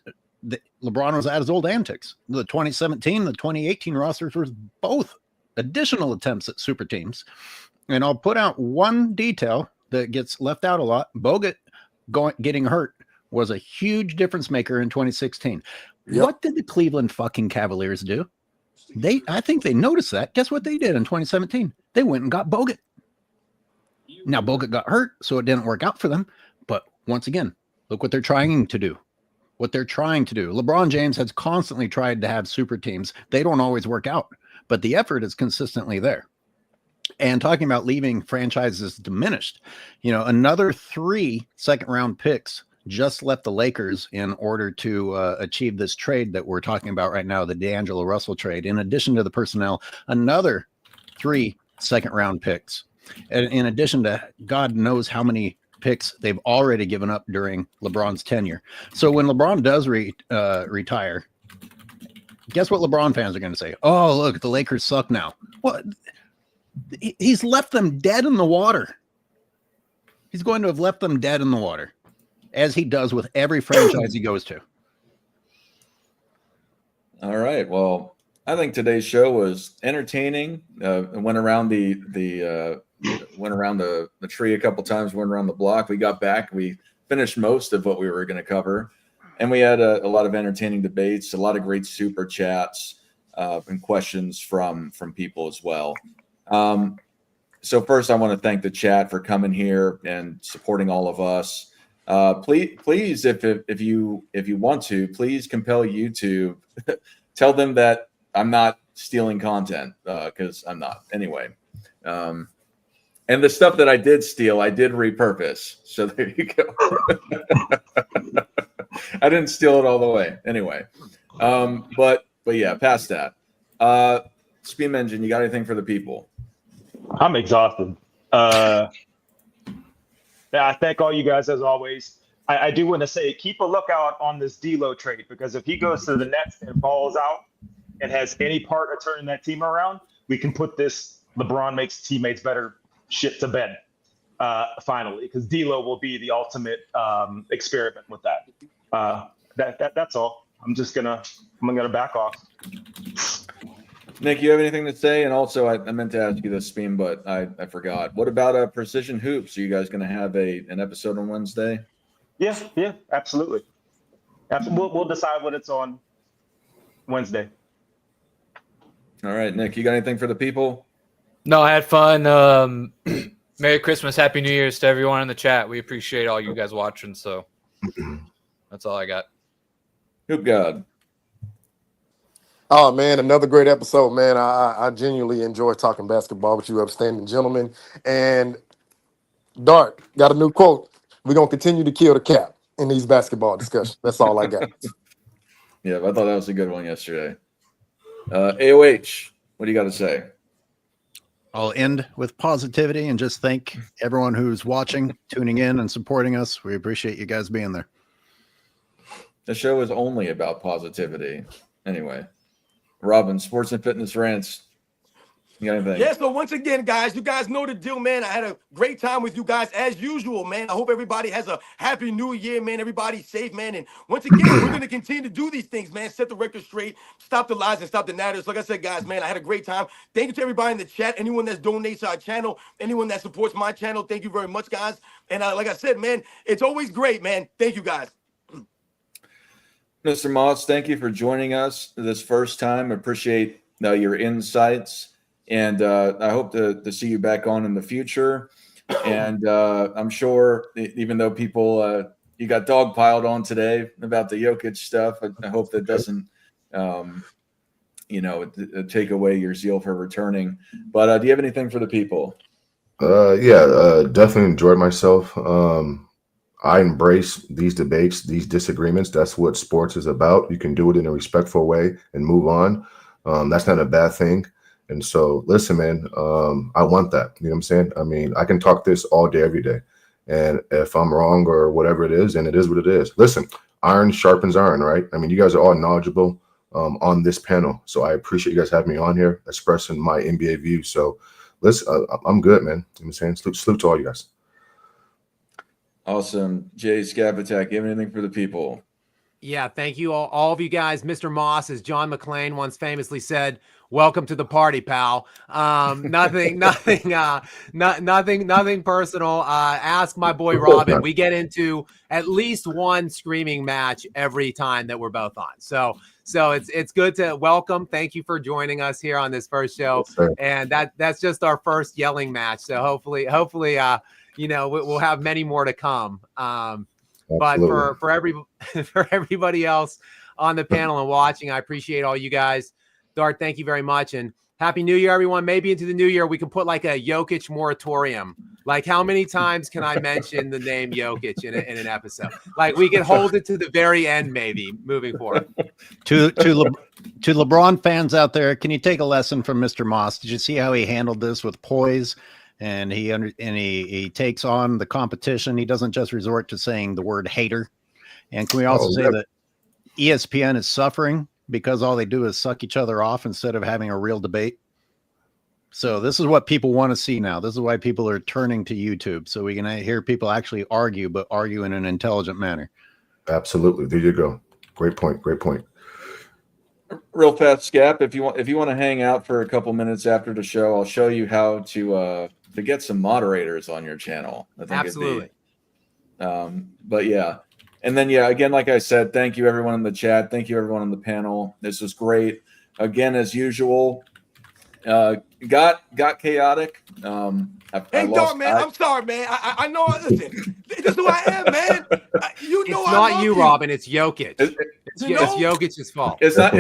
D: LeBron was at his old antics. The 2017, the 2018 rosters were both additional attempts at super teams. And I'll put out one detail that gets left out a lot. Bogut getting hurt was a huge difference maker in 2016. Yep. What did the Cleveland fucking Cavaliers do? I think they noticed that. Guess what they did in 2017? They went and got Bogut. Now Bogut got hurt, so it didn't work out for them. But once again, look what they're trying to do. LeBron James has constantly tried to have super teams. They don't always work out, but the effort is consistently there. And talking about leaving franchises diminished, another 3 second-round picks just left the Lakers in order to achieve this trade that we're talking about right now, the D'Angelo Russell trade. In addition to the personnel, another 3 second-round picks. And in addition to God knows how many picks they've already given up during LeBron's tenure. So when LeBron does retire, guess what LeBron fans are going to say? Oh, look, the Lakers suck now. Well, he's left them dead in the water. He's going to have left them dead in the water, as he does with every franchise he goes to.
A: All right. Well, I think today's show was entertaining. Went around the tree a couple times. Went around the block. We got back. We finished most of what we were going to cover, and we had a lot of entertaining debates, a lot of great super chats, and questions from people as well. So first, I want to thank the chat for coming here and supporting all of us. Please, if you want to, please compel YouTube. Tell them that I'm not stealing content, because I'm not. Anyway, and the stuff that I did steal, I did repurpose. So there you go. I didn't steal it all the way. Anyway, but yeah, past that. Steam Engine, you got anything for the people?
C: I'm exhausted. Yeah, I thank all you guys as always. I do want to say, keep a lookout on this D'Lo trade, because if he goes to the Nets and balls out and has any part of turning that team around, we can put this LeBron makes teammates better shit to bed finally, because D'Lo will be the ultimate experiment with that. That's all. I'm gonna back off.
A: Nick, you have anything to say? And also, I meant to ask you this, Speam, but I forgot. What about Precision Hoops? Are you guys going to have an episode on Wednesday?
C: Yeah, absolutely. We'll decide what it's on Wednesday.
A: All right, Nick, you got anything for the people?
B: No, I had fun. Merry Christmas, Happy New Year's to everyone in the chat. We appreciate all you guys watching. So that's all I got.
A: Hoop God.
I: Oh man, another great episode, man. I genuinely enjoy talking basketball with you, upstanding gentlemen. And Dart got a new quote. We're gonna continue to kill the cap in these basketball discussions. That's all I got.
A: Yeah, I thought that was a good one yesterday. AOH, what do you got to say?
D: I'll end with positivity and just thank everyone who's watching, tuning in, and supporting us. We appreciate you guys being there.
A: The show is only about positivity. Anyway, Robin, Sports and Fitness Rants. You got anything?
F: Yeah, so once again, guys, you guys know the deal, man. I had a great time with you guys as usual, man. I hope everybody has a happy new year, man. Everybody's safe, man. And once again, we're going to continue to do these things, man. Set the record straight, stop the lies and stop the narratives. Like I said, guys, man, I had a great time. Thank you to everybody in the chat, anyone that donates to our channel, anyone that supports my channel. Thank you very much, guys. And like I said, man, it's always great, man. Thank you, guys.
A: Mr. Moss, thank you for joining us this first time. Appreciate your insights. And I hope to see you back on in the future. And I'm sure, even though people, you got dogpiled on today about the Jokic stuff, I hope that doesn't, take away your zeal for returning. But do you have anything for the people?
G: Definitely enjoyed myself. I embrace these debates, these disagreements. That's what sports is about. You can do it in a respectful way and move on. That's not a bad thing. And so, listen, man, I want that. You know what I'm saying? I mean, I can talk this all day, every day. And if I'm wrong or whatever it is, then it is what it is. Listen, iron sharpens iron, right? I mean, you guys are all knowledgeable on this panel. So I appreciate you guys having me on here, expressing my NBA views. So, listen, I'm good, man. You know what I'm saying? Salute to all you guys.
A: Awesome. Jay Scab Attack, you have anything for the people?
H: Yeah, thank you all of you guys. Mr. Moss, as John McClane once famously said, welcome to the party, pal. Nothing personal. Ask my boy Robin. We get into at least one screaming match every time that we're both on. So it's good to welcome. Thank you for joining us here on this first show. And that's just our first yelling match. So hopefully, we'll have many more to come. But for everybody else on the panel and watching, I appreciate all you guys. Dart, thank you very much. And Happy New Year, everyone. Maybe into the new year, we can put like a Jokic moratorium. Like, how many times can I mention the name Jokic in an episode? Like, we can hold it to the very end, maybe, moving forward.
D: To LeBron fans out there, can you take a lesson from Mr. Moss? Did you see how he handled this with poise? And he takes on the competition. He doesn't just resort to saying the word hater. And can we also say that ESPN is suffering because all they do is suck each other off instead of having a real debate? So this is what people want to see now. This is why people are turning to YouTube, so we can hear people actually argue, but argue in an intelligent manner.
G: Absolutely. There you go. Great point.
A: Real fast, Scap. If you want to hang out for a couple minutes after the show, I'll show you how to get some moderators on your channel. I think
H: Absolutely.
A: But yeah, and then again, like I said, thank you everyone in the chat. Thank you everyone on the panel. This was great. Again, as usual, got chaotic.
F: Hey, dog, man. I'm sorry, man. I know. Listen, this is who I am, man. You know,
H: It's
F: I
H: not
F: love
H: you, Robin. It's Jokic. It's
F: You know?
H: Jokic's fault.
A: It's not.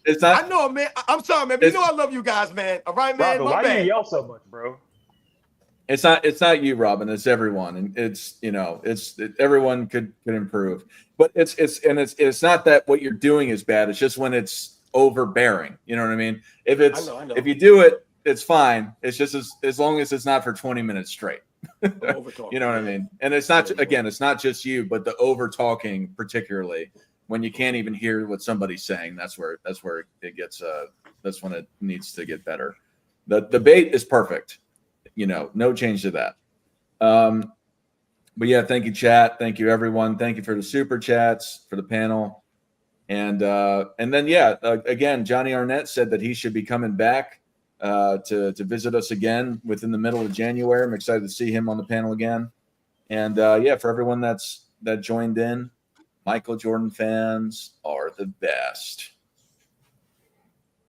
A: It's not.
F: I know, man. I'm sorry, man. But you know I love you guys, man. All right, man.
C: Robin,
F: My
C: why do you
F: bad.
C: yell so much, bro?
A: It's not you, Robin. It's everyone, and it's everyone could improve. But it's not that what you're doing is bad. It's just when it's overbearing. You know what I mean? If it's
F: I know.
A: if you do it, it's fine. It's just as long as it's not for 20 minutes straight. You know what I mean? And it's not it's not just you, but the over talking, particularly when you can't even hear what somebody's saying. That's where it gets. That's when it needs to get better. The debate is perfect. No change to that. But yeah, thank you, chat. Thank you, everyone. Thank you for the super chats, for the panel. And then, again, Johnny Arnett said that he should be coming back to visit us again within the middle of January. I'm excited to see him on the panel again. And for everyone that joined in, Michael Jordan fans are the best.